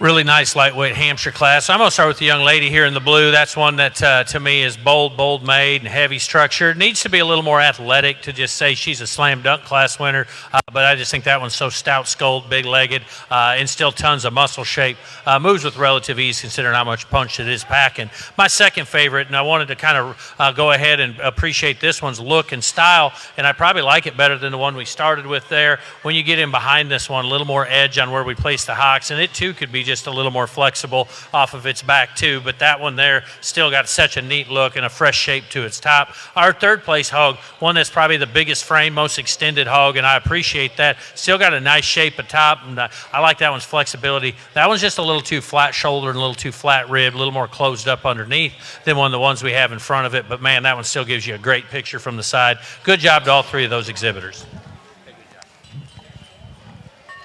Really nice lightweight Hampshire class. I'm going to start with the young lady here in the blue. That's one that to me is bold made and heavy structured. Needs to be a little more athletic to just say she's a slam dunk class winner, but I just think that one's so stout skulled, big legged, and still tons of muscle shape. Moves with relative ease considering how much punch it is packing. My second favorite, and I wanted to kind of go ahead and appreciate this one's look and style, and I probably like it better than the one we started with there. When you get in behind this one, a little more edge on where we place the hocks, and it too could be just a little more flexible off of its back too, but that one there still got such a neat look and a fresh shape to its top. Our third place hog, one that's probably the biggest frame, most extended hog, and I appreciate that. Still got a nice shape at top, and I like that one's flexibility. That one's just a little too flat shouldered and a little too flat ribbed, a little more closed up underneath than one of the ones we have in front of it, but man, that one still gives you a great picture from the side. Good job to all three of those exhibitors.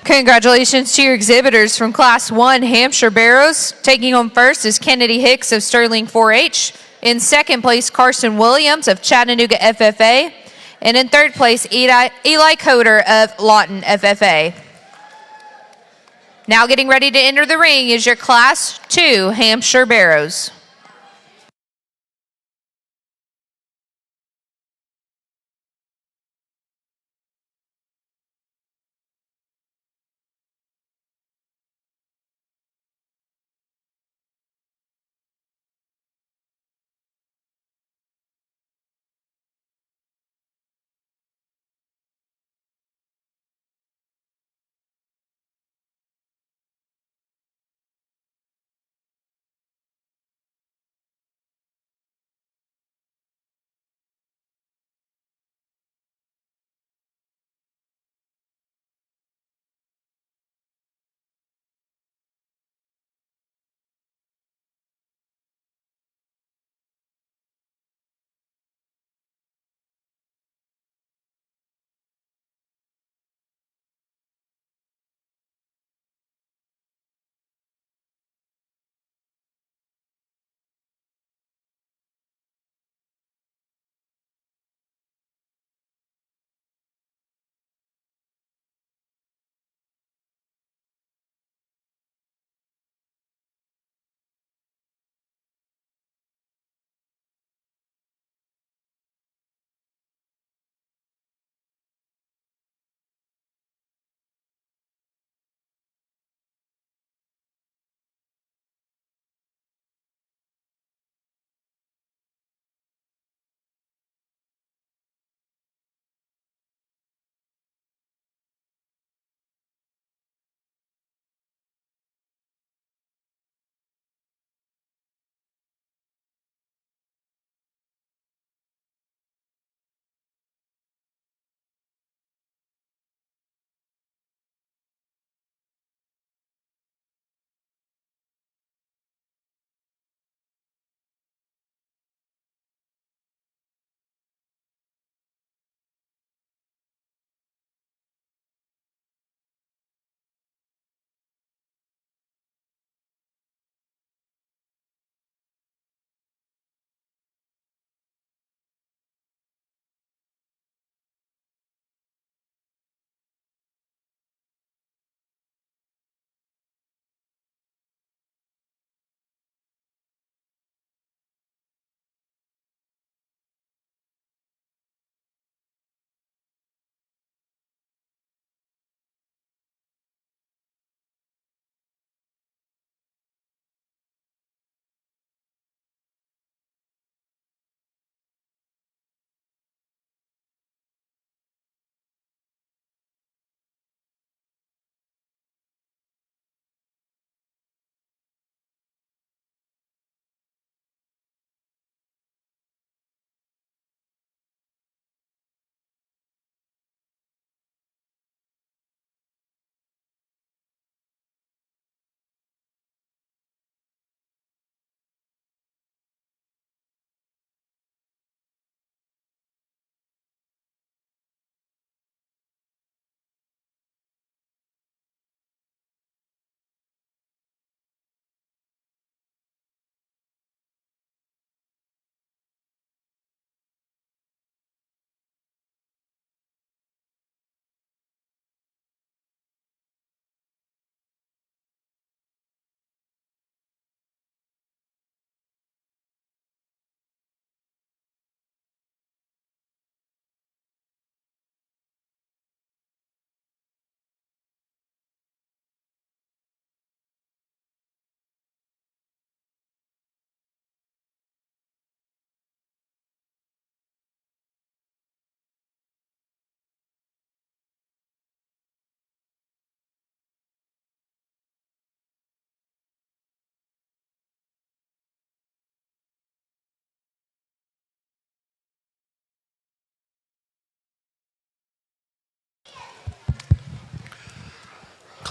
Congratulations to your exhibitors from Class 1 Hampshire Barrows. Taking home first is Kennedy Hicks of Sterling 4-H. In second place, Carson Williams of Chattanooga FFA. And in third place, Eli Coder of Lawton FFA. Now getting ready to enter the ring is your Class 2 Hampshire Barrows.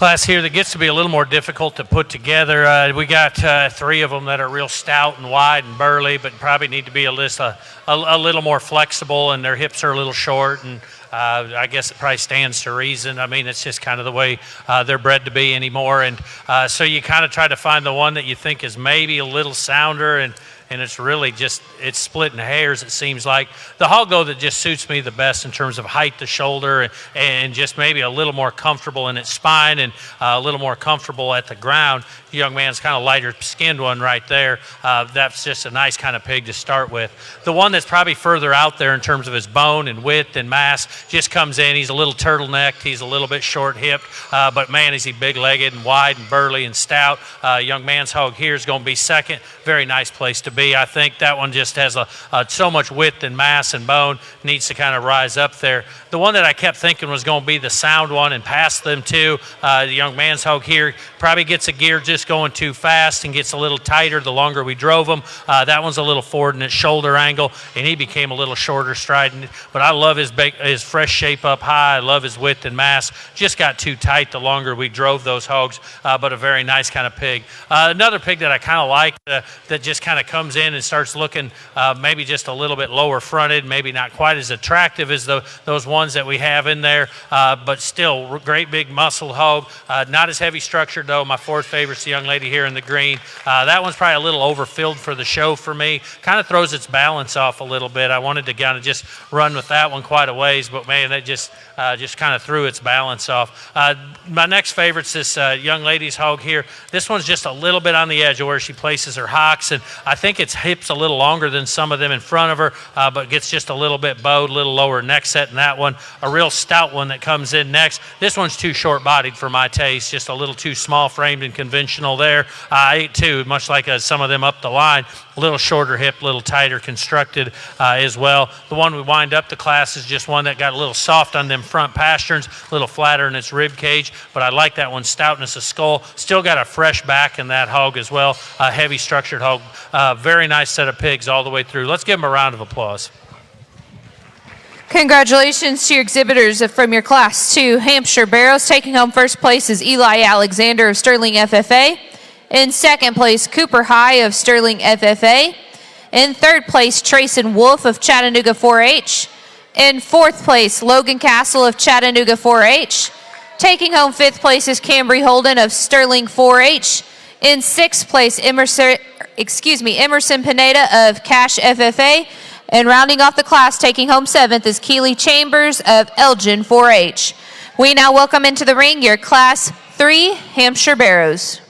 class here that gets to be a little more difficult to put together. We got 3 of them that are real stout and wide and burly, but probably need to be a little more flexible, and their hips are a little short, and I guess it probably stands to reason. I mean, it's just kind of the way they're bred to be anymore, and so you kind of try to find the one that you think is maybe a little sounder, and it's really just, it's splitting hairs, it seems like. The hog, though, that just suits me the best in terms of height to shoulder and just maybe a little more comfortable in its spine and a little more comfortable at the ground. The young man's kind of lighter skinned one right there. That's just a nice kind of pig to start with. The one that's probably further out there in terms of his bone and width and mass just comes in. He's a little turtlenecked. He's a little bit short-hipped, but man, is he big-legged and wide and burly and stout. Young man's hog here is going to be second. Very nice place to be. I think that one just has so much width and mass and bone, needs to kind of rise up there. The one that I kept thinking was going to be the sound one and past them too, the young man's hog here probably gets a gear just going too fast and gets a little tighter the longer we drove him. That one's a little forward in its shoulder angle, and he became a little shorter striding. But I love his fresh shape up high. I love his width and mass. Just got too tight the longer we drove those hogs, but a very nice kind of pig. Another pig that I kind of like that just kind of comes in and starts looking maybe just a little bit lower fronted, maybe not quite as attractive as those ones that we have in there, but still great big muscle hog. Not as heavy structured though. My 4th favorite's the young lady here in the green. That one's probably a little overfilled for the show for me. Kind of throws its balance off a little bit. I wanted to kind of just run with that one quite a ways, but man, that just kind of threw its balance off. My next favorite's this young lady's hog here. This one's just a little bit on the edge of where she places her hocks, and I think its hips a little longer than some of them in front of her, but gets just a little bit bowed, a little lower neck set in that one. A real stout one that comes in next. This one's too short-bodied for my taste, just a little too small-framed and conventional there. I ate too, much like some of them up the line. A little shorter hip, a little tighter constructed as well. The one we wind up the class is just one that got a little soft on them front pasterns, a little flatter in its rib cage, but I like that one. Stoutness of skull. Still got a fresh back in that hog as well. A heavy structured hog. Very nice set of pigs all the way through. Let's give them a round of applause. Congratulations to your exhibitors from your Class 2 Hampshire Barrows. Taking home first place is Eli Alexander of Sterling FFA. In second place, Cooper High of Sterling FFA. In third place, Trayson Wolf of Chattanooga 4-H. In fourth place, Logan Castle of Chattanooga 4-H. Taking home fifth place is Cambry Holden of Sterling 4-H. In sixth place, Emerson Pineda of Cash FFA. And rounding off the class, taking home seventh, is Keeley Chambers of Elgin 4-H. We now welcome into the ring your Class 3 Hampshire Barrows.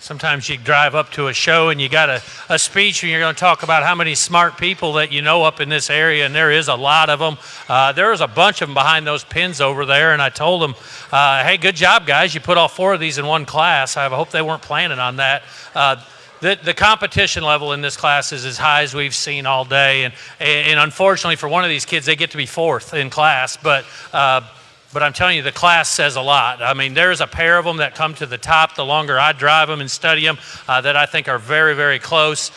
Sometimes you drive up to a show and you got a speech and you're going to talk about how many smart people that you know up in this area, and there is a lot of them. There was a bunch of them behind those pins over there, and I told them, hey, good job, guys. You put all 4 of these in one class. I hope they weren't planning on that. The competition level in this class is as high as we've seen all day, and unfortunately for one of these kids, they get to be 4th in class, but I'm telling you, the class says a lot. I mean, there's a pair of them that come to the top the longer I drive them and study them that I think are very, very close.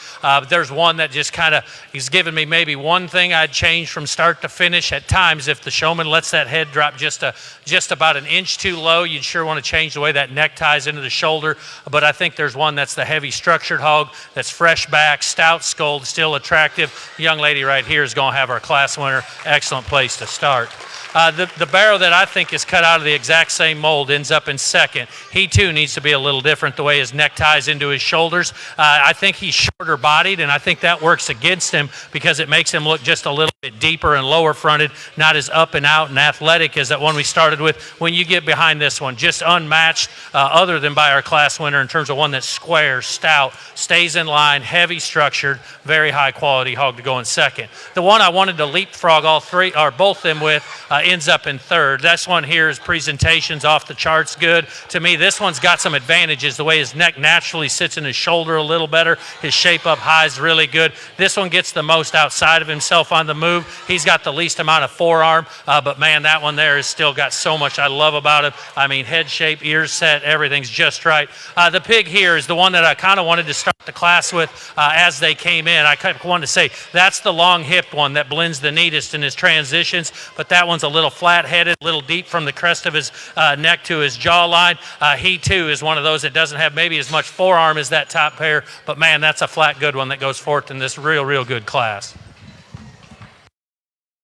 There's one that just kind of, he's given me maybe one thing I'd change from start to finish. At times, if the showman lets that head drop just about an inch too low, you'd sure want to change the way that neck ties into the shoulder. But I think there's one that's the heavy structured hog, that's fresh back, stout skulled, still attractive. The young lady right here is going to have our class winner. Excellent place to start. The barrow that I think is cut out of the exact same mold ends up in 2nd. He too needs to be a little different the way his neck ties into his shoulders. I think he's shorter bodied, and I think that works against him because it makes him look just a little bit deeper and lower fronted, not as up and out and athletic as that one we started with. When you get behind this one, just unmatched other than by our class winner in terms of one that's square, stout, stays in line, heavy structured, very high quality hog to go in 2nd. The one I wanted to leapfrog all 3 or both of them with ends up in 3rd. This one here is presentation's off the charts good. To me, this one's got some advantages. The way his neck naturally sits in his shoulder a little better. His shape up high is really good. This one gets the most outside of himself on the move. He's got the least amount of forearm, but man, that one there has still got so much I love about him. I mean, head shape, ears set, everything's just right. The pig here is the one that I kind of wanted to start the class with as they came in. I kind of wanted to say that's the long-hipped one that blends the neatest in his transitions, but that one's a little flat-headed, a little deep from the crest of his neck to his jawline. He, too, is one of those that doesn't have maybe as much forearm as that top pair, but, man, that's a flat good one that goes forth in this real good class.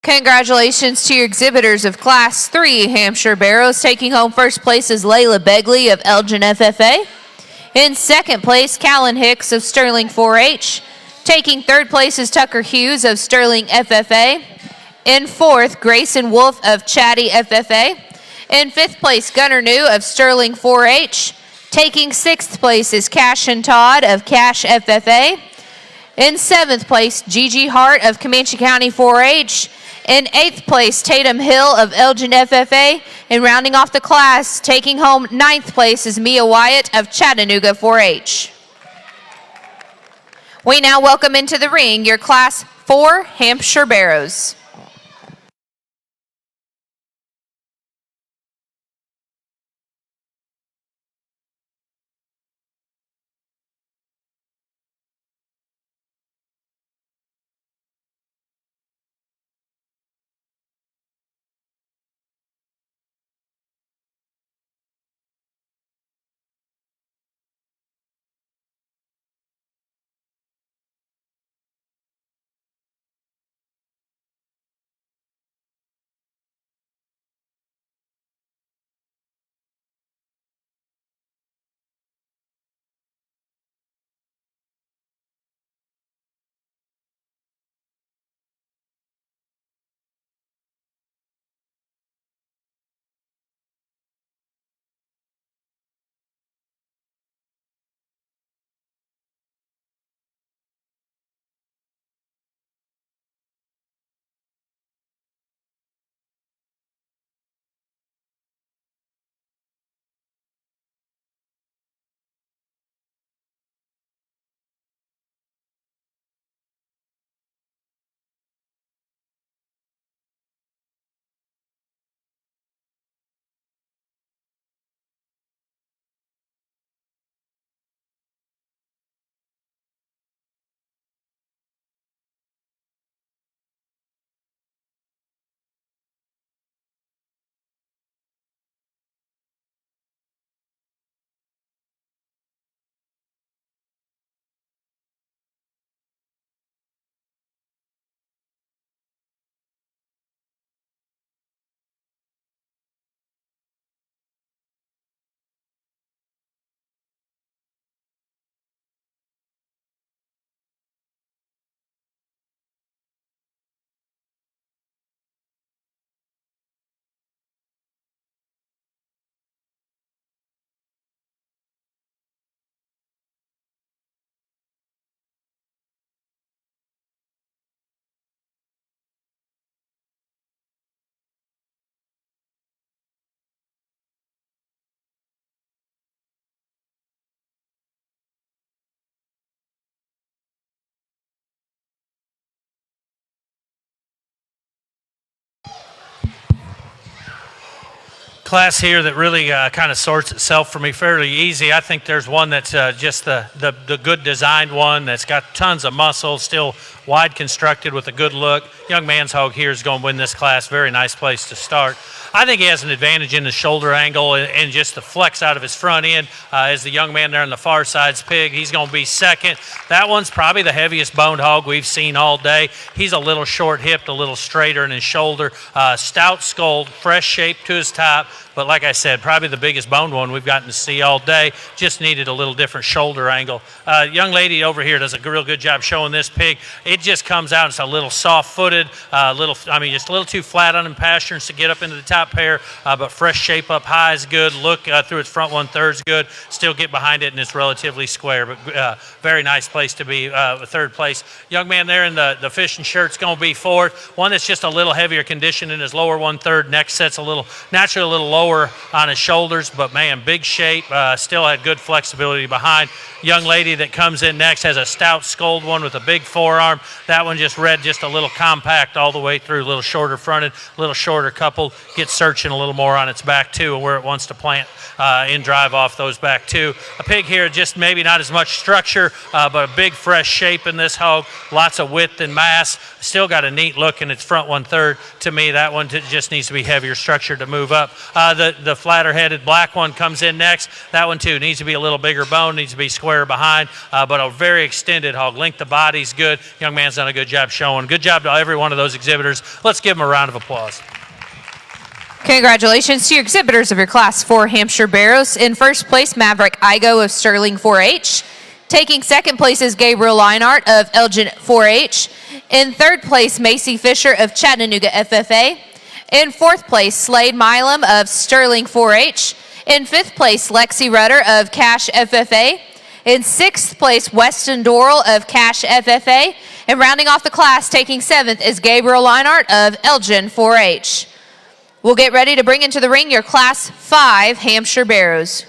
Congratulations to your exhibitors of Class 3 Hampshire Barrows. Taking home first place is Layla Begley of Elgin FFA. In 2nd place, Callan Hicks of Sterling 4-H. Taking 3rd place is Tucker Hughes of Sterling FFA. In 4th, Grayson Wolf of Chatty FFA. In 5th place, Gunnar New of Sterling 4-H. Taking 6th place is Cash and Todd of Cash FFA. In 7th place, Gigi Hart of Comanche County 4-H. In 8th place, Tatum Hill of Elgin FFA. And rounding off the class, taking home 9th place is Mia Wyatt of Chattanooga 4-H. We now welcome into the ring your Class 4 Hampshire Barrows. class here that really kind of sorts itself for me fairly easy. I think there's one that's just the good designed one that's got tons of muscle, still wide constructed with a good look. Young man's hog here is going to win this class. Very nice place to start. I think he has an advantage in the shoulder angle and just the flex out of his front end. As the young man there on the far side's pig, he's going to be second. That one's probably the heaviest boned hog we've seen all day. He's a little short-hipped, a little straighter in his shoulder, stout skulled, fresh shape to his top. But like I said, probably the biggest boned one we've gotten to see all day. Just needed a little different shoulder angle. Young lady over here does a real good job showing this pig. It just comes out. It's a little soft-footed, just a little too flat on them pasterns to get up into the top pair. But fresh shape up high is good. Look through its front 1/3 is good. Still get behind it, and it's relatively square. But very nice place to be. Third place. Young man there in the fishing shirt's going to be fourth. One that's just a little heavier condition in his lower 1/3. Neck set's naturally a little lower on his shoulders, but man, big shape, still had good flexibility behind. Young lady that comes in next has a stout skulled one with a big forearm. That one just read just a little compact all the way through, a little shorter fronted, a little shorter coupled, gets searching a little more on its back too, and where it wants to plant and drive off those back too. A pig here, just maybe not as much structure, but a big fresh shape in this hog, lots of width and mass, still got a neat look in its front 1/3. To me, that one just needs to be heavier structure to move up. The flatter headed black one comes in next. That one too needs to be a little bigger bone, needs to be square behind, but a very extended hog. Length of body's good. Young man's done a good job showing. Good job to every one of those exhibitors. Let's give them a round of applause. Congratulations to your exhibitors of your Class 4 Hampshire Barrows. In first place, Maverick Igo of Sterling 4-H. Taking second place is Gabriel Leinart of Elgin 4-H. In third place, Macy Fisher of Chattanooga FFA. In fourth place, Slade Milam of Sterling 4-H. In fifth place, Lexi Rudder of Cash FFA. In sixth place, Weston Dorrell of Cash FFA. And rounding off the class, taking seventh, is Gabriel Leinart of Elgin 4-H. We'll get ready to bring into the ring your Class 5 Hampshire Barrows.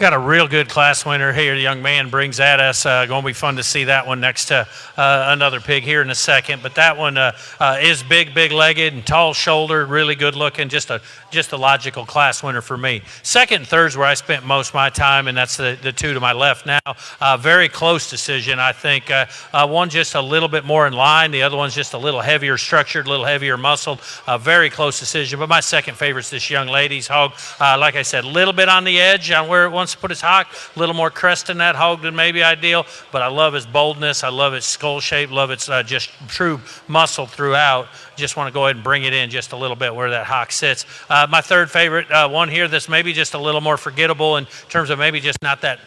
got a real good class winner here. The young man brings at us. Going to be fun to see that one next to another pig here in a second. But that one is big-legged and tall-shouldered, really good-looking. Just a logical class winner for me. Second and third is where I spent most of my time, and that's the two to my left now. Very close decision, I think. One just a little bit more in line. The other one's just a little heavier structured, a little heavier muscled. Very close decision. But my second favorite is this young lady's hog. Like I said, a little bit on the edge on where it wants to put his hock. A little more crest in that hog than maybe ideal. But I love his boldness. I love its skull shape. Love its just true muscle throughout. Just want to go ahead and bring it in just a little bit where that hock sits. My third favorite one here that's maybe just a little more forgettable in terms of maybe just not that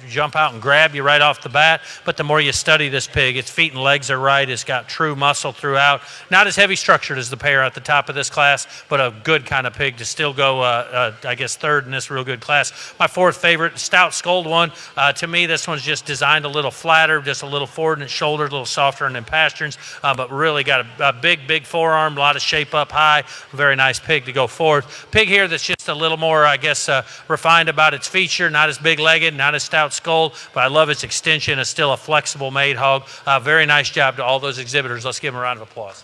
jump out and grab you right off the bat. But the more you study this pig, its feet and legs are right. It's got true muscle throughout. Not as heavy structured as the pair at the top of this class, but a good kind of pig to still go, I guess, third in this real good class. My fourth favorite, stout skulled one. To me, this one's just designed a little flatter, just a little forward in its shoulder, a little softer in the pasterns, but really got a big forearm, a lot of shape up high. Very nice pig to go fourth. Pig here that's just a little more, I guess, refined about its feature, not as big-legged, not as stout-skulled, but I love its extension. It's still a flexible made hog. Very nice job to all those exhibitors. Let's give them a round of applause.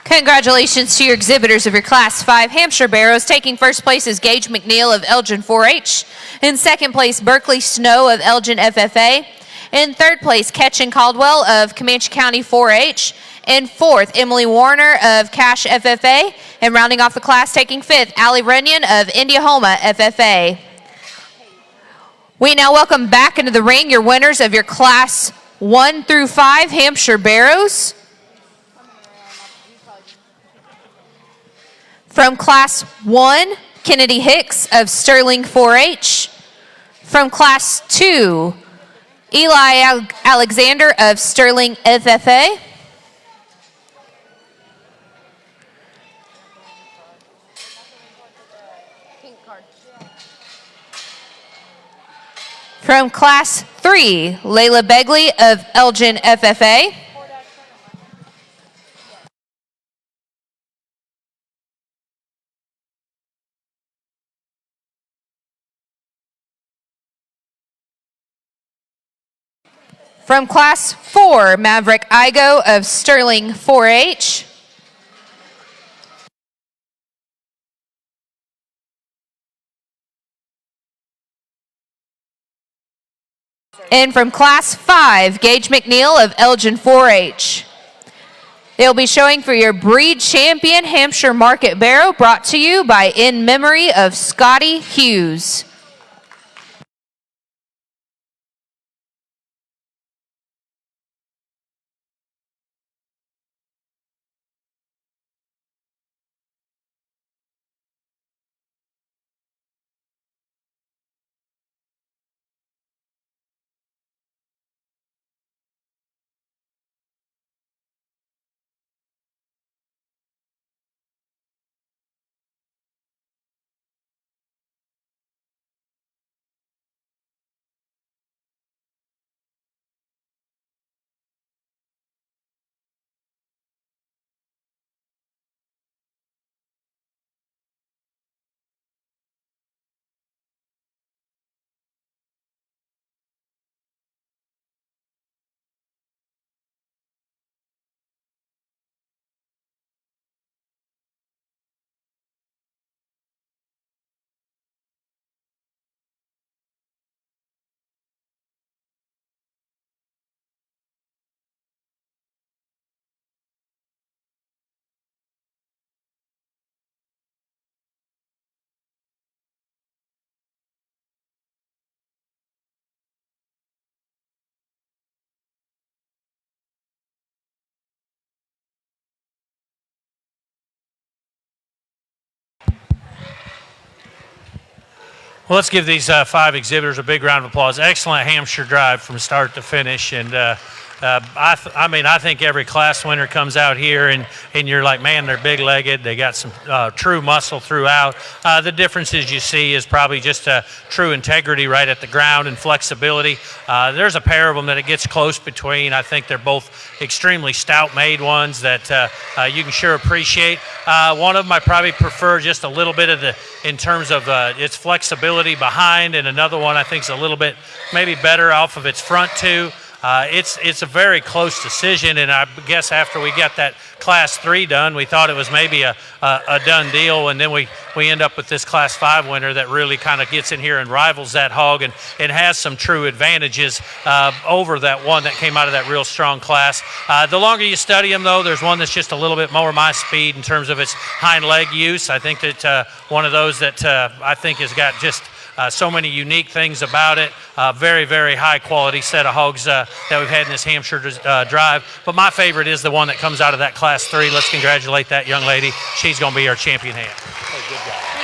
Congratulations to your exhibitors of your Class 5 Hampshire Barrows. Taking first place is Gage McNeil of Elgin 4-H. In second place, Berkeley Snow of Elgin FFA. In third place, Ketchen Caldwell of Comanche County 4-H. In fourth, Emily Warner of Cache FFA. And rounding off the class, taking fifth, Allie Runyon of Indiahoma FFA. We now welcome back into the ring your winners of your Class 1 through 5 Hampshire Barrows. From Class 1, Kennedy Hicks of Sterling 4-H. From Class 2, Eli Alexander of Sterling FFA. From Class 3, Layla Begley of Elgin FFA. From Class 4, Maverick Igo of Sterling 4-H. And from Class 5, Gage McNeil of Elgin 4-H. They'll be showing for your Breed Champion Hampshire Market Barrow, brought to you by In Memory of Scotty Hughes. Well, let's give these 5 exhibitors a big round of applause. Excellent Hampshire drive from start to finish, and I think every class winner comes out here and you're like, man, they're big-legged. They got some true muscle throughout. The differences you see is probably just true integrity right at the ground and flexibility. There's a pair of them that it gets close between. I think they're both extremely stout-made ones that you can sure appreciate. One of them I probably prefer just a little bit of in terms of its flexibility behind, and another one I think is a little bit maybe better off of its front two. It's a very close decision, and I guess after we got that Class 3 done, we thought it was maybe a done deal, and then we end up with this Class 5 winner that really kind of gets in here and rivals that hog and has some true advantages over that one that came out of that real strong class. The longer you study them, though, there's one that's just a little bit more my speed in terms of its hind leg use. I think that one of those that I think has got just so many unique things about it. Very, very high quality set of hogs that we've had in this Hampshire drive. But my favorite is the one that comes out of that Class 3. Let's congratulate that young lady. She's going to be our champion ham.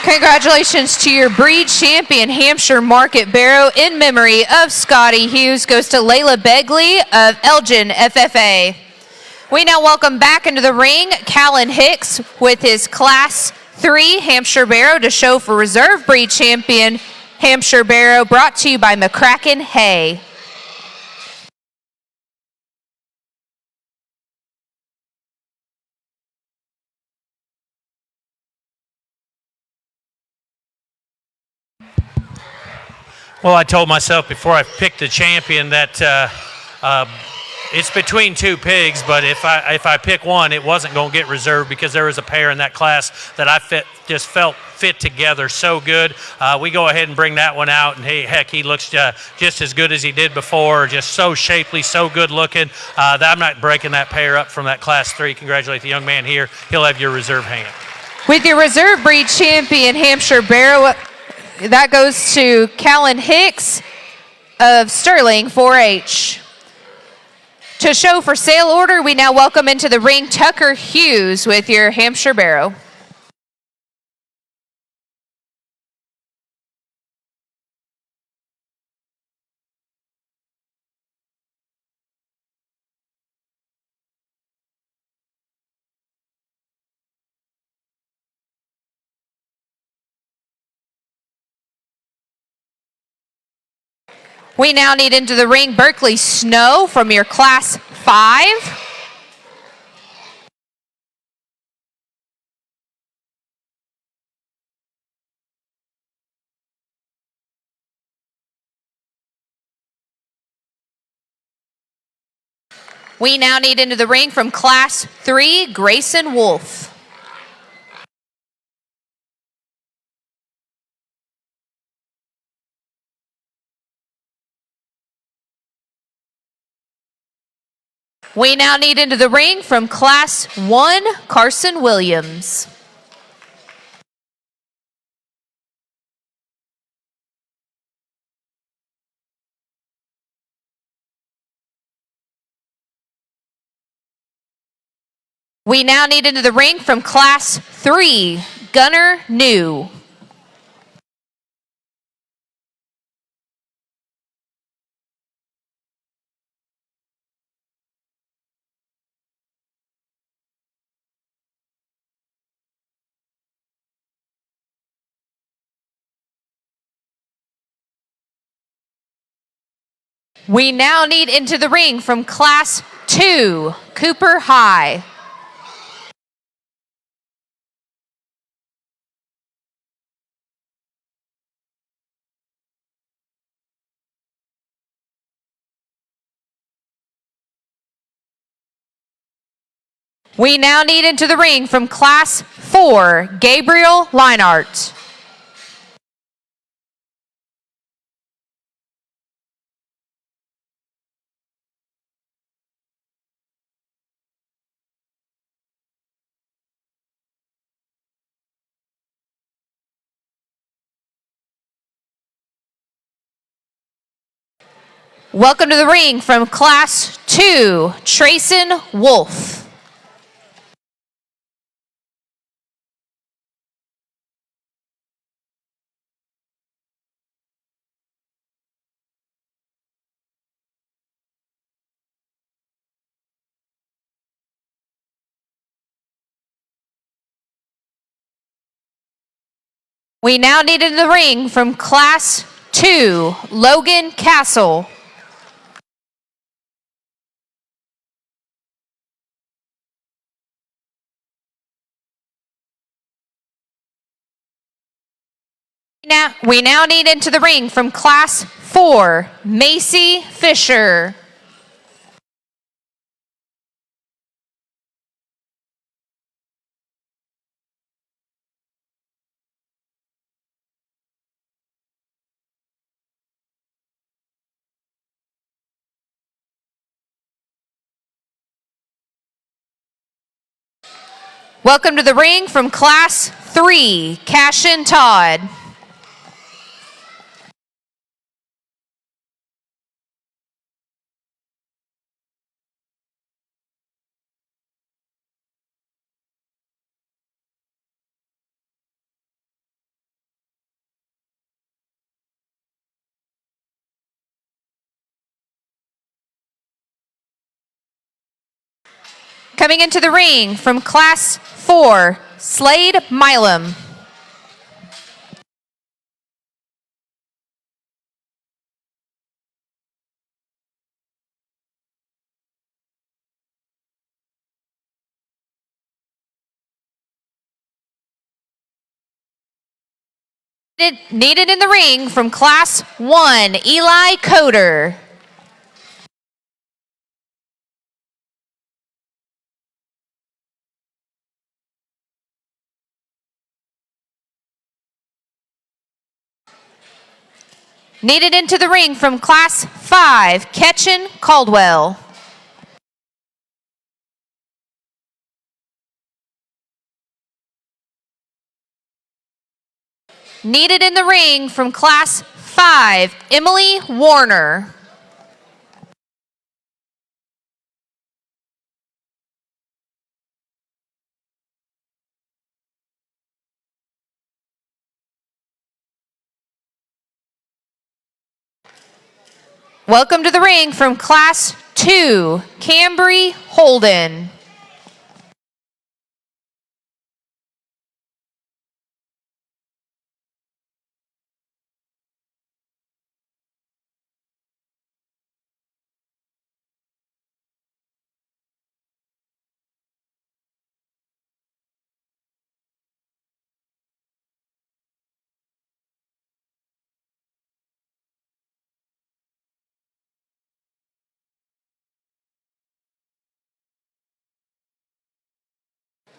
Congratulations to your breed champion Hampshire Market Barrow in memory of Scotty Hughes goes to Layla Begley of Elgin FFA. We now welcome back into the ring Callan Hicks with his Class 3 Hampshire Barrow to show for reserve breed champion Hampshire Barrow, brought to you by McCracken Hay. Well, I told myself before I picked the champion that it's between two pigs, but if I pick one, it wasn't going to get reserved because there was a pair in that class that I just felt fit together so good. We go ahead and bring that one out, and he looks just as good as he did before, just so shapely, so good looking. I'm not breaking that pair up from that Class 3. Congratulate the young man here. He'll have your reserve hand. With your reserve breed champion Hampshire Barrow, that goes to Callan Hicks of Sterling 4-H. To show for sale order, we now welcome into the ring Tucker Hughes with your Hampshire Barrow. We now need into the ring Berkeley Snow from your Class 5. We now need into the ring from Class 3 Grayson Wolf. We now need into the ring from Class 1, Carson Williams. We now need into the ring from Class 3, Gunner New. We now need into the ring from Class 2, Cooper High. We now need into the ring from Class 4, Gabriel Leinart. Welcome to the ring from Class 2, Trayson Wolf. We now need in the ring from Class 2, Logan Castle. We now need into the ring from Class 4, Macy Fisher. Welcome to the ring from Class 3, Cashin Todd. Coming into the ring from Class 4, Slade Milam. Needed in the ring from Class 1, Eli Coder. Needed into the ring from Class 5, Ketchin Caldwell. Needed in the ring from Class 5, Emily Warner. Welcome to the ring from Class 2, Cambry Holden.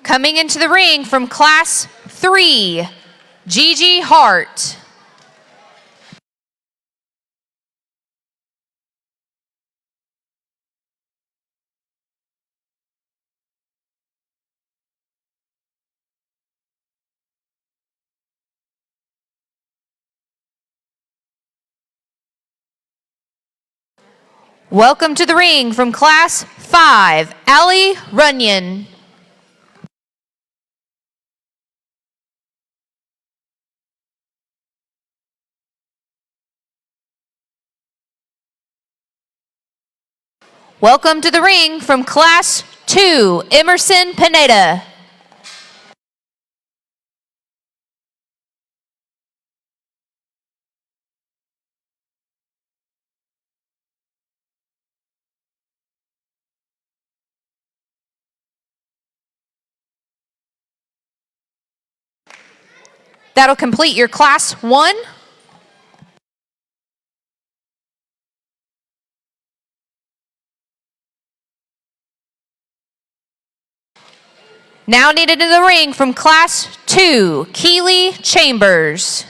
Coming into the ring from Class 3, Gigi Hart. Welcome to the ring from Class 5, Allie Runyon. Welcome to the ring from Class 2, Emerson Pineda. That'll complete your Class 1. Now needed in the ring from Class 2, Keely Chambers.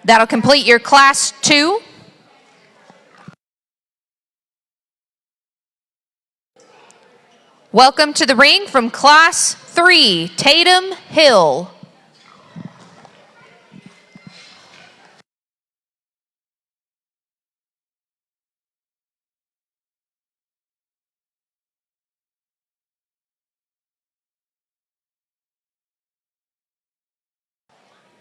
That'll complete your Class 2. Welcome to the ring from Class 3, Tatum Hill.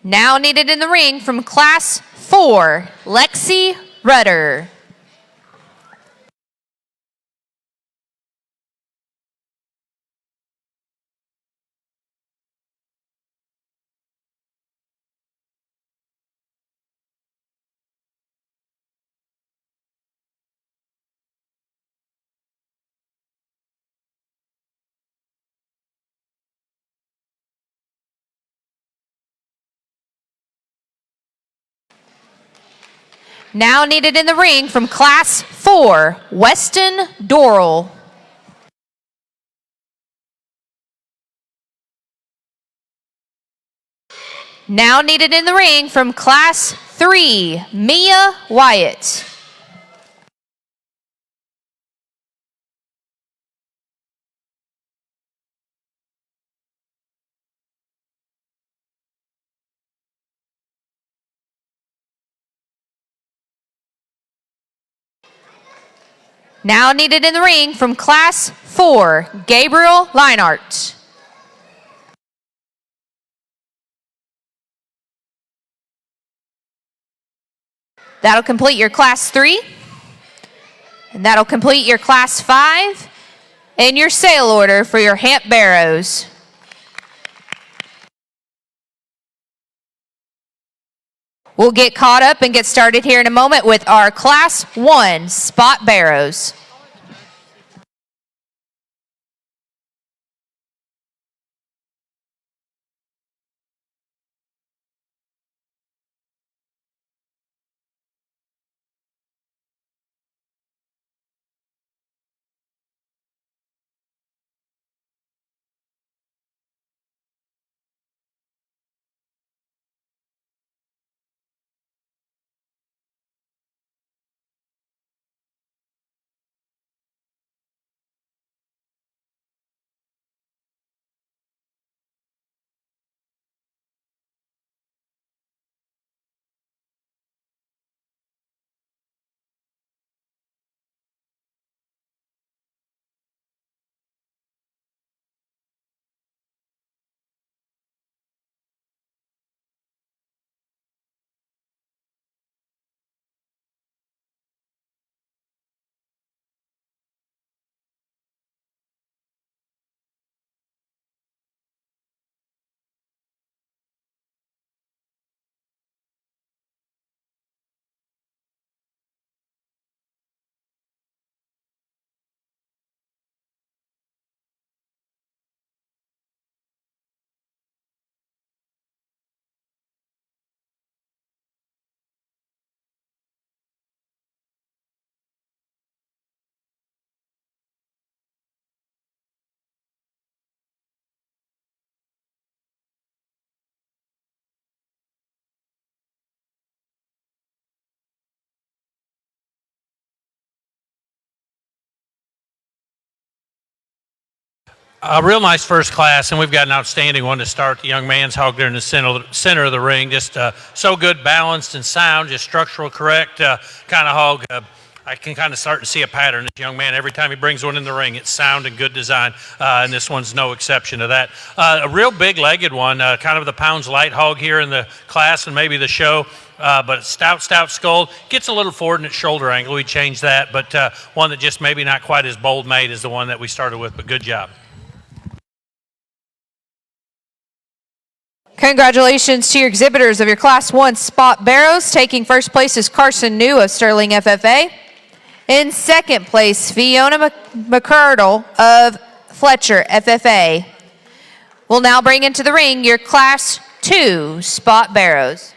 Now needed in the ring from Class 4, Lexi Rudder. Now needed in the ring from Class 4, Weston Dorrell. Now needed in the ring from Class 3, Mia Wyatt. Now needed in the ring from Class 4, Gabriel Leinart. That'll complete your Class 3. And that'll complete your Class 5 and your sale order for your Hamp Barrows. We'll get caught up and get started here in a moment with our Class 1 Spot Barrows. A real nice first class, and we've got an outstanding one to start. The young man's hog there in the center of the ring. Just so good, balanced and sound, just structural correct kind of hog. I can kind of start to see a pattern. This young man, every time he brings one in the ring, it's sound and good design, and this one's no exception to that. A real big-legged one, kind of the pounds light hog here in the class and maybe the show. But stout skull. Gets a little forward in its shoulder angle. We changed that, but one that just maybe not quite as bold made as the one that we started with, but good job. Congratulations to your exhibitors of your Class 1 Spot Barrows. Taking first place is Carson New of Sterling FFA. In second place, Fiona McCurdle of Fletcher FFA. We'll now bring into the ring your Class 2 Spot Barrows.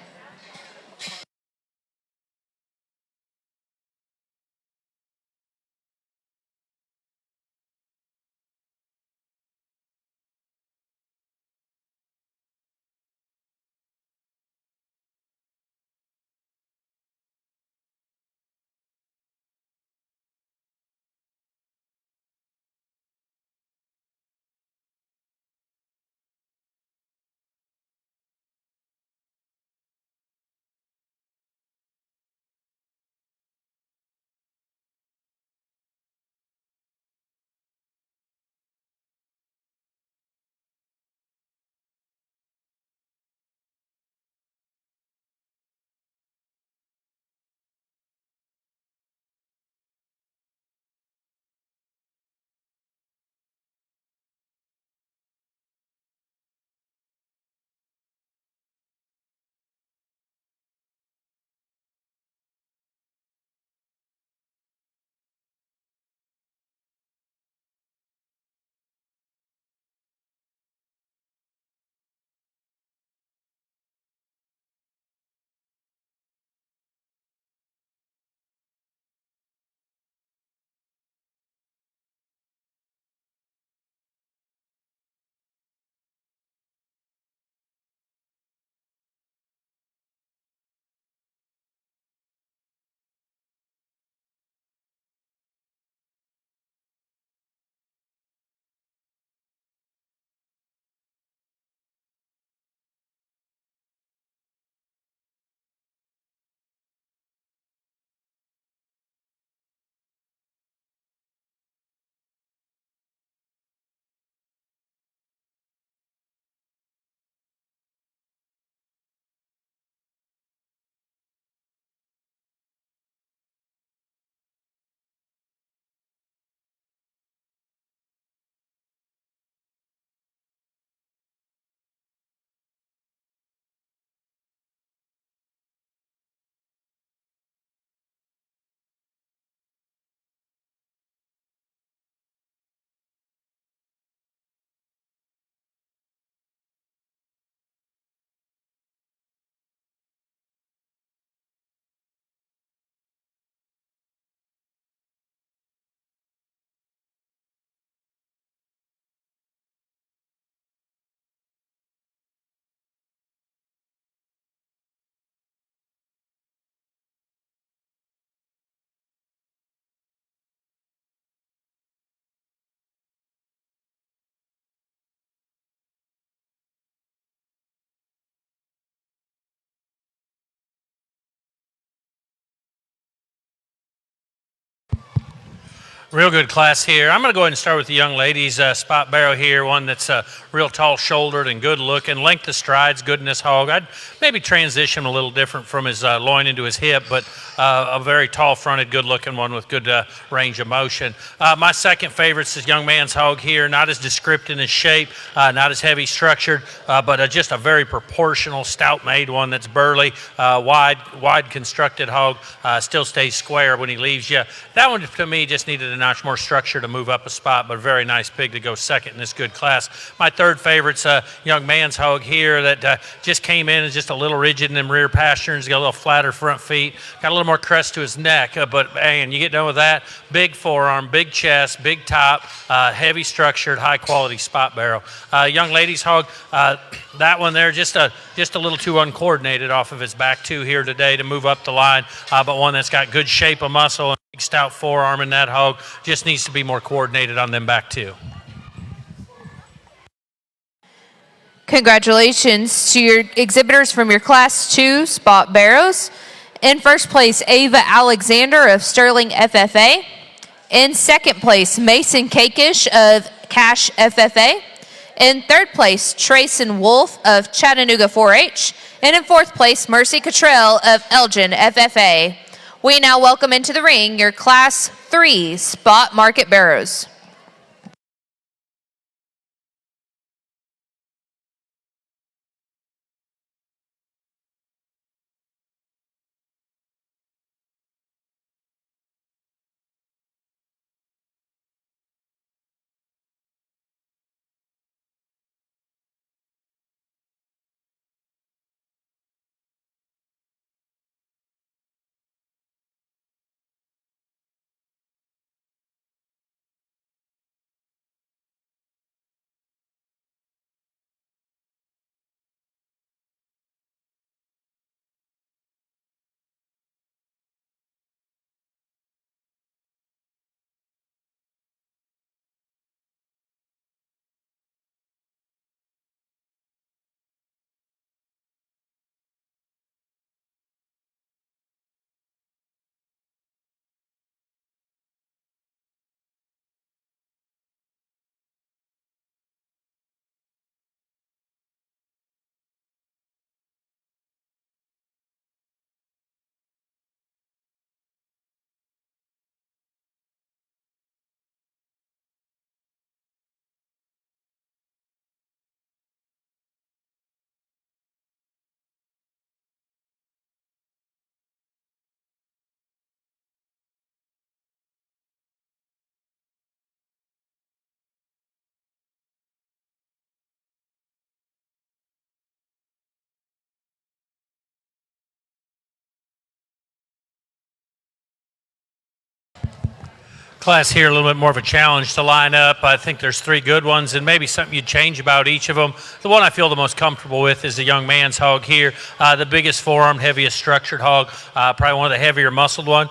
Real good class here. I'm going to go ahead and start with the young ladies. Spot barrow here, one that's real tall-shouldered and good-looking. Length of strides, good in this hog. I'd maybe transition a little different from his loin into his hip, but a very tall-fronted, good-looking one with good range of motion. My second favorite is this young man's hog here. Not as descriptive in his shape, not as heavy-structured, but just a very proportional, stout-made one that's burly, wide constructed hog. Still stays square when he leaves you. That one, to me, just needed a notch more structure to move up a spot, but a very nice pig to go second in this good class. My third favorite's a young man's hog here that just came in as just a little rigid in them rear pasterns, got a little flatter front feet, got a little more crest to his neck, but man, you get done with that, big forearm, big chest, big top, heavy structured, high quality spot barrow. Young lady's hog, that one there, just a little too uncoordinated off of his back two here today to move up the line, but one that's got good shape of muscle and big stout forearm in that hog. Just needs to be more coordinated on them back two. Congratulations to your exhibitors from your Class 2 spot barrows. In first place, Ava Alexander of Sterling FFA. In second place, Mason Kakish of Cash FFA. In third place, Trayson Wolf of Chattanooga 4-H. And in fourth place, Mercy Cottrell of Elgin FFA. We now welcome into the ring your Class 3 spot market barrows. Class here, a little bit more of a challenge to line up. I think there's three good ones and maybe something you'd change about each of them. The one I feel the most comfortable with is the young man's hog here. The biggest forearm, heaviest structured hog, probably one of the heavier muscled one.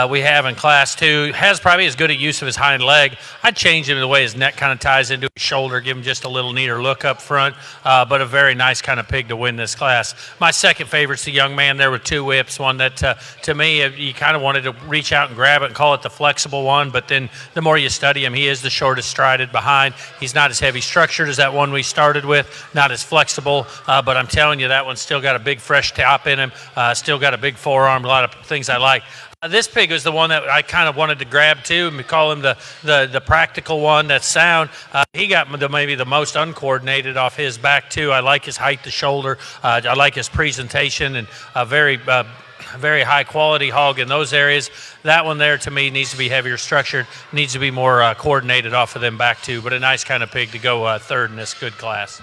We have in Class 2, has probably as good a use of his hind leg. I'd change him the way his neck kind of ties into his shoulder, give him just a little neater look up front, but a very nice kind of pig to win this class. My second favorite's the young man there with two whips, one that to me you kind of wanted to reach out and grab it and call it the flexible one, but then the more you study him, he is the shortest strided behind. He's not as heavy structured as that one we started with, not as flexible, but I'm telling you that one's still got a big fresh top in him, still got a big forearm, a lot of things I like. This pig was the one that I kind of wanted to grab too and call him the practical one that's sound. He got maybe the most uncoordinated off his back too. I like his height to shoulder. I like his presentation and a very high quality hog in those areas. That one there to me needs to be heavier structured, needs to be more coordinated off of them back too, but a nice kind of pig to go third in this good class.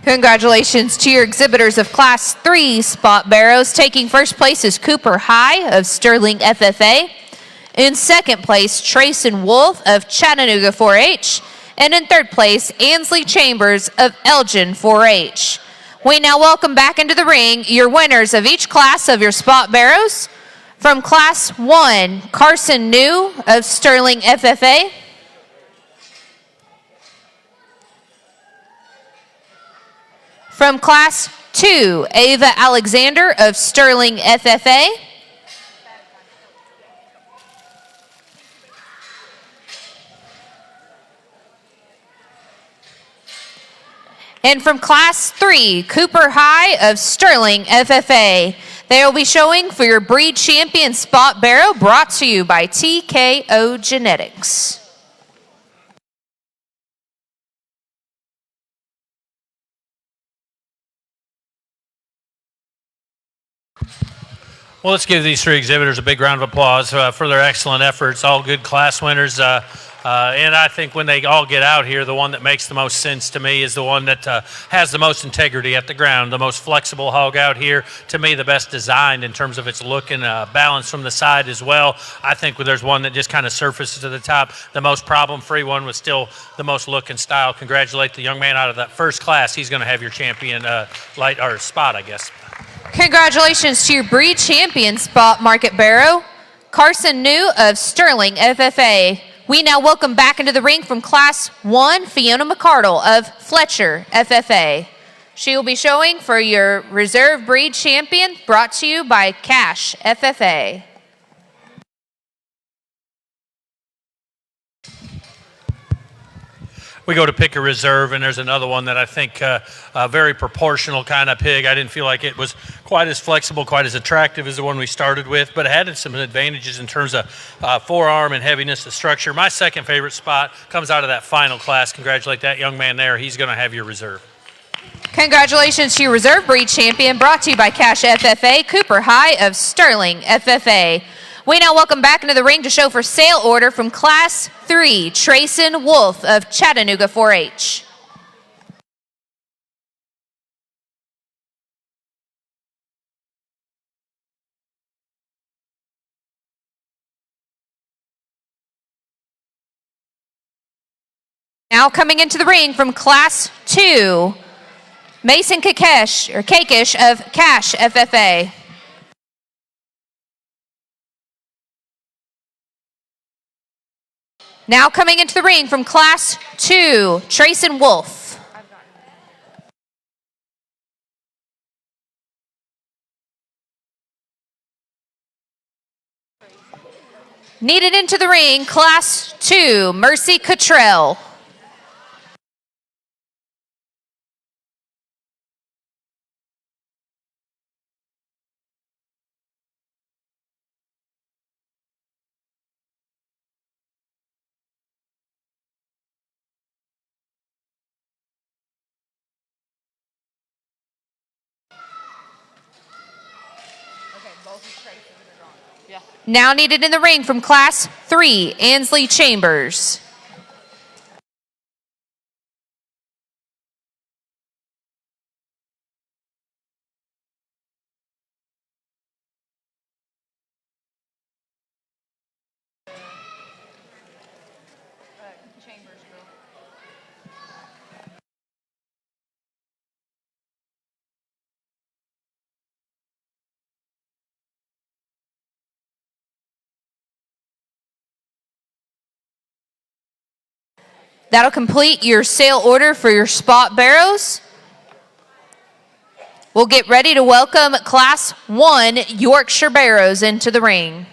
Congratulations to your exhibitors of Class 3 spot barrows. Taking first place is Cooper High of Sterling FFA. In second place, Trayson Wolf of Chattanooga 4-H. And in third place, Ansley Chambers of Elgin 4-H. We now welcome back into the ring your winners of each class of your spot barrows. From Class 1, Carson New of Sterling FFA. From Class 2, Ava Alexander of Sterling FFA. And from Class 3, Cooper High of Sterling FFA. They will be showing for your breed champion spot barrow, brought to you by TKO Genetics. Well, let's give these three exhibitors a big round of applause for their excellent efforts. All good class winners. And I think when they all get out here, the one that makes the most sense to me is the one that has the most integrity at the ground, the most flexible hog out here. To me, the best designed in terms of its look and balance from the side as well. I think there's one that just kind of surfaces to the top. The most problem-free one was still the most look and style. Congratulate the young man out of that first class. He's going to have your champion spot, I guess. Congratulations to your breed champion spot market barrow, Carson New of Sterling FFA. We now welcome back into the ring from Class 1, Fiona McCardle of Fletcher FFA. She will be showing for your reserve breed champion, brought to you by Cash FFA. We go to pick a reserve, and there's another one that I think a very proportional kind of pig. I didn't feel like it was quite as flexible, quite as attractive as the one we started with, but it had some advantages in terms of forearm and heaviness of structure. My second favorite spot comes out of that final class. Congratulate that young man there. He's going to have your reserve. Congratulations to your reserve breed champion, brought to you by Cash FFA, Cooper High of Sterling FFA. We now welcome back into the ring to show for sale order from Class 3, Trayson Wolf of Chattanooga 4-H. Now coming into the ring from Class 2, Mason Kakesh of Cash FFA. Now coming into the ring from Class 2, Trayson Wolf. Needed into the ring, Class 2, Mercy Cottrell. Now needed in the ring from Class 3, Ansley Chambers. That'll complete your sale order for your spot barrows. We'll get ready to welcome Class 1 Yorkshire Barrows into the ring.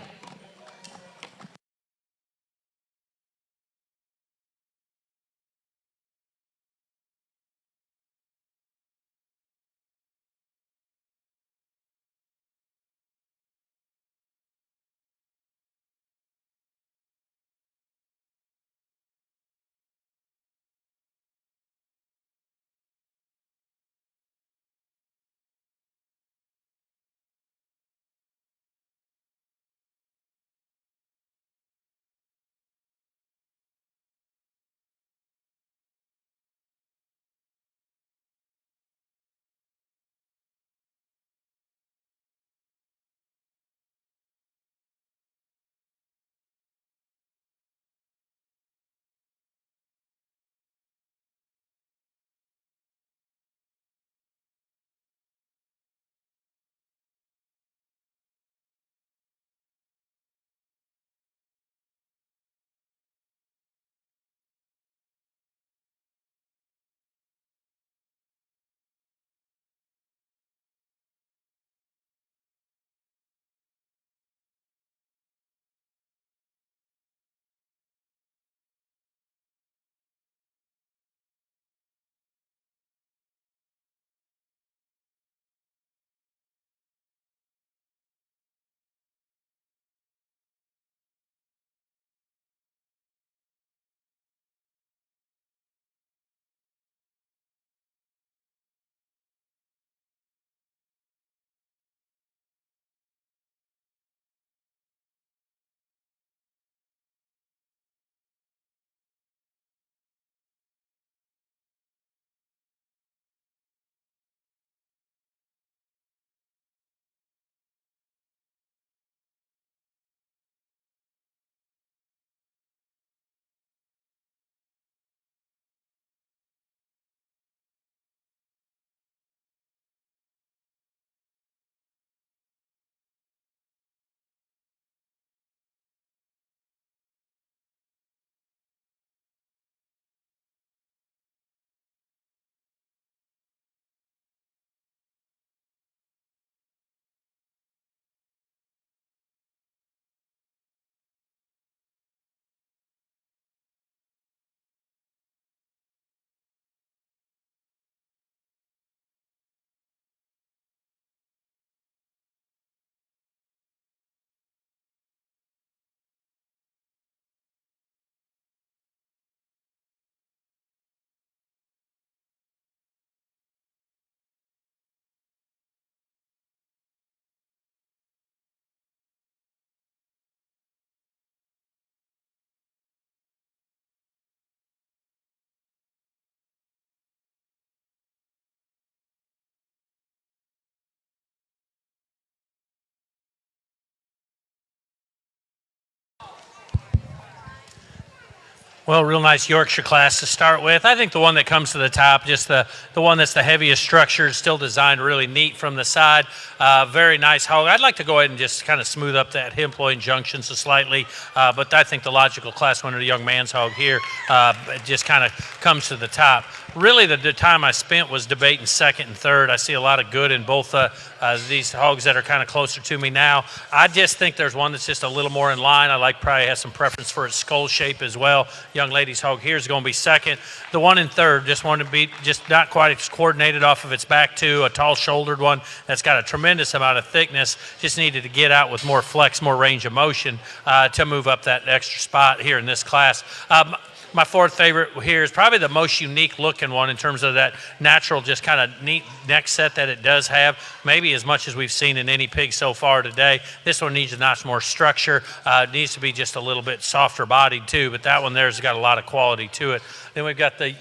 Well, real nice Yorkshire class to start with. I think the one that comes to the top, just the one that's the heaviest structure, still designed really neat from the side. Very nice hog. I'd like to go ahead and just kind of smooth up that hip loin junction so slightly, but I think the logical class winner, the young man's hog here, it just kind of comes to the top. Really, the time I spent was debating second and third. I see a lot of good in both these hogs that are kind of closer to me now. I just think there's one that's just a little more in line. I probably have some preference for its skull shape as well. Young lady's hog here is going to be second. The one in third just wanted to be just not quite as coordinated off of its back too. A tall-shouldered one that's got a tremendous amount of thickness. Just needed to get out with more flex, more range of motion to move up that extra spot here in this class. My fourth favorite here is probably the most unique looking one in terms of that natural, just kind of neat neck set that it does have, maybe as much as we've seen in any pig so far today. This one needs a notch more structure. It needs to be just a little bit softer bodied too, but that one there's got a lot of quality to it. Then we've got the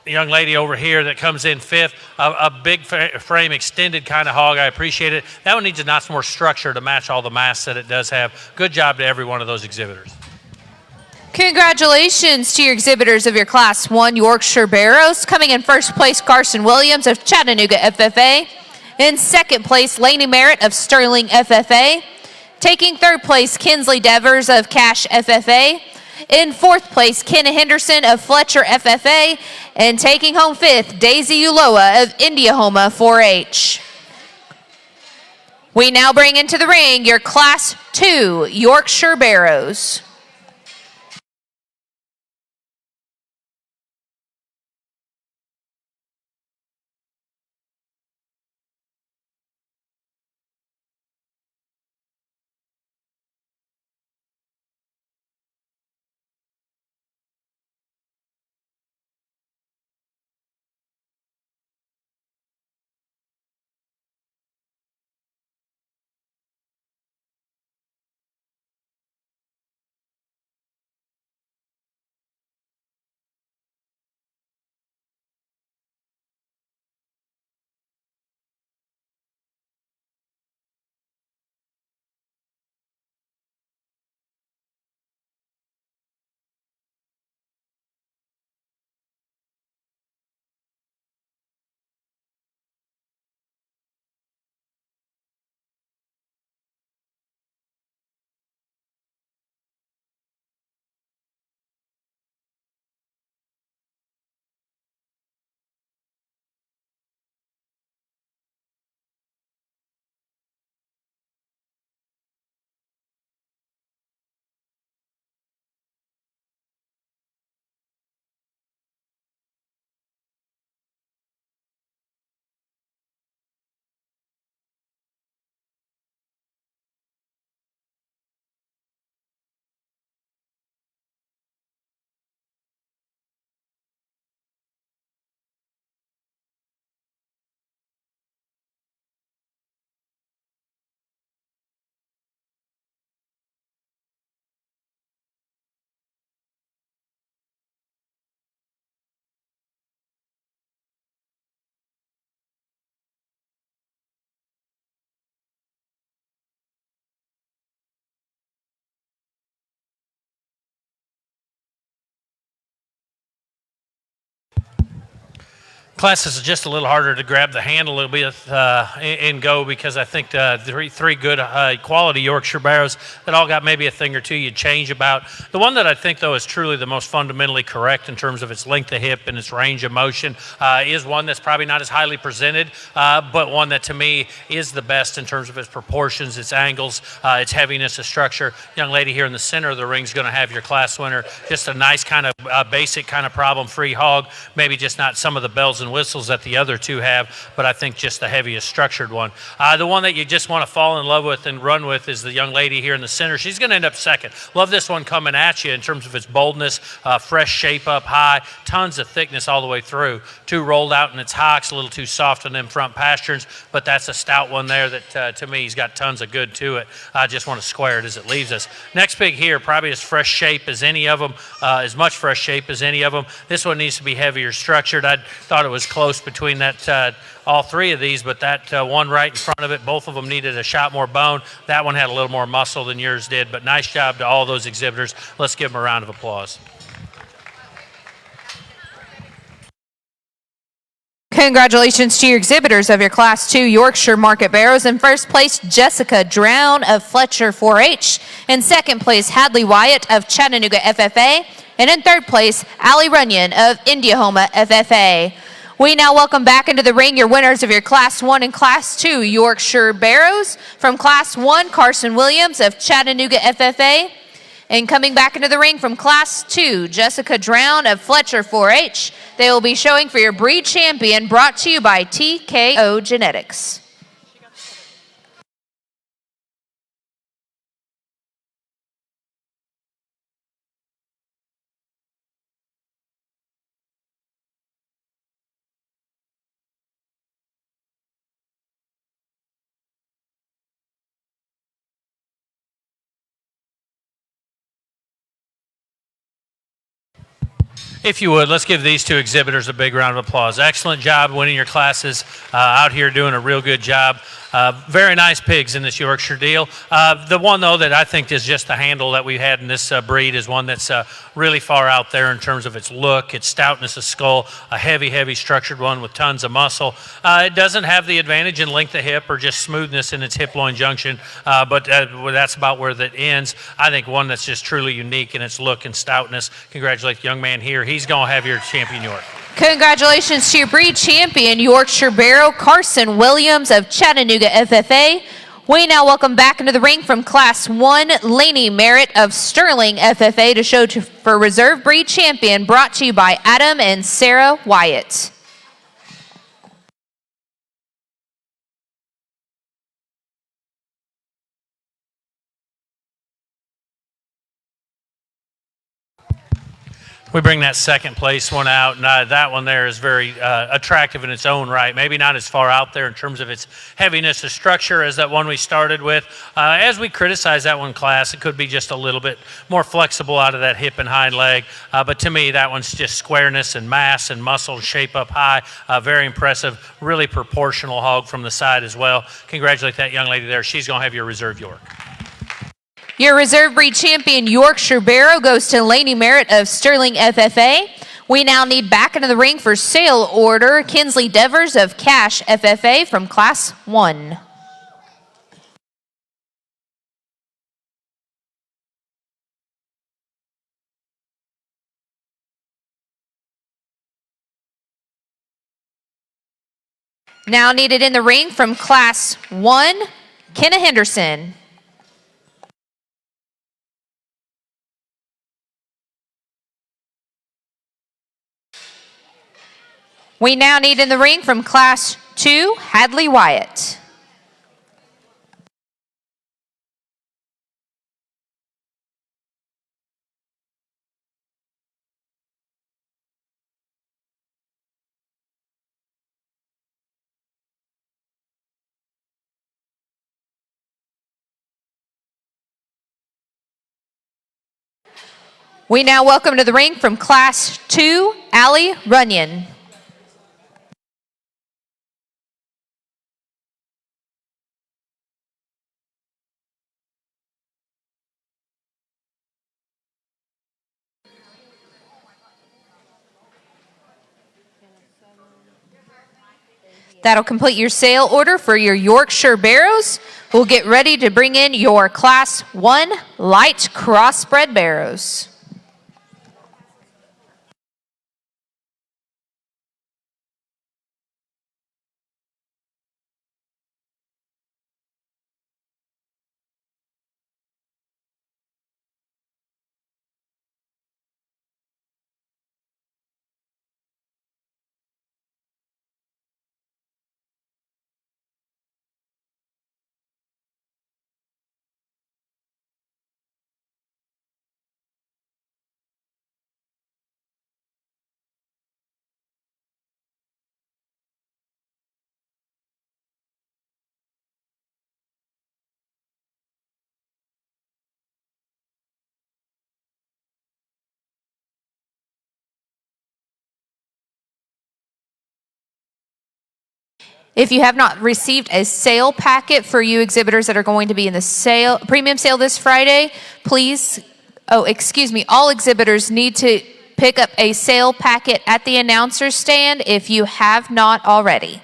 young lady over here that comes in fifth, a big frame extended kind of hog. I appreciate it. That one needs a notch more structure to match all the mass that it does have. Good job to every one of those exhibitors. Congratulations to your exhibitors of your Class 1 Yorkshire Barrows. Coming in first place, Carson Williams of Chattanooga FFA. In second place, Laney Merritt of Sterling FFA. Taking third place, Kinsley Devers of Cash FFA. In fourth place, Kenna Henderson of Fletcher FFA. And taking home fifth, Daisy Uloa of Indiahoma 4-H. We now bring into the ring your Class 2 Yorkshire Barrows. Class is just a little harder to grab the handle a little bit and go, because I think three good quality Yorkshire Barrows that all got maybe a thing or two you'd change about. The one that I think, though, is truly the most fundamentally correct in terms of its length of hip and its range of motion is one that's probably not as highly presented, but one that to me is the best in terms of its proportions, its angles, its heaviness of structure. Young lady here in the center of the ring is going to have your class winner. Just a nice kind of basic kind of problem-free hog, maybe just not some of the bells and whistles that the other two have, but I think just the heaviest structured one. The one that you just want to fall in love with and run with is the young lady here in the center. She's going to end up second. Love this one coming at you in terms of its boldness, fresh shape up high, tons of thickness all the way through. Too rolled out in its hocks, a little too soft on them front pasterns, but that's a stout one there that to me has got tons of good to it. I just want to square it as it leaves us. Next pig here, probably as fresh shape as any of them, as much fresh shape as any of them. This one needs to be heavier structured. I thought it was close between that all three of these, but that one right in front of it, both of them needed a shot more bone. That one had a little more muscle than yours did, but nice job to all those exhibitors. Let's give them a round of applause. Congratulations to your exhibitors of your Class 2 Yorkshire Market Barrows. In first place, Jessica Drown of Fletcher 4-H. In second place, Hadley Wyatt of Chattanooga FFA. And in third place, Allie Runyon of Indiahoma FFA. We now welcome back into the ring your winners of your Class 1 and Class 2 Yorkshire Barrows. From Class 1, Carson Williams of Chattanooga FFA. And coming back into the ring from Class 2, Jessica Drown of Fletcher 4-H. They will be showing for your breed champion, brought to you by TKO Genetics. If you would, let's give these two exhibitors a big round of applause. Excellent job winning your classes, out here doing a real good job. Very nice pigs in this Yorkshire deal. The one, though, that I think is just the handle that we had in this breed is one that's really far out there in terms of its look, its stoutness of skull, a heavy, heavy structured one with tons of muscle. It doesn't have the advantage in length of hip or just smoothness in its hip-loin junction, but that's about where that ends. I think one that's just truly unique in its look and stoutness. Congratulate the young man here. He's going to have your champion York. Congratulations to your breed champion, Yorkshire Barrow, Carson Williams of Chattanooga FFA. We now welcome back into the ring from Class 1, Laney Merritt of Sterling FFA to show for reserve breed champion, brought to you by Adam and Sarah Wyatt. We bring that second place one out, and that one there is very attractive in its own right. Maybe not as far out there in terms of its heaviness of structure as that one we started with. As we criticize that one class, it could be just a little bit more flexible out of that hip and hind leg. But to me, that one's just squareness and mass and muscle shape up high. Very impressive, really proportional hog from the side as well. Congratulate that young lady there. She's going to have your reserve York. Your reserve breed champion, Yorkshire Barrow, goes to Laney Merritt of Sterling FFA. We now need back into the ring for sale order, Kinsley Devers of Cash FFA from Class 1. Now needed in the ring from Class 1, Kenna Henderson. We now need in the ring from Class 2, Hadley Wyatt. We now welcome to the ring from Class 2, Allie Runyon. That'll complete your sale order for your Yorkshire Barrows. We'll get ready to bring in your Class 1 light crossbred Barrows. If you have not received a sale packet for you exhibitors that are going to be in the premium sale this Friday, please, all exhibitors need to pick up a sale packet at the announcer's stand if you have not already.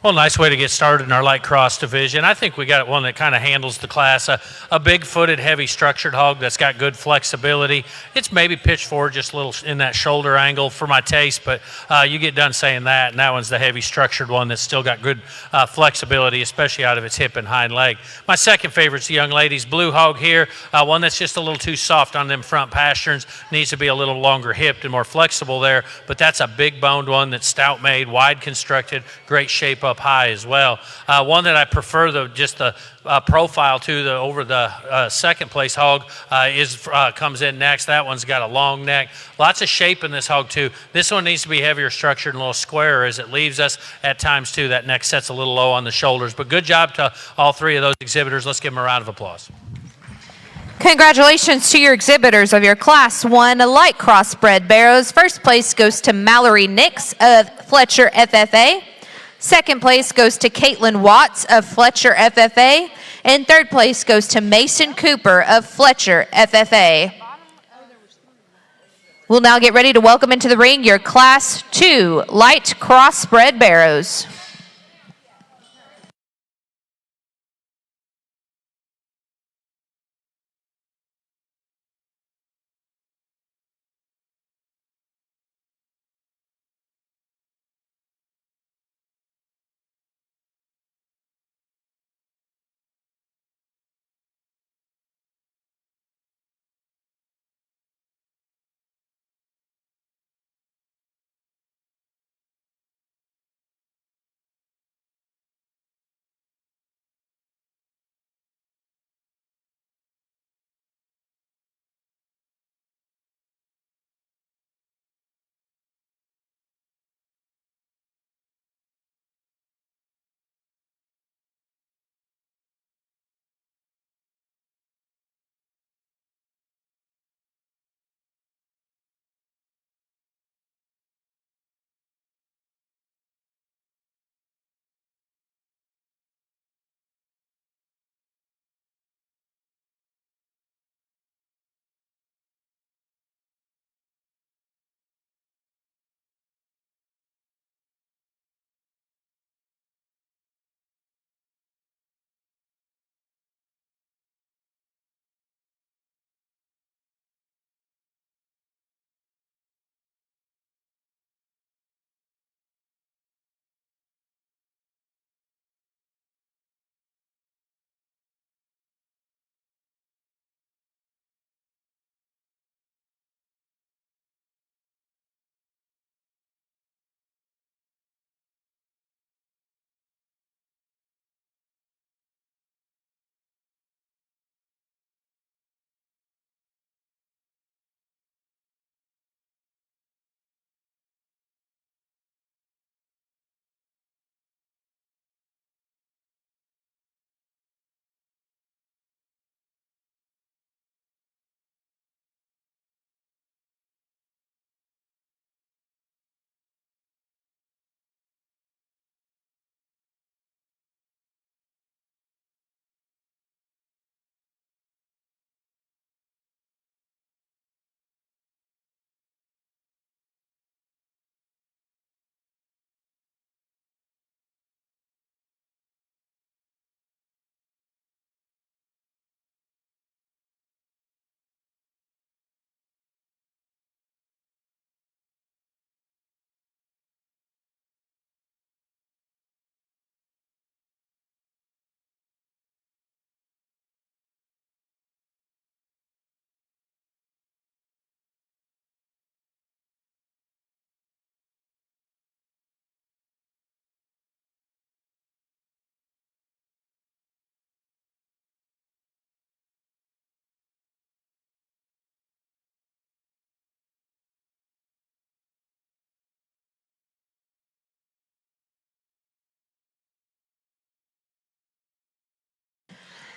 Well, nice way to get started in our light cross division. I think we got one that kind of handles the class. A big-footed, heavy structured hog that's got good flexibility. It's maybe pitched forward just a little in that shoulder angle for my taste, but you get done saying that, and that one's the heavy structured one that's still got good flexibility, especially out of its hip and hind leg. My second favorite's the young lady's blue hog here, one that's just a little too soft on them front pasterns, needs to be a little longer hipped and more flexible there, but that's a big-boned one that's stout-made, wide constructed, great shape up high as well. One that I prefer, the profile to over the second place hog comes in next. That one's got a long neck, lots of shape in this hog too. This one needs to be heavier structured and a little squarer as it leaves us at times too. That neck sets a little low on the shoulders, but good job to all three of those exhibitors. Let's give them a round of applause. Congratulations to your exhibitors of your Class 1 light crossbred barrows. First place goes to Mallory Nix of Fletcher FFA. Second place goes to Caitlin Watts of Fletcher FFA. And third place goes to Mason Cooper of Fletcher FFA. We'll now get ready to welcome into the ring your Class 2 light crossbred barrows.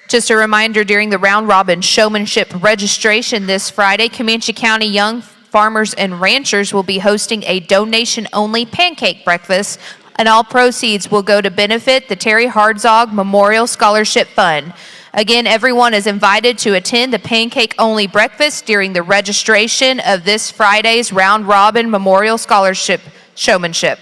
Just a reminder, during the round robin showmanship registration this Friday, Comanche County Young Farmers and Ranchers will be hosting a donation-only pancake breakfast, and all proceeds will go to benefit the Terry Hardzog Memorial Scholarship Fund. Again, everyone is invited to attend the pancake-only breakfast during the registration of this Friday's round robin Memorial Scholarship showmanship.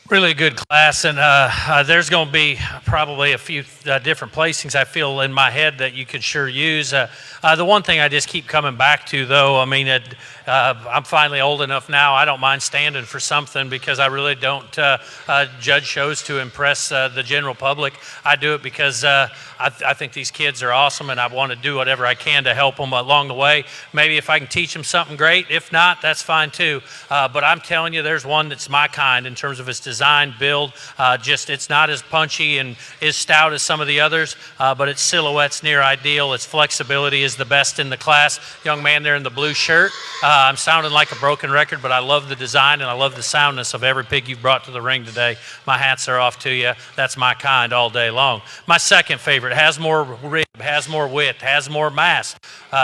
Really good class, and there's going to be probably a few different placings I feel in my head that you could sure use. The one thing I just keep coming back to, though, I mean, I'm finally old enough now. I don't mind standing for something because I really don't judge shows to impress the general public. I do it because I think these kids are awesome, and I want to do whatever I can to help them along the way. Maybe if I can teach them something great. If not, that's fine too. But I'm telling you, there's one that's my kind in terms of its design, build. Just it's not as punchy and as stout as some of the others, but its silhouette's near ideal. Its flexibility is the best in the class. Young man there in the blue shirt. I'm sounding like a broken record, but I love the design and I love the soundness of every pig you've brought to the ring today. My hats are off to you. That's my kind all day long. My second favorite has more rib, has more width, has more mass.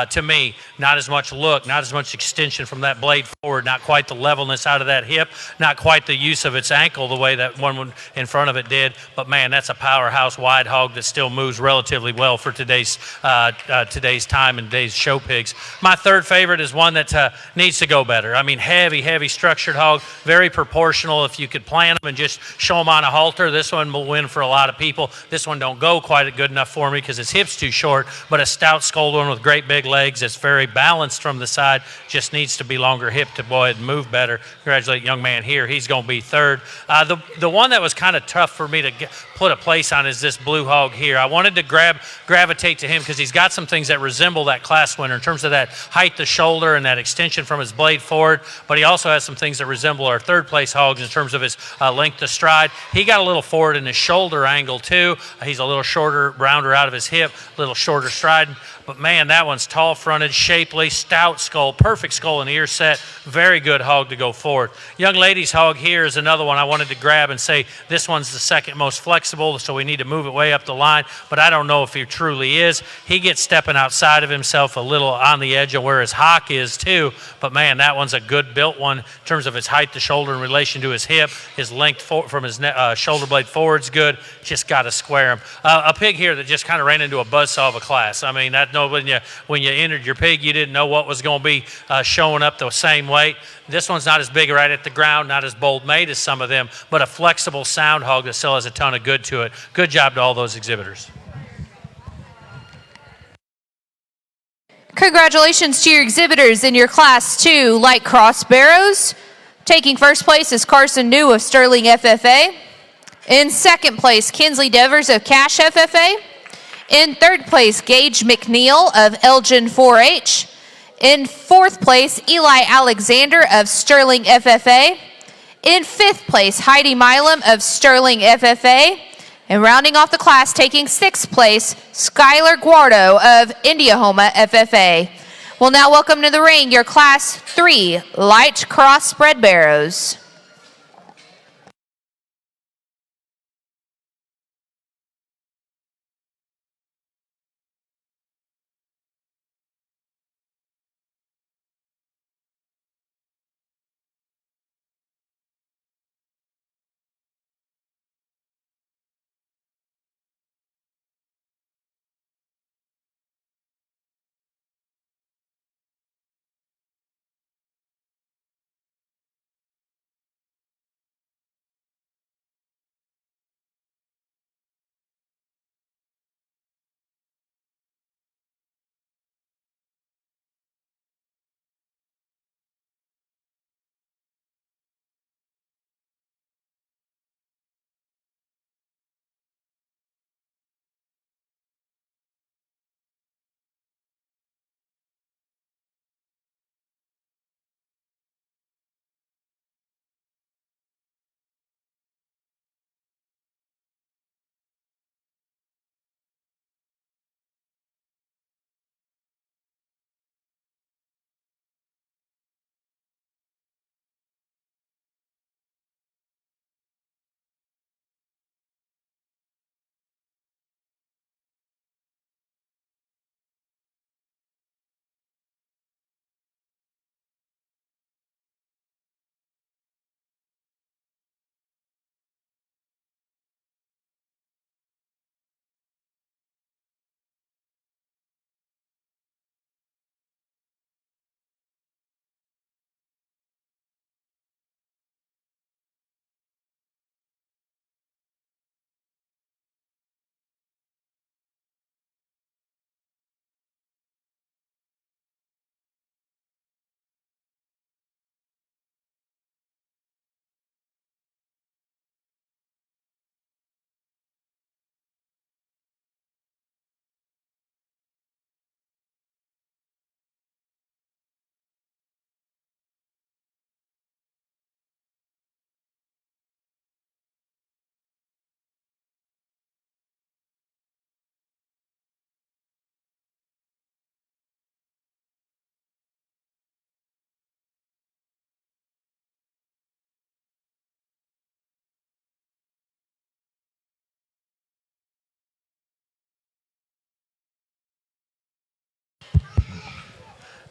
To me, not as much look, not as much extension from that blade forward, not quite the levelness out of that hip, not quite the use of its ankle the way that one in front of it did. But man, that's a powerhouse wide hog that still moves relatively well for today's time and today's show pigs. My third favorite is one that needs to go better. I mean, heavy structured hog, very proportional. If you could plan them and just show them on a halter, this one will win for a lot of people. This one don't go quite good enough for me because his hip's too short, but a stout skulled one with great big legs that's very balanced from the side, just needs to be longer hip to go ahead and move better. Congratulate young man here. He's going to be third. The one that was kind of tough for me to put a place on is this blue hog here. I wanted to gravitate to him because he's got some things that resemble that class winner in terms of that height to shoulder and that extension from his blade forward, but he also has some things that resemble our third place hogs in terms of his length to stride. He got a little forward in his shoulder angle too. He's a little shorter, rounder out of his hip, a little shorter stride. But man, that one's tall fronted, shapely, stout skull, perfect skull and ear set, very good hog to go forward. Young lady's hog here is another one I wanted to grab and say this one's the second most flexible, so we need to move it way up the line, but I don't know if he truly is. He gets stepping outside of himself a little on the edge of where his hock is too, but man, that one's a good built one in terms of its height to shoulder in relation to his hip. His length from his shoulder blade forward's good, just got to square him. A pig here that just kind of ran into a buzzsaw of a class. I mean, when you entered your pig, you didn't know what was going to be showing up the same weight. This one's not as big right at the ground, not as bold made as some of them, but a flexible sound hog that still has a ton of good to it. Good job to all those exhibitors. Congratulations to your exhibitors in your Class 2 light cross barrows. Taking first place is Carson New of Sterling FFA. In second place, Kinsley Devers of Cash FFA. In third place, Gage McNeil of Elgin 4-H. In fourth place, Eli Alexander of Sterling FFA. In fifth place, Heidi Milam of Sterling FFA. And rounding off the class, taking sixth place, Skylar Guardo of Indiahoma FFA. We'll now welcome to the ring your Class 3 light cross spread barrows.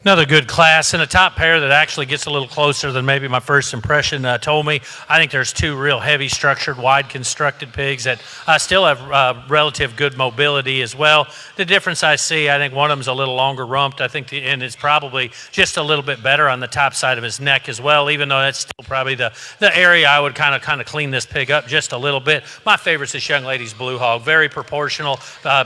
Another good class, and a top pair that actually gets a little closer than maybe my first impression told me. I think there's two real heavy structured, wide constructed pigs that still have relative good mobility as well. The difference I see, I think one of them's a little longer rumped. I think, and it's probably just a little bit better on the top side of his neck as well, even though that's still probably the area I would kind of clean this pig up just a little bit. My favorite's this young lady's blue hog. Very proportional,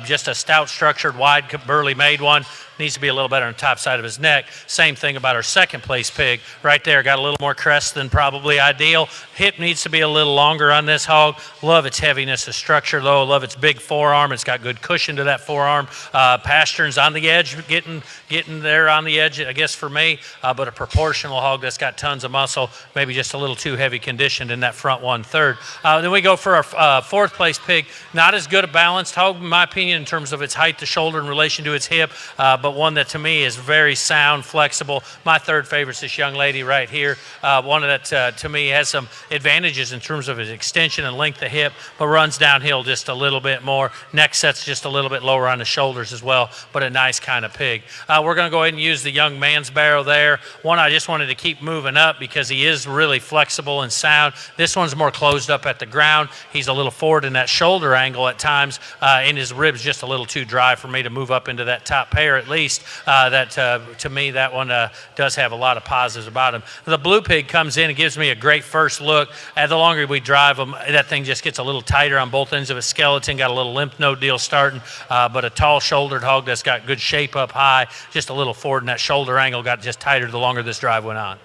just a stout structured, wide, burly made one. Needs to be a little better on the top side of his neck. Same thing about our second place pig right there. Got a little more crest than probably ideal. Hip needs to be a little longer on this hog. Love its heaviness of structure though. Love its big forearm. It's got good cushion to that forearm. Pasture's on the edge, getting there on the edge, I guess for me. But a proportional hog that's got tons of muscle. Maybe just a little too heavy conditioned in that front 1/3. Then we go for our fourth place pig. Not as good a balanced hog in my opinion in terms of its height to shoulder in relation to its hip. But one that to me is very sound, flexible. My third favorite is this young lady right here. One that to me has some advantages in terms of its extension and length of hip, but runs downhill just a little bit more. Neck set's just a little bit lower on the shoulders as well, but a nice kind of pig. We're going to go ahead and use the young man's barrow there. One I just wanted to keep moving up because he is really flexible and sound. This one's more closed up at the ground. He's a little forward in that shoulder angle at times, and his ribs just a little too dry for me to move up into that top pair at least. To me, that one does have a lot of positives about him. The blue pig comes in and gives me a great first look. The longer we drive him, that thing just gets a little tighter on both ends of his skeleton, got a little lymph node deal starting, but a tall-shouldered hog that's got good shape up high, just a little forward in that shoulder angle, got just tighter the longer this drive went on.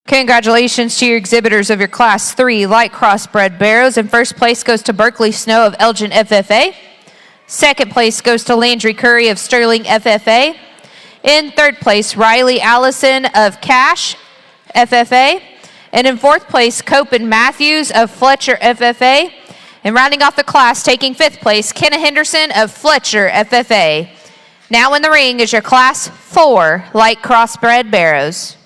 Congratulations to your exhibitors of your Class 3 light crossbred barrows. And first place goes to Berkeley Snow of Elgin FFA. Second place goes to Landry Curry of Sterling FFA. In third place, Riley Allison of Cash FFA. And in fourth place, Copen Matthews of Fletcher FFA. And rounding off the class, taking fifth place, Kenna Henderson of Fletcher FFA. Now in the ring is your Class 4 light crossbred barrows.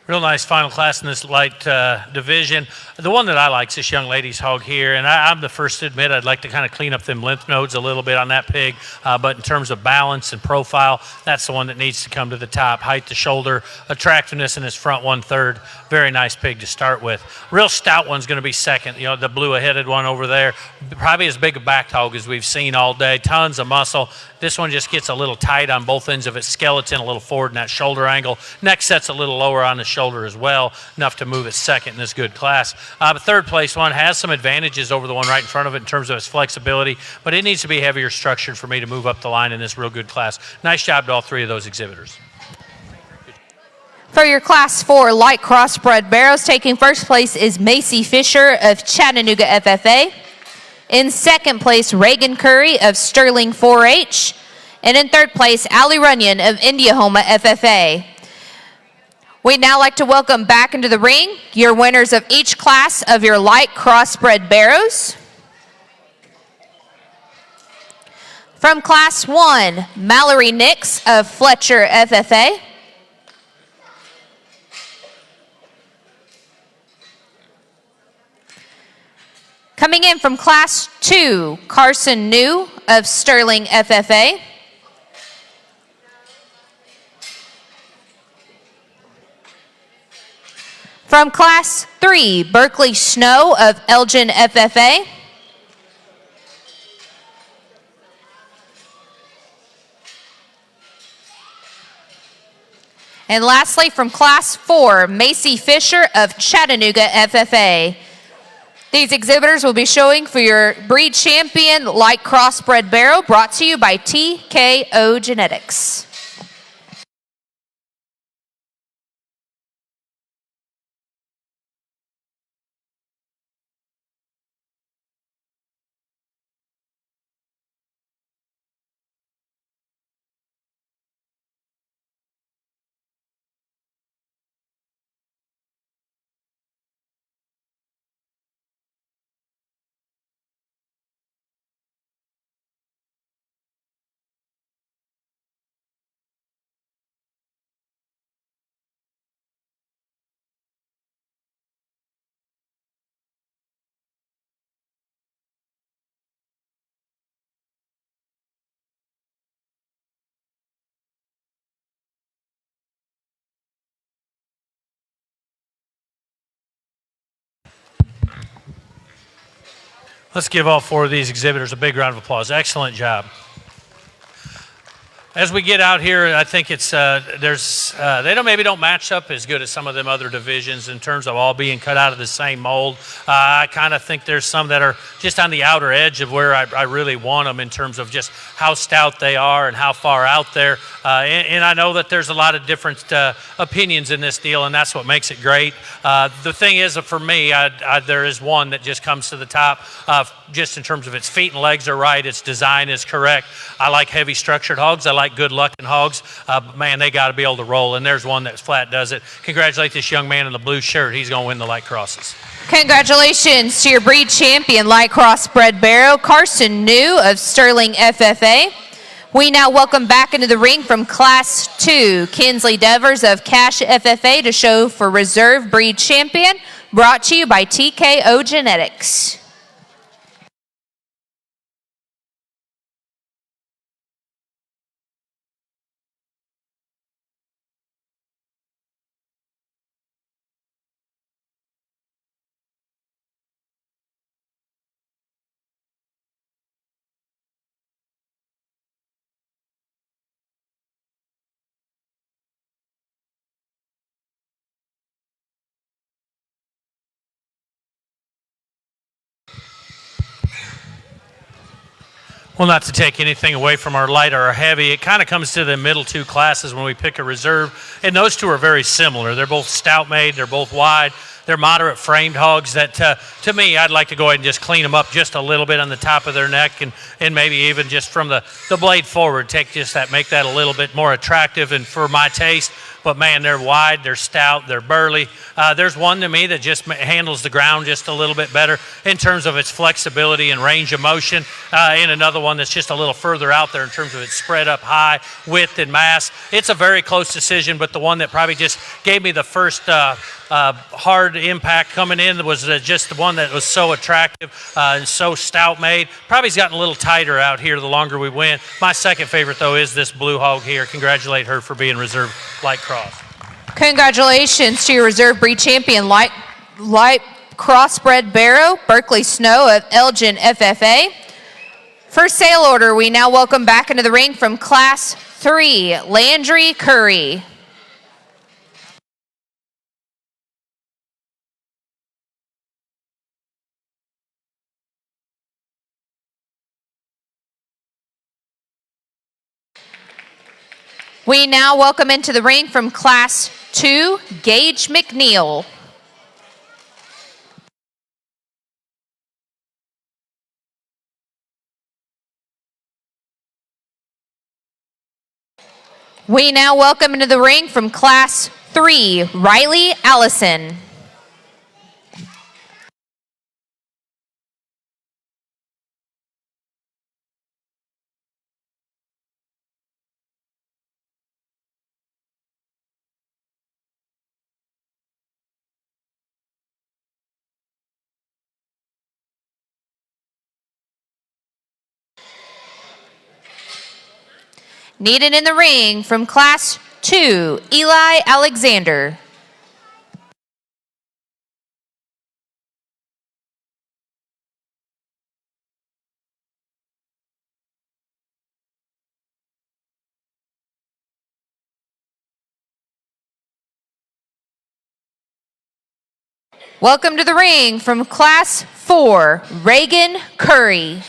Real nice final class in this light division. The one that I like is this young lady's hog here, and I'm the first to admit I'd like to kind of clean up them lymph nodes a little bit on that pig, but in terms of balance and profile, that's the one that needs to come to the top. Height to shoulder, attractiveness in his front 1/3. Very nice pig to start with. Real stout one's going to be second. You know, the blue-headed one over there, probably as big a back hog as we've seen all day. Tons of muscle. This one just gets a little tight on both ends of its skeleton, a little forward in that shoulder angle. Neck set's a little lower on the shoulder as well, enough to move it second in this good class. But third place one has some advantages over the one right in front of it in terms of its flexibility, but it needs to be heavier structured for me to move up the line in this real good class. Nice job to all three of those exhibitors. For your Class 4 light crossbred barrows, taking first place is Macy Fisher of Chattanooga FFA. In second place, Reagan Curry of Sterling 4-H. And in third place, Allie Runyon of Indiahoma FFA. We'd now like to welcome back into the ring your winners of each class of your light crossbred barrows. From Class 1, Mallory Nix of Fletcher FFA. Coming in from Class 2, Carson New of Sterling FFA. From Class 3, Berkeley Snow of Elgin FFA. And lastly, from Class 4, Macy Fisher of Chattanooga FFA. These exhibitors will be showing for your breed champion light crossbred barrow, brought to you by TKO Genetics. Let's give all four of these exhibitors a big round of applause. Excellent job. As we get out here, I think it's they maybe don't match up as good as some of them other divisions in terms of all being cut out of the same mold. I kind of think there's some that are just on the outer edge of where I really want them in terms of just how stout they are and how far out there. And I know that there's a lot of different opinions in this deal, and that's what makes it great. The thing is, for me, there is one that just comes to the top, just in terms of its feet and legs are right, its design is correct. I like heavy structured hogs. I like good looking hogs. Man, they got to be able to roll, and there's one that's flat does it. Congratulate this young man in the blue shirt. He's going to win the light crosses. Congratulations to your breed champion light crossbred barrow, Carson New of Sterling FFA. We now welcome back into the ring from Class 2, Kinsley Devers of Cash FFA to show for reserve breed champion, brought to you by TKO Genetics. Well, not to take anything away from our light or our heavy, it kind of comes to the middle two classes when we pick a reserve, and those two are very similar. They're both stout made, they're both wide, they're moderate framed hogs that, to me, I'd like to go ahead and just clean them up just a little bit on the top of their neck and maybe even just from the blade forward, take just that, make that a little bit more attractive and for my taste. But man, they're wide, they're stout, they're burly. There's one to me that just handles the ground just a little bit better in terms of its flexibility and range of motion, and another one that's just a little further out there in terms of its spread up high, width, and mass. It's a very close decision, but the one that probably just gave me the first hard impact coming in was just the one that was so attractive and so stout made. Probably has gotten a little tighter out here the longer we went. My second favorite, though, is this blue hog here. Congratulate her for being reserve light cross. Congratulations to your reserve breed champion light crossbred barrow, Berkeley Snow of Elgin FFA. For sale order, we now welcome back into the ring from Class 3, Landry Curry. We now welcome into the ring from Class 2, Gage McNeil. We now welcome into the ring from Class 3, Riley Allison. Needed in the ring from Class 2, Eli Alexander. Welcome to the ring from Class 4, Reagan Curry.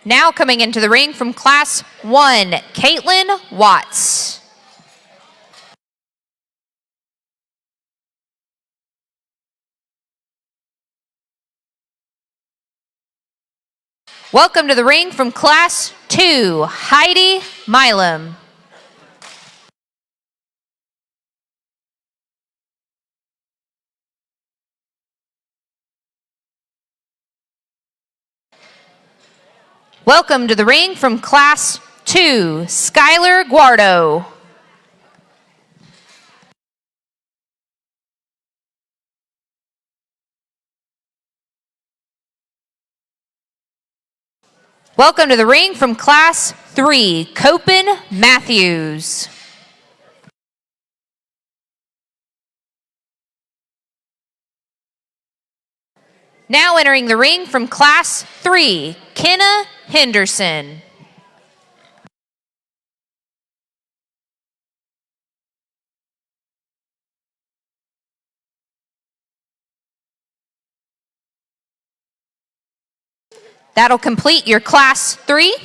Now coming into the ring from Class 1, Caitlin Watts. Welcome to the ring from Class 2, Heidi Milam. Welcome to the ring from Class 2, Skylar Guardo. Welcome to the ring from Class 3, Copen Matthews. Now entering the ring from Class 3, Kenna Henderson. That'll complete your Class 3.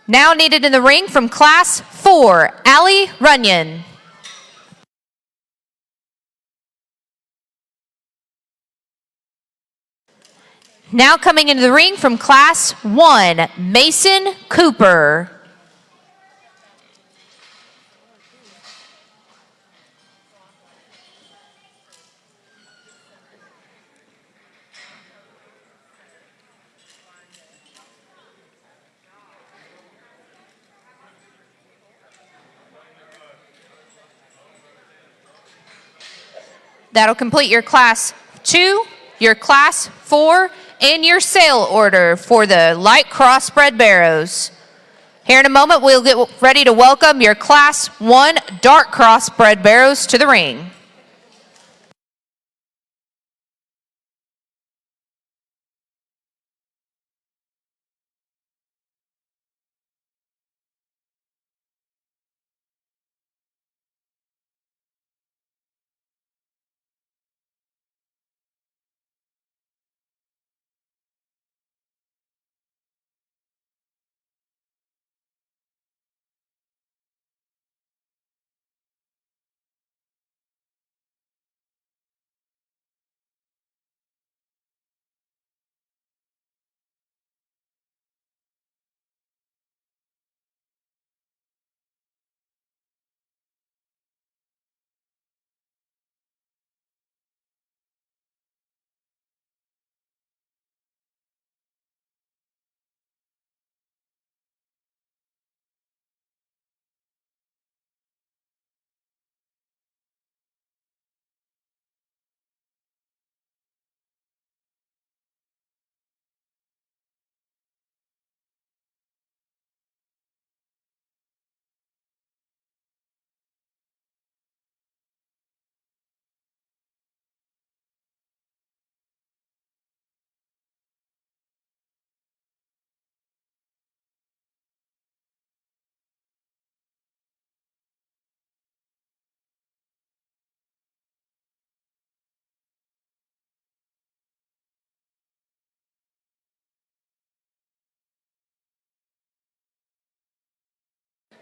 Now needed in the ring from Class 4, Allie Runyon. Now coming into the ring from Class 1, Mason Cooper. That'll complete your Class 2, your Class 4, and your sale order for the light crossbred barrows. Here in a moment, we'll get ready to welcome your Class 1 dark crossbred barrows to the ring.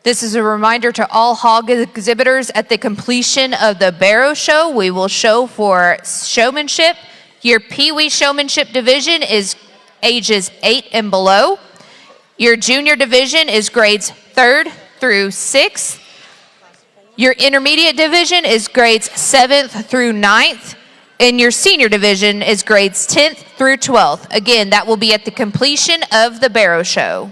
This is a reminder to all hog exhibitors at the completion of the barrow show, we will show for showmanship. Your Pee-wee showmanship division is ages 8 and below. Your junior division is grades 3rd through 6th. Your intermediate division is grades 7th through 9th. And your senior division is grades 10th through 12th. Again, that will be at the completion of the barrow show.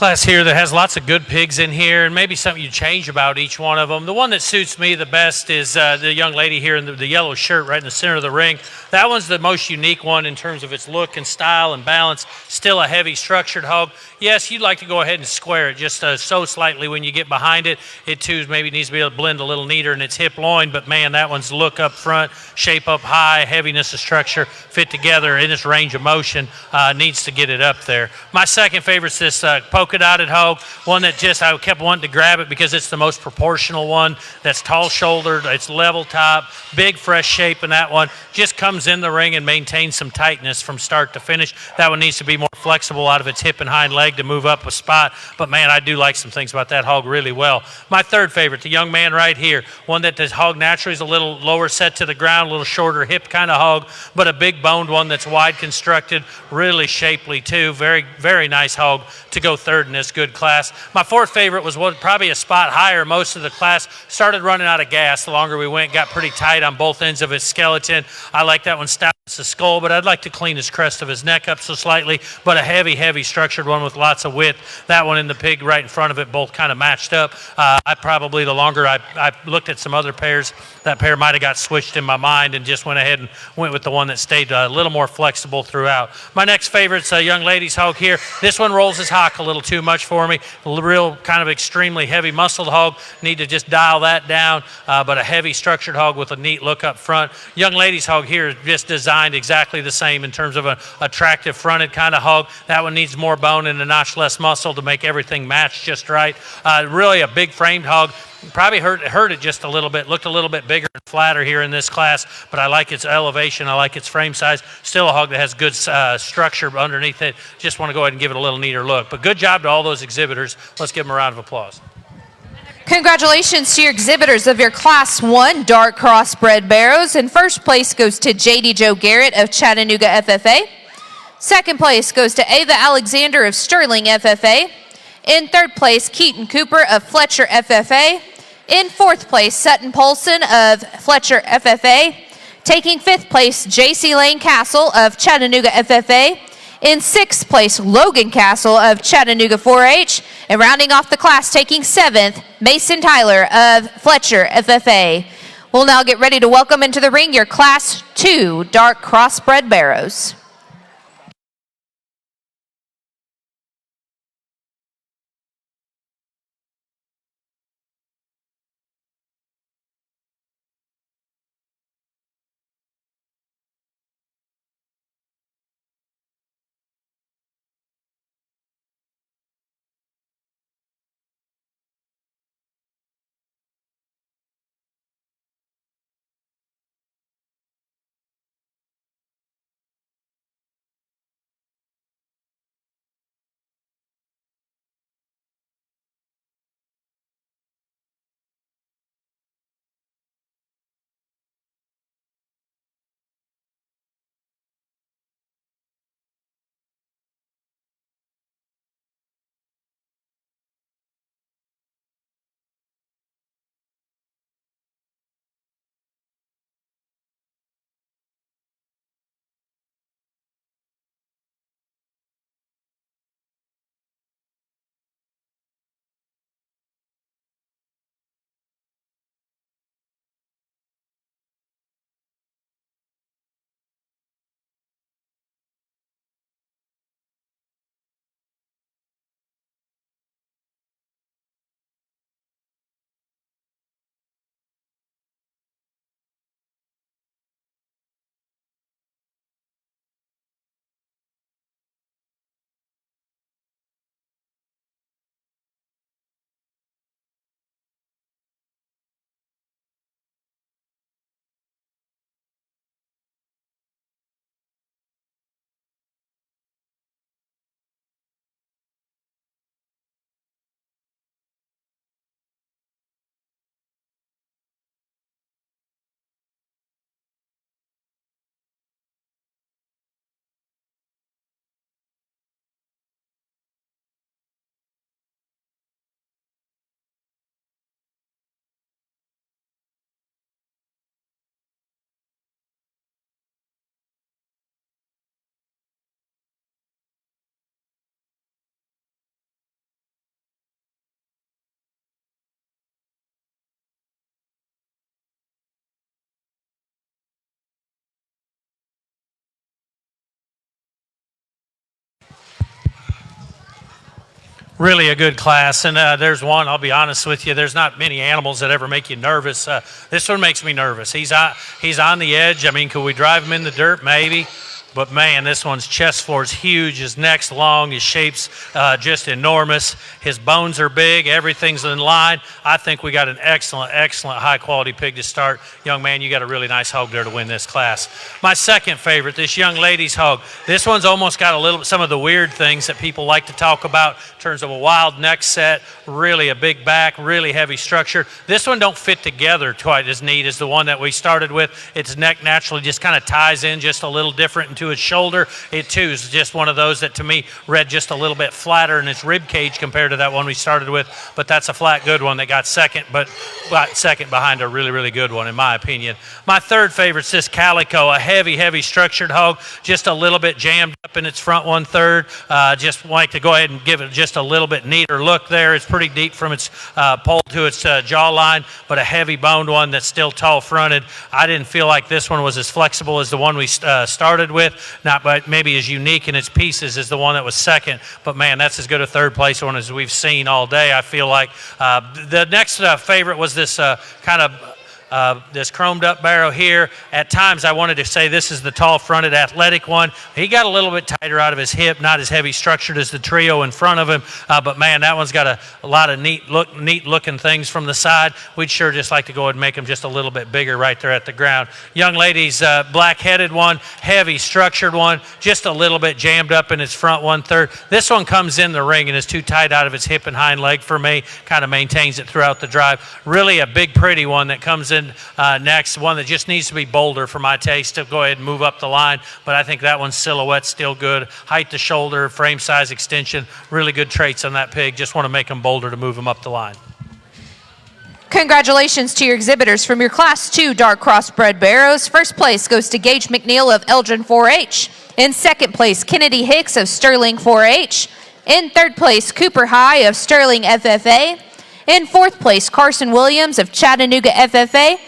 class here that has lots of good pigs in here, and maybe something you change about each one of them. The one that suits me the best is the young lady here in the yellow shirt right in the center of the ring. That one's the most unique one in terms of its look and style and balance. Still a heavy structured hog. Yes, you'd like to go ahead and square it just so slightly when you get behind it. It too maybe needs to be able to blend a little neater in its hip loin, but man, that one's look up front, shape up high, heaviness of structure, fit together in its range of motion, needs to get it up there. My second favorite is this polka dotted hog, one that just I kept wanting to grab it because it's the most proportional one. That's tall shouldered, it's level top, big fresh shape in that one. Just comes in the ring and maintains some tightness from start to finish. That one needs to be more flexible out of its hip and hind leg to move up a spot. But man, I do like some things about that hog really well. My third favorite, the young man right here, one that this hog naturally is a little lower set to the ground, a little shorter hip kind of hog, but a big boned one that's wide constructed, really shapely too. Very, very nice hog to go third in this good class. My fourth favorite was one probably a spot higher. Most of the class started running out of gas the longer we went, got pretty tight on both ends of its skeleton. I like that one stout as the skull, but I'd like to clean his crest of his neck up so slightly, but a heavy, heavy structured one with lots of width. That one and the pig right in front of it both kind of matched up. I probably, the longer I looked at some other pairs, that pair might have got switched in my mind and just went ahead and went with the one that stayed a little more flexible throughout. My next favorite's a young lady's hog here. This one rolls his hock a little too much for me. A real kind of extremely heavy muscled hog. Need to just dial that down, but a heavy structured hog with a neat look up front. Young lady's hog here is just designed exactly the same in terms of an attractive fronted kind of hog. That one needs more bone and a notch less muscle to make everything match just right. Really a big framed hog. Probably hurt it just a little bit. Looked a little bit bigger and flatter here in this class, but I like its elevation. I like its frame size. Still a hog that has good structure underneath it. Just want to go ahead and give it a little neater look. But good job to all those exhibitors. Let's give them a round of applause. Congratulations to your exhibitors of your Class 1 dark crossbred barrows. And first place goes to J.D. Joe Garrett of Chattanooga FFA. Second place goes to Ava Alexander of Sterling FFA. In third place, Keaton Cooper of Fletcher FFA. In fourth place, Sutton Polson of Fletcher FFA. Taking fifth place, J.C. Lane Castle of Chattanooga FFA. In sixth place, Logan Castle of Chattanooga 4-H. And rounding off the class, taking seventh, Mason Tyler of Fletcher FFA. We'll now get ready to welcome into the ring your Class 2 dark crossbred barrows. Really a good class, and there's one. I'll be honest with you. There's not many animals that ever make you nervous. This one makes me nervous. He's on the edge. I mean, could we drive him in the dirt? Maybe. But man, this one's chest floor is huge. His neck's long. His shape's just enormous. His bones are big. Everything's in line. I think we got an excellent, high quality pig to start. Young man, you got a really nice hog there to win this class. My second favorite, this young lady's hog. This one's almost got some of the weird things that people like to talk about in terms of a wild neck set, really a big back, really heavy structure. This one don't fit together quite as neat as the one that we started with. Its neck naturally just kind of ties in just a little different into its shoulder. It too is just one of those that to me read just a little bit flatter in its rib cage compared to that one we started with, but that's a flat good one that got second, but got second behind a really, really good one in my opinion. My third favorite's this Calico, a heavy structured hog, just a little bit jammed up in its front 1/3. Just like to go ahead and give it just a little bit neater look there. It's pretty deep from its pole to its jawline, but a heavy boned one that's still tall fronted. I didn't feel like this one was as flexible as the one we started with, not but maybe as unique in its pieces as the one that was second, but man, that's as good a third place one as we've seen all day. I feel like the next favorite was this kind of this chromed up barrow here. At times I wanted to say this is the tall fronted athletic one. He got a little bit tighter out of his hip, not as heavy structured as the trio in front of him, but man, that one's got a lot of neat looking things from the side. We'd sure just like to go ahead and make him just a little bit bigger right there at the ground. Young lady's black headed one, heavy structured one, just a little bit jammed up in its front 1/3. This one comes in the ring and is too tight out of its hip and hind leg for me, kind of maintains it throughout the drive. Really a big pretty one that comes in next, one that just needs to be bolder for my taste to go ahead and move up the line, but I think that one's silhouette's still good. Height to shoulder, frame size extension, really good traits on that pig. Just want to make him bolder to move him up the line. Congratulations to your exhibitors from your Class 2 dark crossbred barrows. First place goes to Gage McNeil of Elgin 4-H. In second place, Kennedy Hicks of Sterling 4-H. In third place, Cooper High of Sterling FFA. In fourth place, Carson Williams of Chattanooga FFA.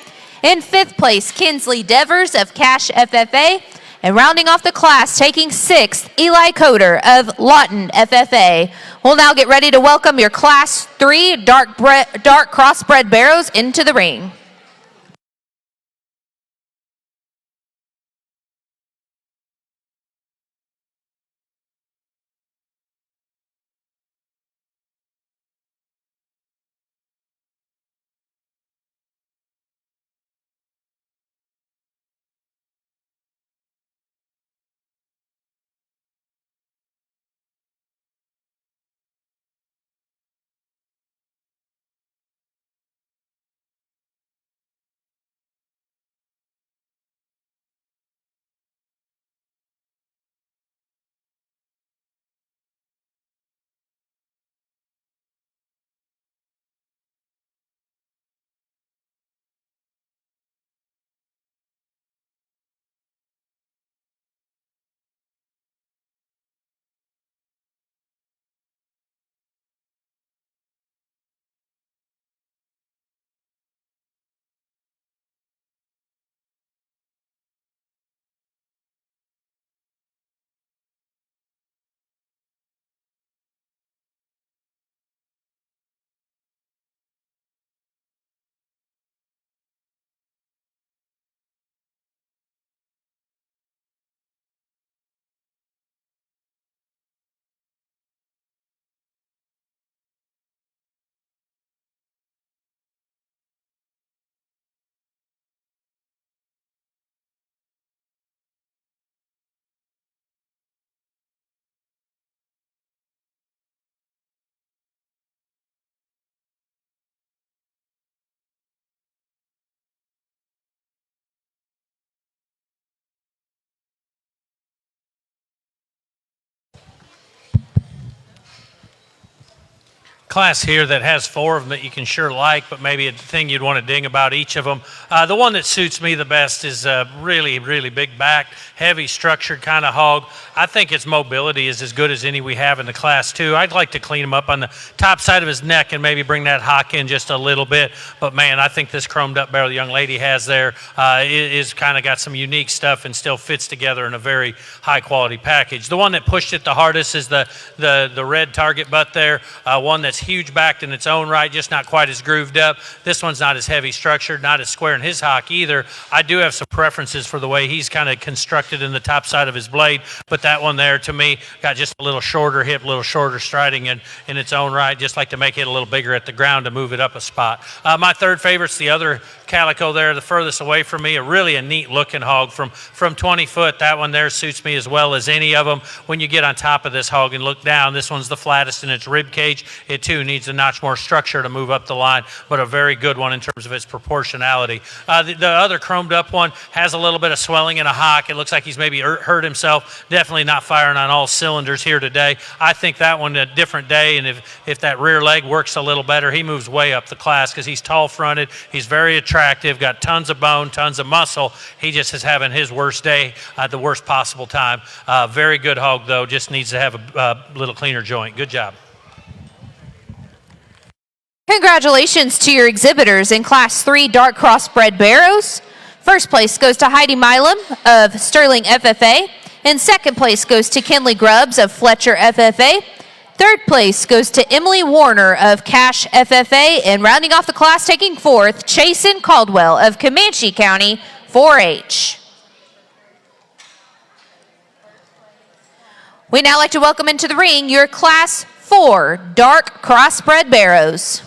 In fifth place, Kinsley Devers of Cache FFA. And rounding off the class, taking sixth, Eli Coder of Lawton FFA. We'll now get ready to welcome your Class 3 dark crossbred barrows into the ring. class here that has 4 of them that you can sure like, but maybe a thing you'd want to ding about each of them. The one that suits me the best is a really, really big backed, heavy structured kind of hog. I think its mobility is as good as any we have in the class too. I'd like to clean him up on the top side of his neck and maybe bring that hock in just a little bit. But man, I think this chromed up barrel the young lady has there is kind of got some unique stuff and still fits together in a very high quality package. The one that pushed it the hardest is the red target butt there, one that's huge backed in its own right, just not quite as grooved up. This one's not as heavy structured, not as square in his hock either. I do have some preferences for the way he's kind of constructed in the top side of his blade, but that one there to me got just a little shorter hip, a little shorter striding in its own right, just like to make it a little bigger at the ground to move it up a spot. My third favorite's the other calico there, the furthest away from me, a neat looking hog from 20 foot. That one there suits me as well as any of them. When you get on top of this hog and look down, this one's the flattest in its rib cage. It too needs a notch more structure to move up the line, but a very good one in terms of its proportionality. The other chromed up one has a little bit of swelling in a hock. It looks like he's maybe hurt himself. Definitely not firing on all cylinders here today. I think that one a different day, and if that rear leg works a little better, he moves way up the class because he's tall fronted. He's very attractive, got tons of bone, tons of muscle. He just is having his worst day at the worst possible time. Very good hog, though, just needs to have a little cleaner joint. Good job. Congratulations to your exhibitors in Class 3 Dark Crossbred Barrows. First place goes to Heidi Milam of Sterling FFA, and second place goes to Kinley Grubbs of Fletcher FFA. Third place goes to Emily Warner of Cache FFA, and rounding off the class, taking fourth, Chasen Caldwell of Comanche County 4-H. We'd now like to welcome into the ring your Class 4 Dark Crossbred Barrows.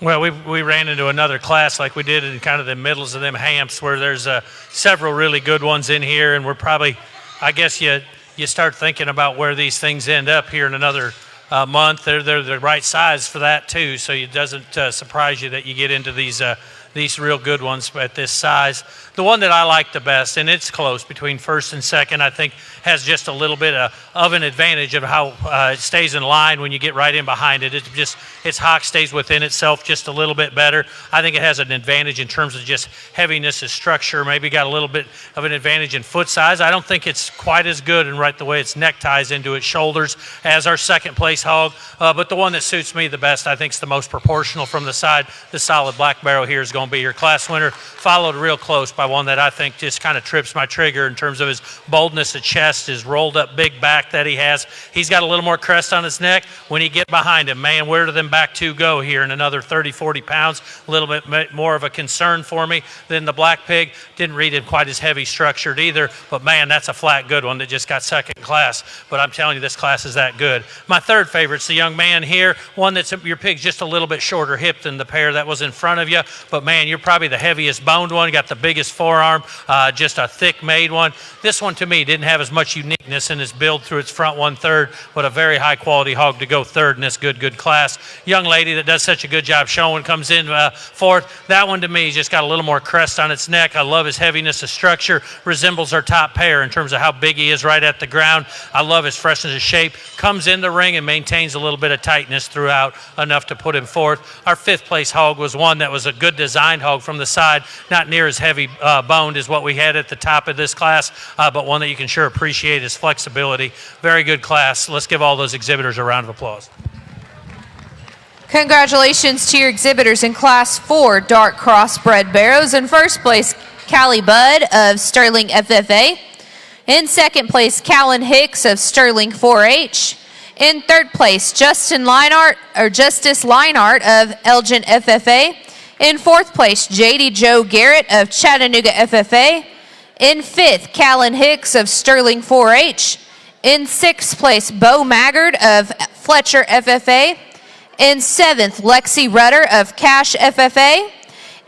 Well, we ran into another class like we did in kind of the middles of them hamps where there's several really good ones in here, and we're probably, I guess you start thinking about where these things end up here in another month. They're the right size for that too, so it doesn't surprise you that you get into these real good ones at this size. The one that I like the best, and it's close between first and second, I think has just a little bit of an advantage of how it stays in line when you get right in behind it. Its hock stays within itself just a little bit better. I think it has an advantage in terms of just heaviness of structure, maybe got a little bit of an advantage in foot size. I don't think it's quite as good in right the way its neck ties into its shoulders as our second place hog, but the one that suits me the best, I think is the most proportional from the side. The solid black barrel here is going to be your class winner, followed real close by one that I think just kind of trips my trigger in terms of his boldness of chest, his rolled up big back that he has. He's got a little more crest on his neck. When you get behind him, man, where do them back two go here in another 30, 40 pounds? A little bit more of a concern for me than the black pig. Didn't read it quite as heavy structured either, but man, that's a flat good one that just got second class. But I'm telling you, this class is that good. My third favorite's the young man here, one that's your pig's just a little bit shorter hip than the pair that was in front of you, but man, you're probably the heaviest boned one. You got the biggest forearm, just a thick made one. This one to me didn't have as much uniqueness in its build through its front 1/3, but a very high quality hog to go third in this good class. Young lady that does such a good job showing comes in fourth. That one to me just got a little more crest on its neck. I love his heaviness of structure. Resembles our top pair in terms of how big he is right at the ground. I love his freshness of shape. Comes in the ring and maintains a little bit of tightness throughout, enough to put him fourth. Our fifth place hog was one that was a good designed hog from the side, not near as heavy boned as what we had at the top of this class, but one that you can sure appreciate his flexibility. Very good class. Let's give all those exhibitors a round of applause. Congratulations to your exhibitors in Class 4 dark crossbred barrows. In first place, Callie Budd of Sterling FFA. In second place, Callan Hicks of Sterling 4-H. In third place, Justice Leinart of Elgin FFA. In fourth place, JD Joe Garrett of Chattanooga FFA. In fifth, Callan Hicks of Sterling 4-H. In sixth place, Bo Maggard of Fletcher FFA. In seventh, Lexi Rudder of Cash FFA.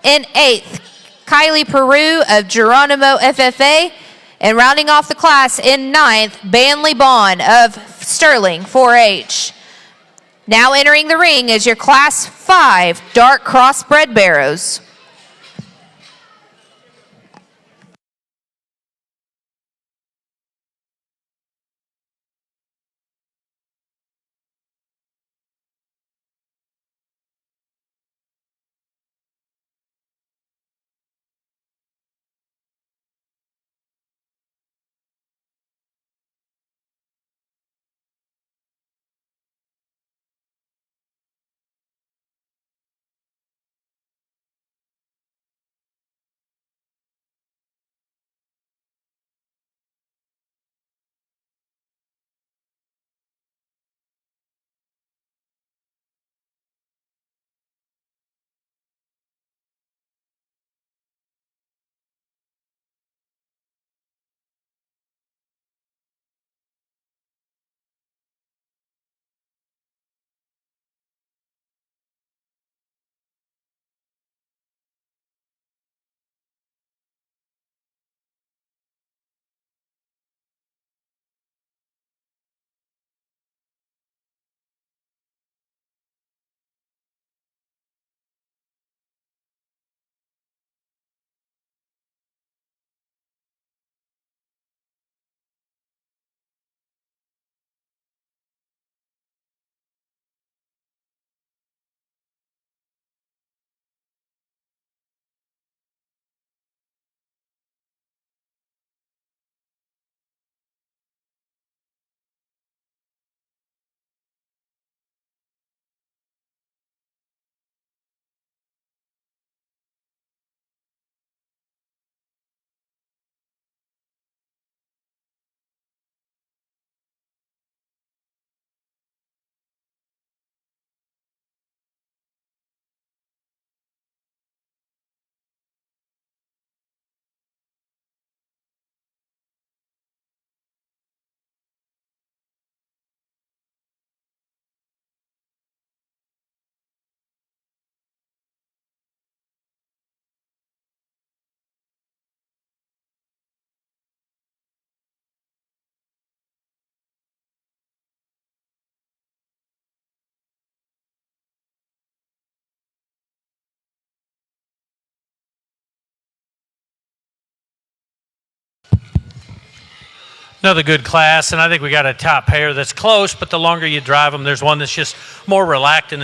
In eighth, Kylie Peru of Geronimo FFA. And rounding off the class in ninth, Banley Bond of Sterling 4-H. Now entering the ring is your Class 5 dark crossbred barrows. Another good class, and I think we got a top pair that's close, but the longer you drive them, there's one that's just more relaxed in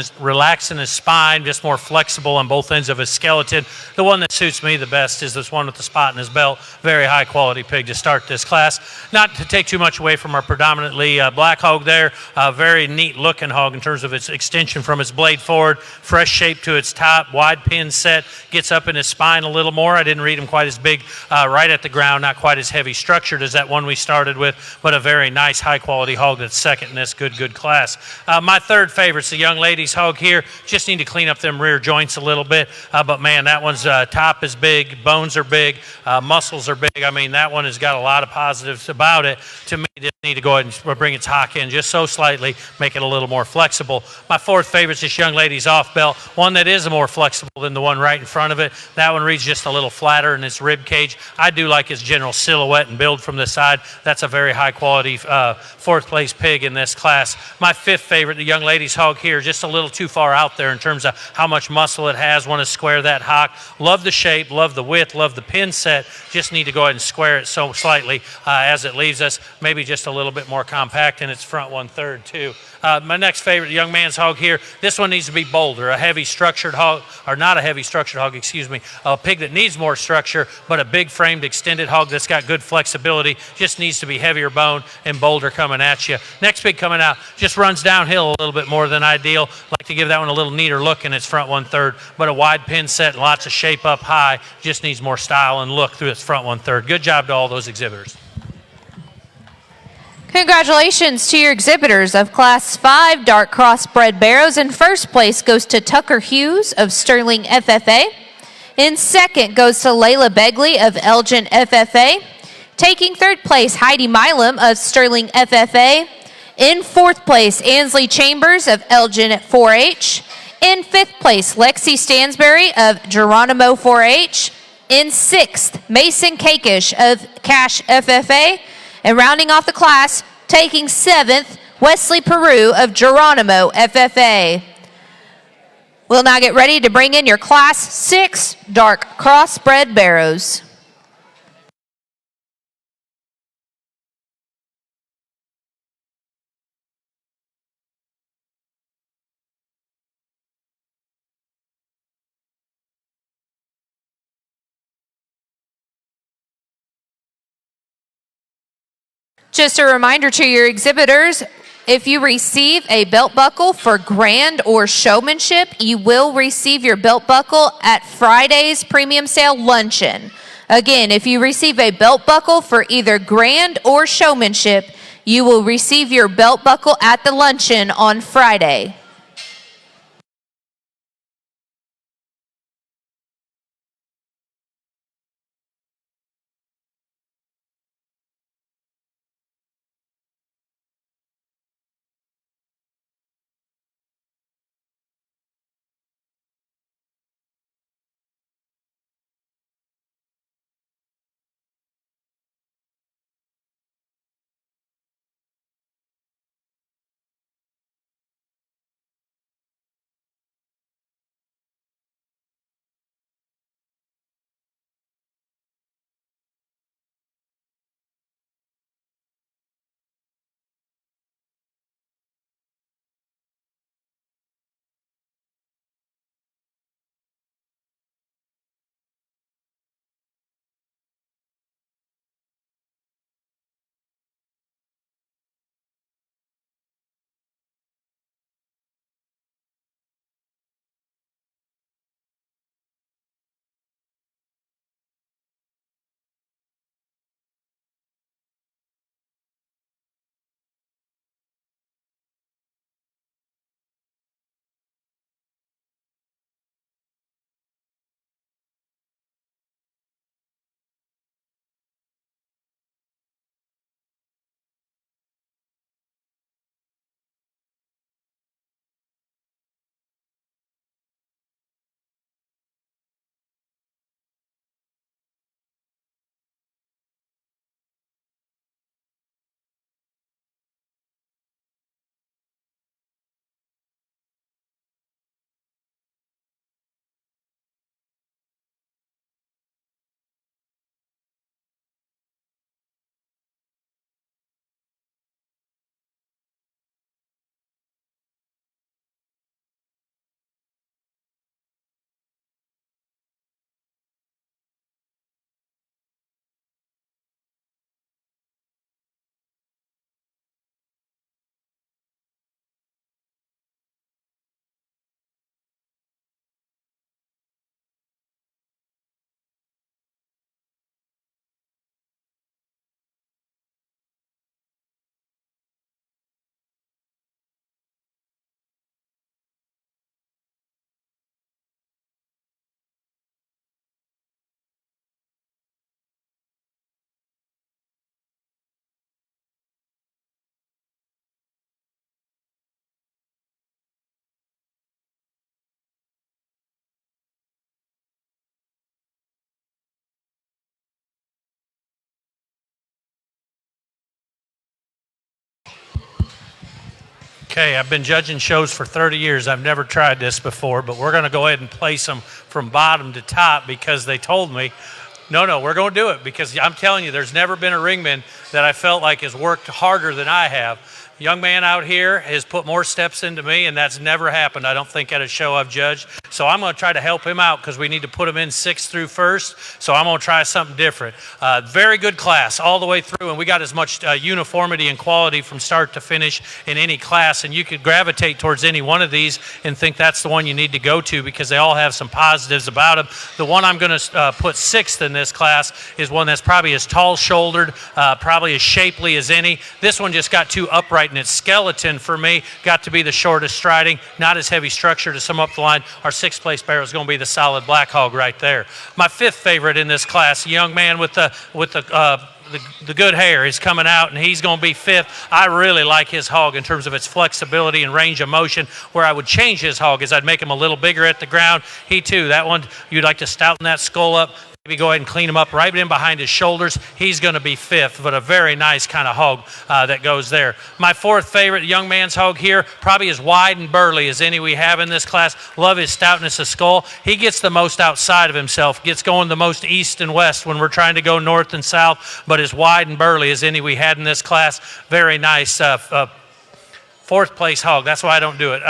his spine, just more flexible on both ends of his skeleton. The one that suits me the best is this one with the spot in his belt. Very high quality pig to start this class. Not to take too much away from our predominantly black hog there, a very neat looking hog in terms of its extension from its blade forward, fresh shape to its top, wide pin set, gets up in his spine a little more. I didn't read him quite as big right at the ground, not quite as heavy structured as that one we started with, but a very nice high quality hog that's second in this good class. My third favorite's the young lady's hog here. Just need to clean up them rear joints a little bit, but man, that one's top is big, bones are big, muscles are big. I mean, that one has got a lot of positives about it. To me, just need to go ahead and bring its hock in just so slightly, make it a little more flexible. My fourth favorite's this young lady's off belt, one that is more flexible than the one right in front of it. That one reads just a little flatter in its rib cage. I do like his general silhouette and build from the side. That's a very high quality fourth place pig in this class. My fifth favorite, the young lady's hog here, just a little too far out there in terms of how much muscle it has. Want to square that hock. Love the shape, love the width, love the pin set. Just need to go ahead and square it so slightly as it leaves us. Maybe just a little bit more compact in its front 1/3 too. My next favorite, the young man's hog here, this one needs to be bolder, a heavy structured hog, or not a heavy structured hog, excuse me, a pig that needs more structure, but a big framed extended hog that's got good flexibility, just needs to be heavier bone and bolder coming at you. Next pig coming out just runs downhill a little bit more than ideal. Like to give that one a little neater look in its front 1/3, but a wide pin set and lots of shape up high, just needs more style and look through its front 1/3. Good job to all those exhibitors. Congratulations to your exhibitors of Class 5 Dark Crossbred Barrows. In first place goes to Tucker Hughes of Sterling FFA. In second goes to Layla Begley of Elgin FFA. Taking third place, Heidi Milam of Sterling FFA. In fourth place, Ansley Chambers of Elgin at 4-H. In fifth place, Lexi Stansberry of Geronimo 4-H. In sixth, Mason Kakish of Cash FFA. And rounding off the class, taking seventh, Wesley Peru of Geronimo FFA. We'll now get ready to bring in your Class 6 Dark Crossbred Barrows. Just a reminder to your exhibitors, if you receive a belt buckle for grand or showmanship, you will receive your belt buckle at Friday's premium sale luncheon. Again, if you receive a belt buckle for either grand or showmanship, you will receive your belt buckle at the luncheon on Friday. Okay, I've been judging shows for 30 years. I've never tried this before, but we're going to go ahead and place them from bottom to top because they told me, no, we're going to do it because I'm telling you, there's never been a ringman that I felt like has worked harder than I have. Young man out here has put more steps into me, and that's never happened, I don't think, at a show I've judged. So I'm going to try to help him out because we need to put him in 6th through 1st. So I'm going to try something different. Very good class all the way through, and we got as much uniformity and quality from start to finish in any class. And you could gravitate towards any one of these and think that's the one you need to go to because they all have some positives about them. The one I'm going to put 6th in this class is one that's probably as tall-shouldered, probably as shapely as any. This one just got too upright in its skeleton for me, got to be the shortest striding, not as heavy structure to sum up the line. Our 6th place barrel is going to be the solid black hog right there. My 5th favorite in this class, a young man with the good hair is coming out, and he's going to be 5th. I really like his hog in terms of its flexibility and range of motion. Where I would change his hog is I'd make him a little bigger at the ground. He too, that one, you'd like to stouten that skull up, maybe go ahead and clean him up right in behind his shoulders. He's going to be 5th, but a very nice kind of hog that goes there. My 4th favorite young man's hog here, probably as wide and burly as any we have in this class. Love his stoutness of skull. He gets the most outside of himself, gets going the most east and west when we're trying to go north and south, but as wide and burly as any we had in this class. Very nice 4th place hog. That's why I don't do it.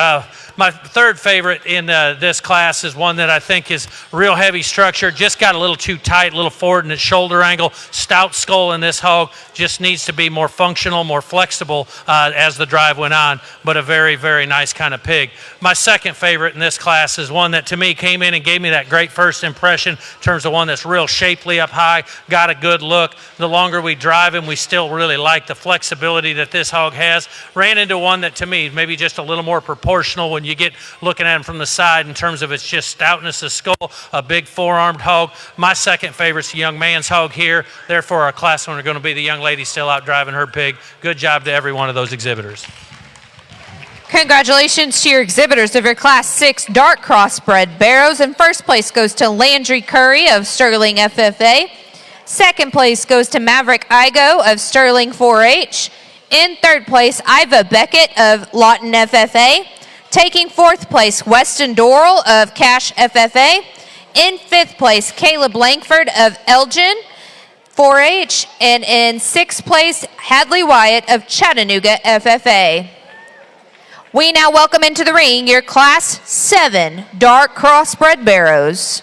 My 3rd favorite in this class is one that I think is real heavy structure. Just got a little too tight, a little forward in its shoulder angle. Stout skull in this hog. Just needs to be more functional, more flexible as the drive went on. But a very, very nice kind of pig. My 2nd favorite in this class is one that to me came in and gave me that great first impression in terms of one that's real shapely up high. Got a good look. The longer we drive him, we still really like the flexibility that this hog has. Ran into one that to me maybe just a little more proportional when you get looking at him from the side in terms of its just stoutness of skull, a big 4-armed hog. My 2nd favorite's a young man's hog here. Therefore, our class winner are going to be the young lady still out driving her pig. Good job to every one of those exhibitors. Congratulations to your exhibitors of your Class 6 dark crossbred barrows. And 1st place goes to Landry Curry of Sterling FFA. 2nd place goes to Maverick Igo of Sterling 4-H. In 3rd place, Iva Beckett of Lawton FFA. Taking 4th place, Weston Doral of Cash FFA. In 5th place, Caleb Langford of Elgin 4-H. And in 6th place, Hadley Wyatt of Chattanooga FFA. We now welcome into the ring your Class 7 dark crossbred barrows.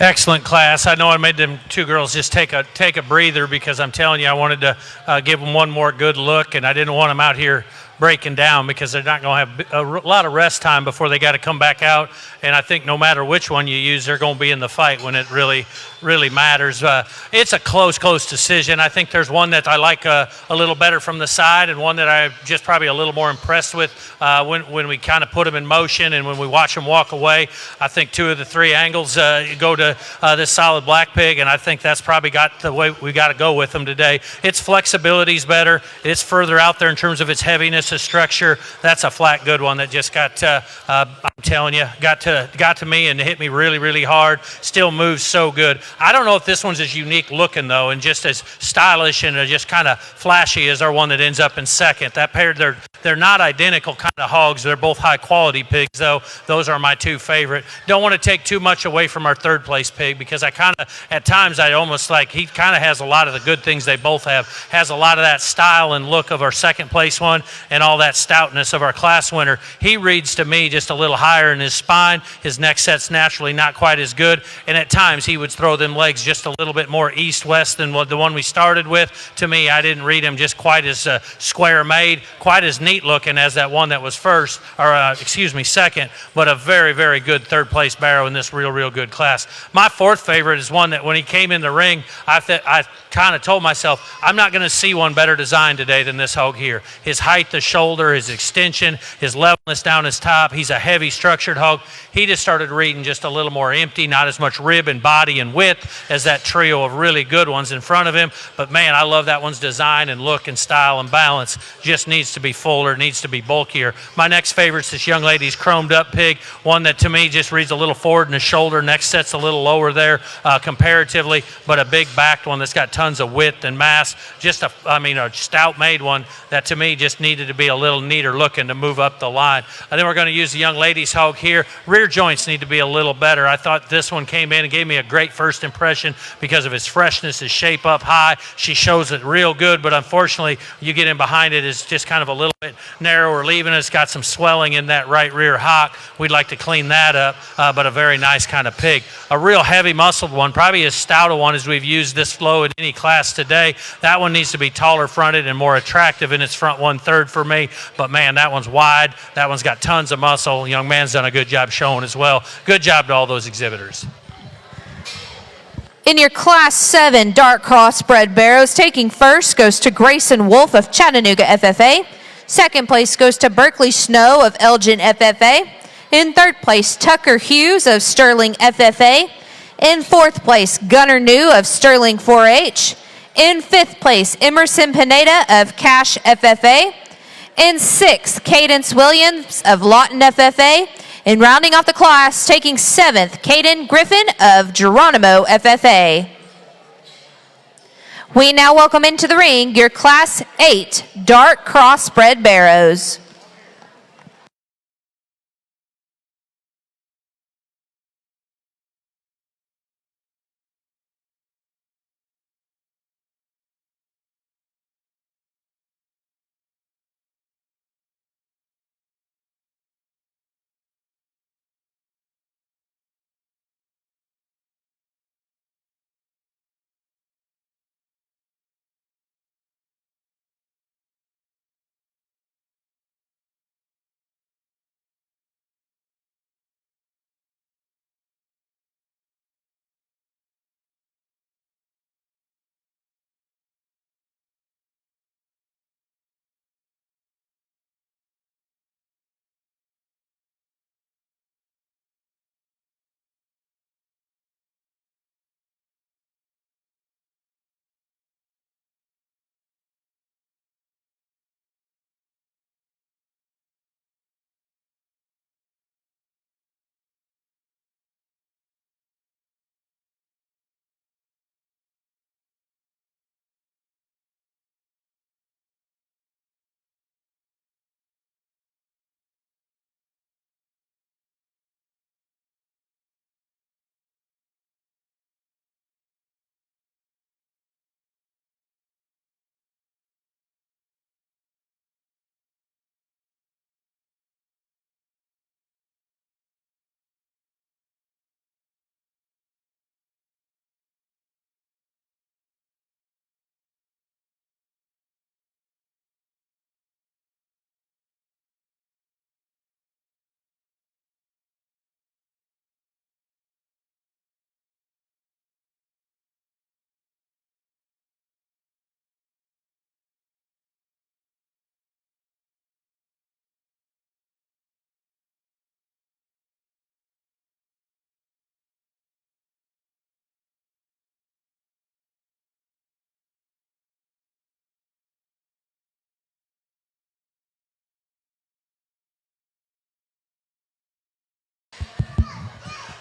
Excellent class. I know I made them two girls just take a breather because I'm telling you, I wanted to give them one more good look, and I didn't want them out here breaking down because they're not going to have a lot of rest time before they got to come back out. And I think no matter which one you use, they're going to be in the fight when it really matters. It's a close decision. I think there's one that I like a little better from the side, and one that I'm just probably a little more impressed with when we kind of put them in motion and when we watch them walk away. I think two of the three angles go to this solid black pig, and I think that's probably got the way we got to go with them today. Its flexibility is better. It's further out there in terms of its heaviness of structure. That's a flat good one that just got I'm telling you, got to me and hit me really hard. Still moves so good. I don't know if this one's as unique looking though, and just as stylish and just kind of flashy as our one that ends up in second. That pair, they're not identical kind of hogs. They're both high quality pigs though. Those are my two favorite. Don't want to take too much away from our third place pig because I kind of, at times I almost like he kind of has a lot of the good things they both have. Has a lot of that style and look of our second place one and all that stoutness of our class winner. He reads to me just a little higher in his spine. His neck set's naturally not quite as good, and at times he would throw them legs just a little bit more east-west than the one we started with. To me, I didn't read him just quite as square made, quite as neat looking as that one that was first, or second, but a very good third place barrow in this real good class. My fourth favorite is one that when he came in the ring, I kind of told myself, I'm not going to see one better designed today than this hog here. His height, the shoulder, his extension, his levelness down his top. He's a heavy structured hog. He just started reading just a little more empty, not as much rib and body and width as that trio of really good ones in front of him. But man, I love that one's design and look and style and balance. Just needs to be fuller, needs to be bulkier. My next favorite is this young lady's chromed up pig, one that to me just reads a little forward in the shoulder, neck set's a little lower there comparatively, but a big backed one that's got tons of width and mass. Just a stout made one that to me just needed to be a little neater looking to move up the line. I think we're going to use the young lady's hog here. Rear joints need to be a little better. I thought this one came in and gave me a great first impression because of its freshness, its shape up high. She shows it real good, but unfortunately, you get in behind it, it's just kind of a little bit narrower leaving. It's got some swelling in that right rear hock. We'd like to clean that up, but a very nice kind of pig. A real heavy muscled one, probably as stout a one as we've used this flow in any class today. That one needs to be taller fronted and more attractive in its front 1/3 for me, but man, that one's wide. That one's got tons of muscle. Young man's done a good job showing as well. Good job to all those exhibitors. In your Class 7 dark crossbred barrows, taking first goes to Grayson Wolf of Chattanooga FFA. Second place goes to Berkeley Snow of Elgin FFA. In third place, Tucker Hughes of Sterling FFA. In fourth place, Gunnar New of Sterling 4-H. In fifth place, Emerson Pineda of Cash FFA. In sixth, Cadence Williams of Lawton FFA. And rounding off the class, taking seventh, Caden Griffin of Geronimo FFA. We now welcome into the ring your Class 8 dark crossbred barrows.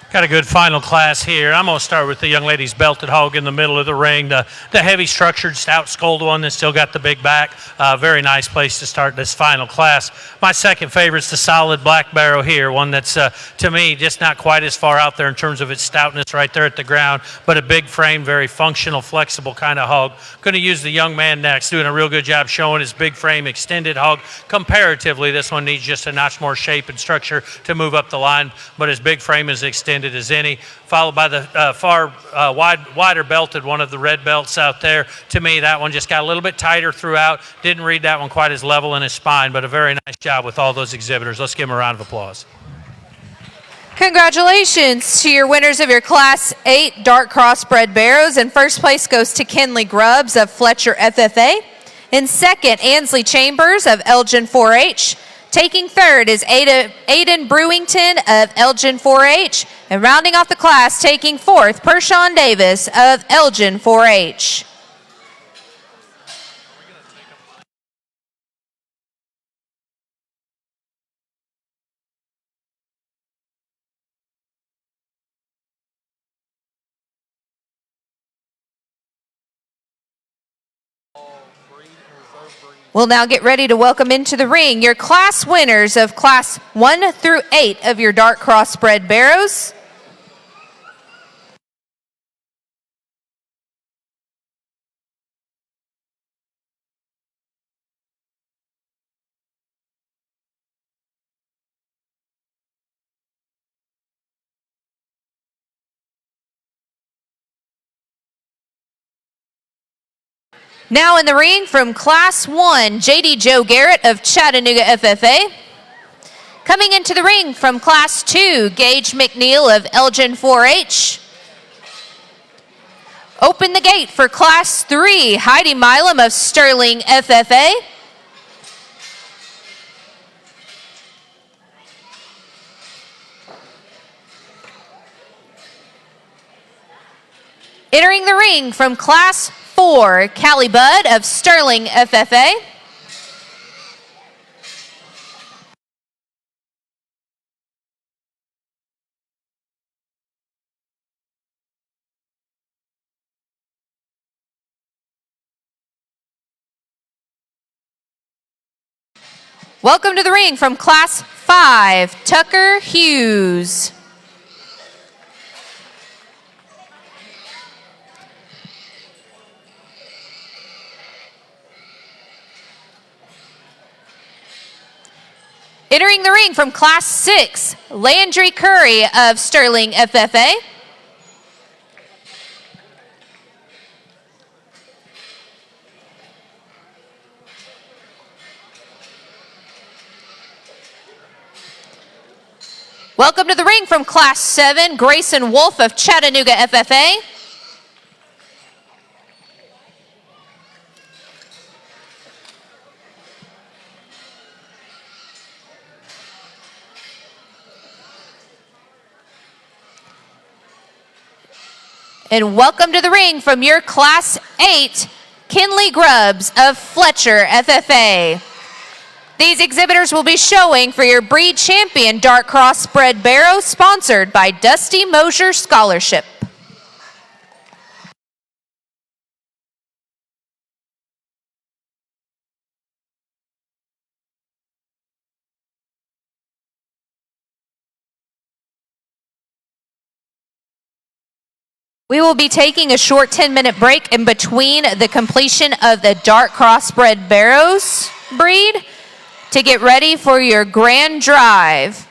Got a good final class here. I'm going to start with the young lady's belted hog in the middle of the ring, the heavy structured stout skulled one that's still got the big back. Very nice place to start this final class. My second favorite is the solid black barrow here, one that's to me just not quite as far out there in terms of its stoutness right there at the ground, but a big frame, very functional, flexible kind of hog. Going to use the young man next, doing a real good job showing his big frame extended hog. Comparatively, this one needs just a notch more shape and structure to move up the line, but his big frame is extended as any, followed by the wider belted one of the red belts out there. To me, that one just got a little bit tighter throughout. Didn't read that one quite as level in his spine, but a very nice job with all those exhibitors. Let's give them a round of applause. Congratulations to your winners of your Class 8 dark crossbred barrows. And first place goes to Kenley Grubbs of Fletcher FFA. In second, Ansley Chambers of Elgin 4-H. Taking third is Aiden Brewington of Elgin 4-H. And rounding off the class, taking fourth, Pershawn Davis of Elgin 4-H. We'll now get ready to welcome into the ring your class winners of Class 1 through 8 of your dark crossbred barrows. Now in the ring from Class 1, J.D. Joe Garrett of Chattanooga FFA. Coming into the ring from Class 2, Gage McNeil of Elgin 4-H. Open the gate for Class 3, Heidi Milam of Sterling FFA. Entering the ring from Class 4, Callie Budd of Sterling FFA. Welcome to the ring from Class 5, Tucker Hughes. Entering the ring from Class 6, Landry Curry of Sterling FFA. Welcome to the ring from Class 7, Grayson Wolf of Chattanooga FFA. And welcome to the ring from your Class 8, Kenley Grubbs of Fletcher FFA. These exhibitors will be showing for your Breed Champion Dark Crossbred Barrow, sponsored by Dusty Mosier Scholarship. We will be taking a short 10-minute break in between the completion of the Dark Crossbred Barrows breed to get ready for your grand drive.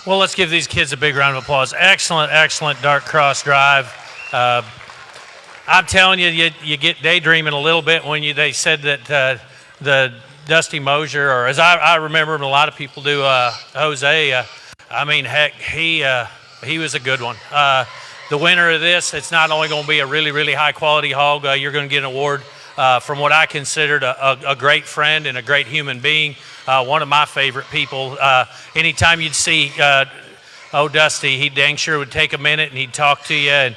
Well, let's give these kids a big round of applause. Excellent, excellent dart cross drive. I'm telling you, you get daydreaming a little bit when they said that the Dusty Mosier, or as I remember him, a lot of people do, Jose. I mean, heck, he was a good one. The winner of this, it's not only going to be a really, really high quality hog. You're going to get an award from what I considered a great friend and a great human being. One of my favorite people. Anytime you'd see Dusty, he dang sure would take a minute and he'd talk to you. And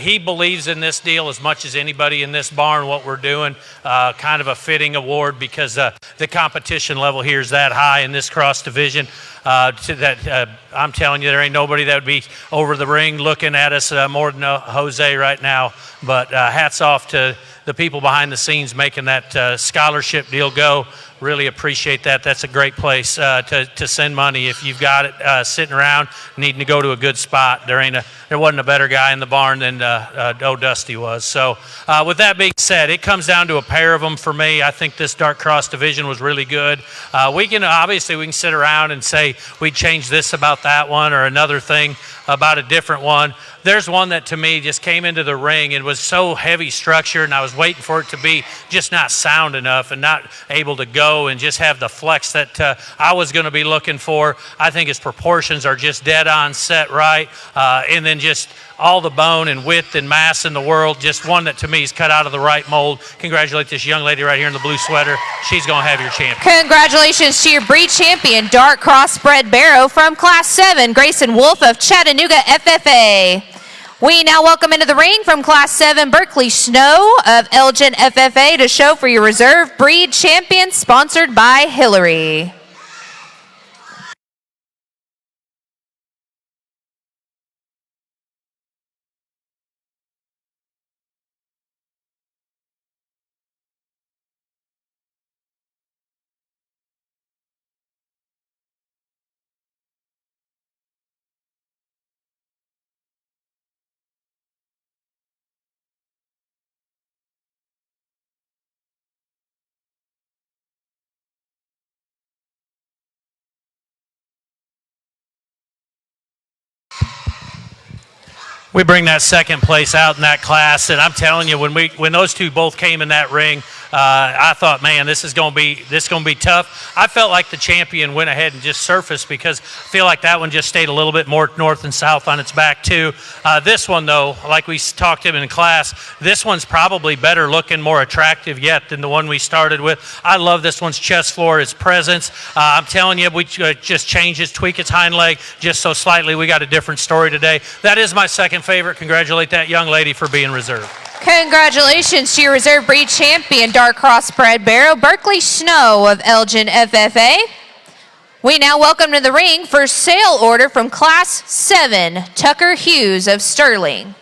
he believes in this deal as much as anybody in this barn, what we're doing. Kind of a fitting award because the competition level here is that high in this cross division. I'm telling you, there ain't nobody that would be over the ring looking at us more than Jose right now. But hats off to the people behind the scenes making that scholarship deal go. Really appreciate that. That's a great place to send money if you've got it sitting around needing to go to a good spot. There wasn't a better guy in the barn than Dusty was. So with that being said, it comes down to a pair of them for me. I think this dark cross division was really good. We can sit around and say we changed this about that one or another thing about a different one. There's one that to me just came into the ring and was so heavy structured, and I was waiting for it to be just not sound enough and not able to go and just have the flex that I was going to be looking for. I think his proportions are just dead on set right, and then just all the bone and width and mass in the world. Just one that to me is cut out of the right mold. Congratulate this young lady right here in the blue sweater. She's going to have your champion. Congratulations to your breed champion, dark crossbred barrow from Class 7, Grayson Wolf of Chattanooga FFA. We now welcome into the ring from Class 7, Berkeley Snow of Elgin FFA to show for your reserve breed champion, sponsored by Hillary. We bring that second place out in that class, and I'm telling you, when those two both came in that ring, I thought, man, this is going to be tough. I felt like the champion went ahead and just surfaced because I feel like that one just stayed a little bit more north and south on its back too. This one though, like we talked to him in class, this one's probably better looking, more attractive yet than the one we started with. I love this one's chest floor, its presence. I'm telling you, we just changed its, tweak its hind leg just so slightly. We got a different story today. That is my second favorite. Congratulate that young lady for being reserved. Congratulations to your reserve breed champion, dark crossbred barrow, Berkeley Snow of Elgin FFA. We now welcome to the ring for sale order from Class 7, Tucker Hughes of Sterling.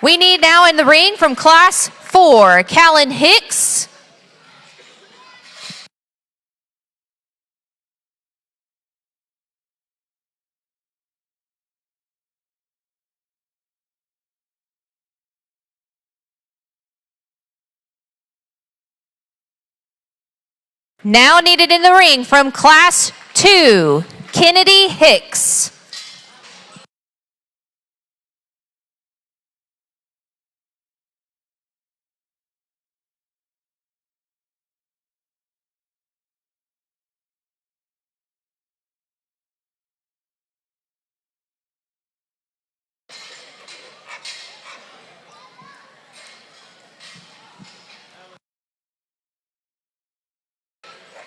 We need now in the ring from Class 4, Callan Hicks. Now needed in the ring from Class 2, Kennedy Hicks.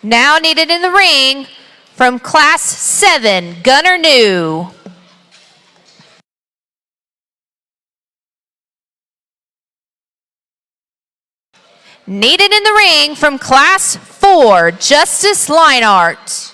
Now needed in the ring from Class 7, Gunner New. Needed in the ring from Class 4, Justice Lineart.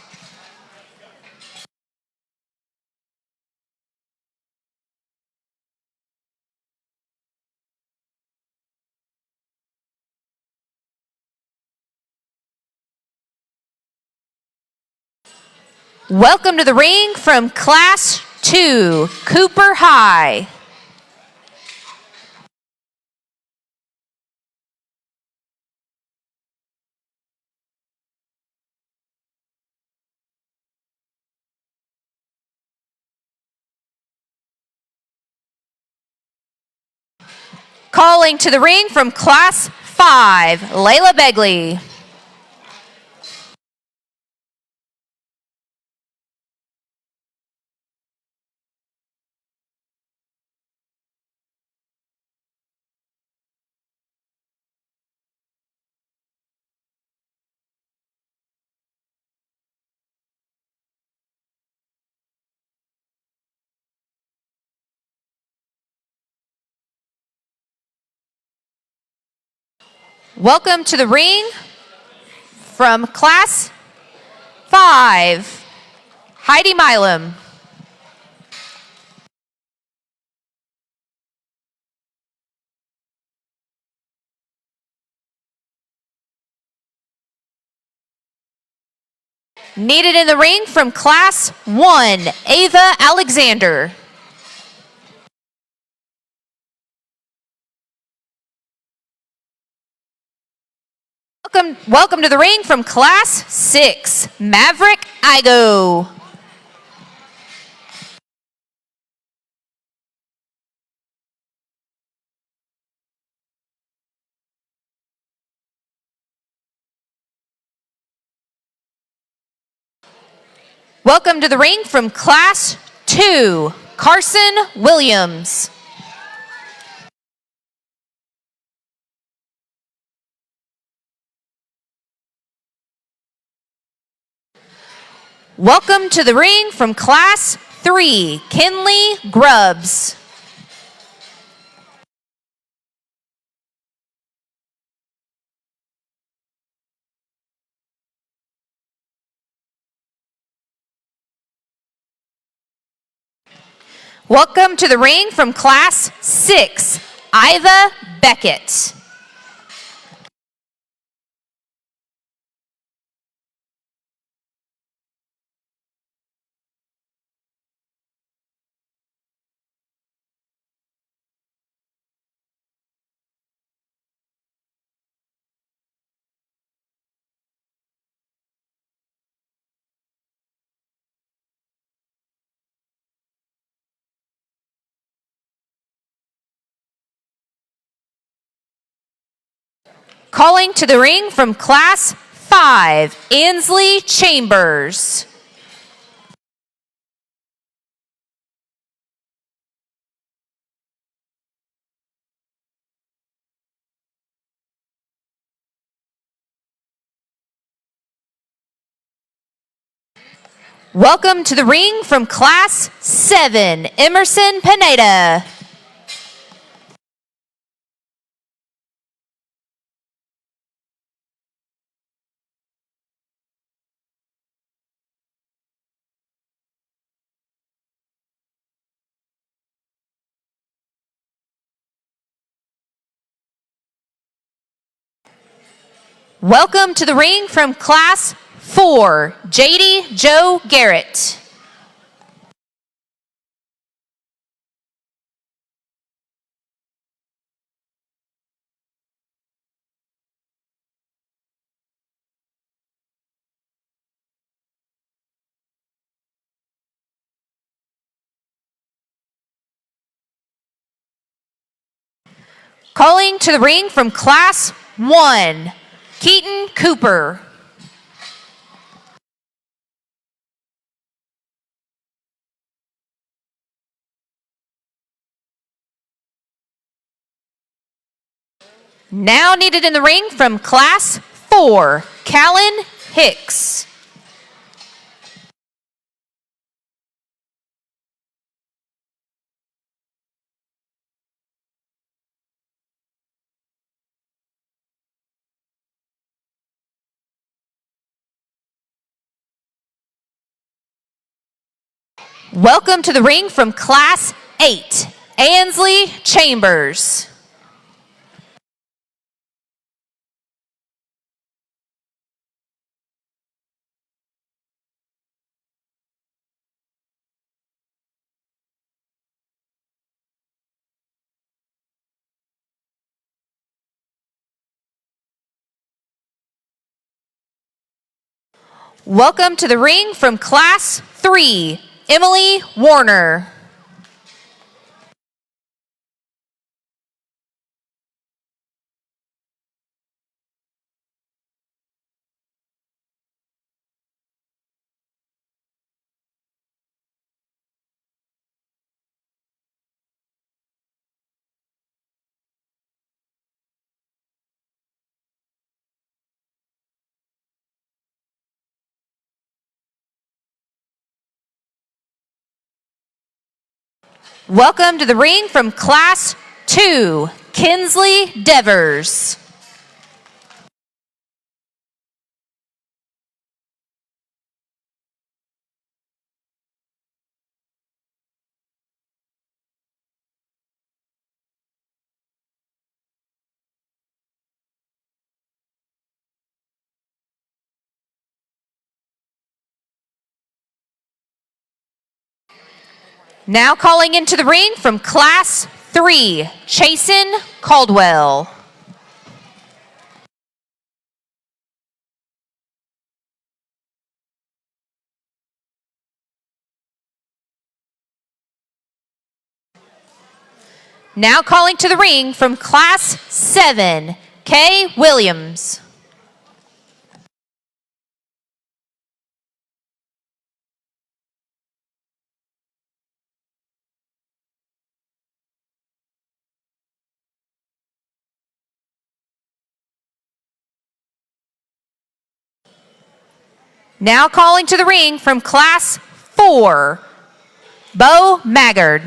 Welcome to the ring from Class 2, Cooper High. Calling to the ring from Class 5, Layla Begley. Welcome to the ring from Class 5, Heidi Milam. Needed in the ring from Class 1, Ava Alexander. Welcome to the ring from Class 6, Maverick Igo. Welcome to the ring from Class 2, Carson Williams. Welcome to the ring from Class 3, Kinley Grubbs. Welcome to the ring from Class 6, Iva Beckett. Calling to the ring from Class 5, Ansley Chambers. Welcome to the ring from Class 7, Emerson Pineda. Welcome to the ring from Class 4, JD Joe Garrett. Calling to the ring from Class 1, Keaton Cooper. Now needed in the ring from Class 4, Callan Hicks. Welcome to the ring from Class 8, Ansley Chambers. Welcome to the ring from Class 3, Emily Warner. Welcome to the ring from Class 2, Kinsley Devers. Now calling into the ring from Class 3, Chasen Caldwell. Now calling to the ring from Class 7, Kay Williams. Now calling to the ring from Class 4, Bo Maggard.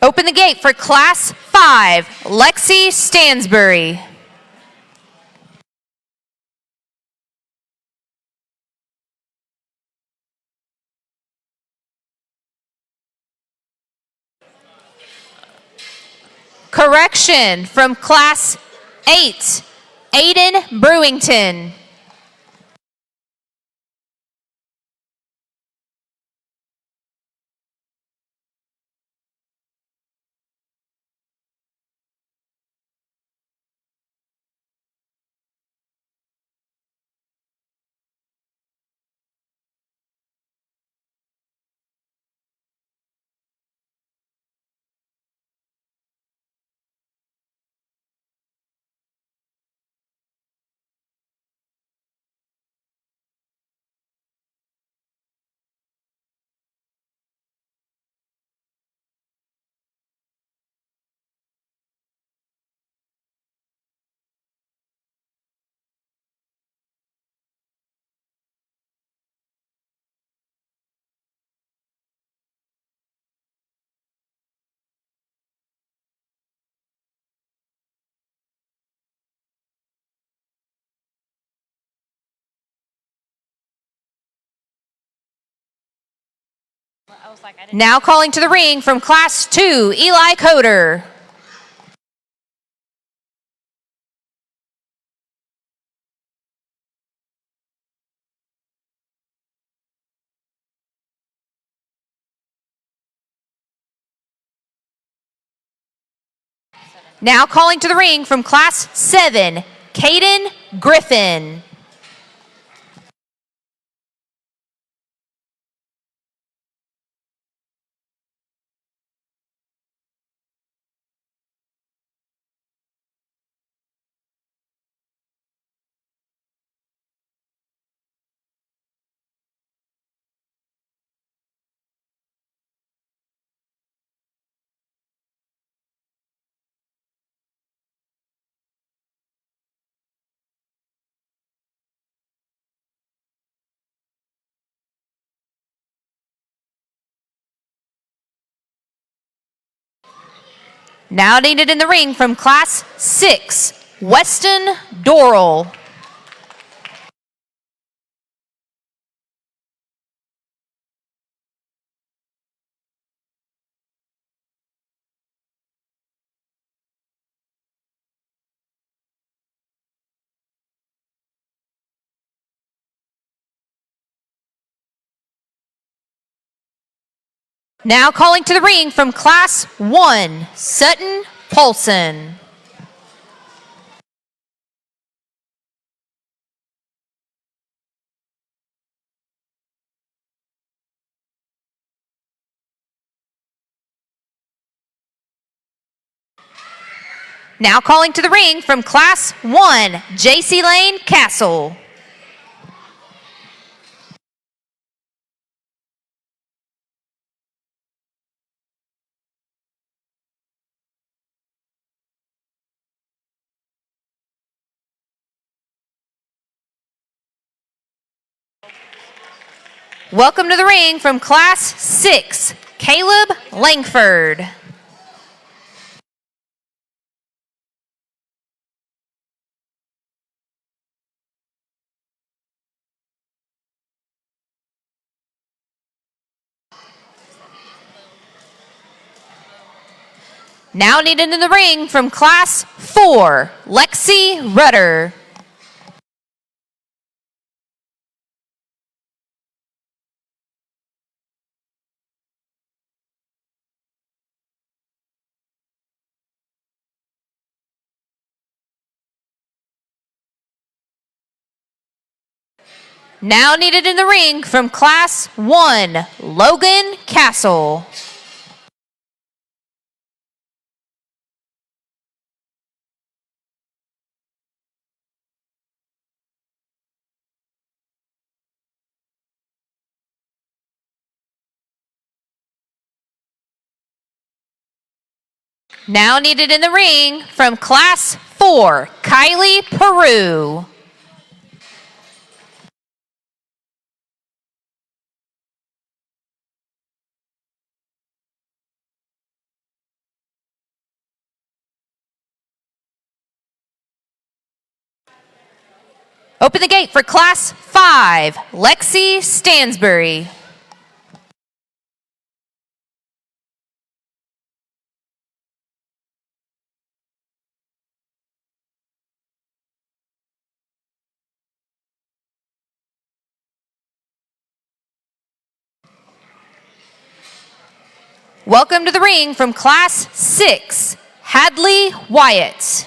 Open the gate for Class 5, Lexi Stansbury. Correction from Class 8, Aiden Brewington. Now calling to the ring from Class 2, Eli Coder. Now calling to the ring from Class 7, Caden Griffin. Now needed in the ring from Class 6, Weston Dorrell. Now calling to the ring from Class 1, Sutton Polson. Now calling to the ring from Class 1, J.C. Lane Castle. Welcome to the ring from Class 6, Caleb Langford. Now needed in the ring from Class 4, Lexi Rudder. Now needed in the ring from Class 1, Logan Castle. Now needed in the ring from Class 4, Kylie Peru. Open the gate for Class 5, Lexi Stansbury. Welcome to the ring from Class 6, Hadley Wyatt.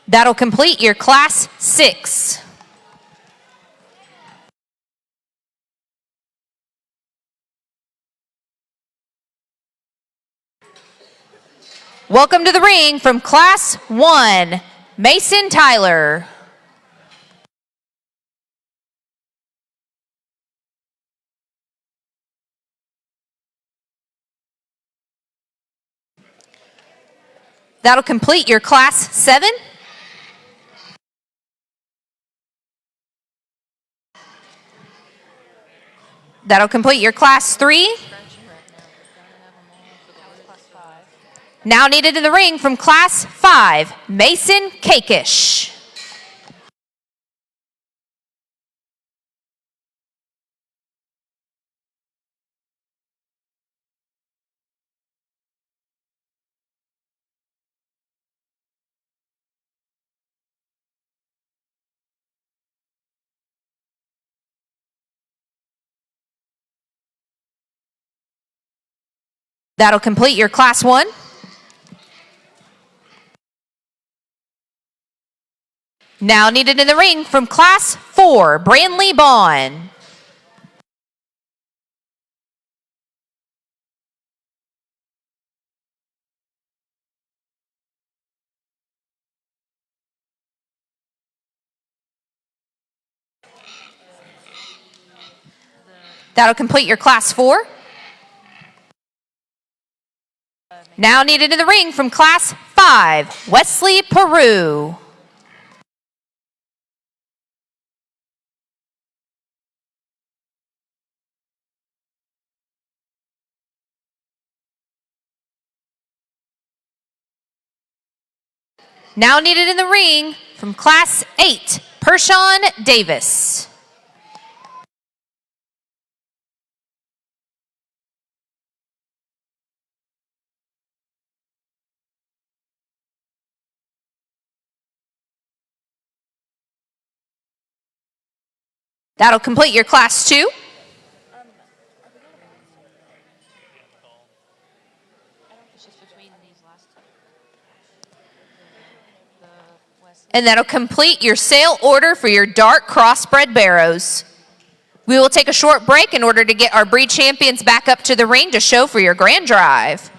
That'll complete your Class 6. Welcome to the ring from Class 1, Mason Tyler. That'll complete your Class 7. That'll complete your Class 3. Now needed in the ring from Class 5, Mason Kakish. That'll complete your Class 1. Now needed in the ring from Class 4, Brandley Bond. That'll complete your Class 4. Now needed in the ring from Class 5, Wesley Peru. Now needed in the ring from Class 8, Pershawn Davis. That'll complete your Class 2. And that'll complete your sale order for your dark crossbred barrows. We will take a short break in order to get our breed champions back up to the ring to show for your grand drive.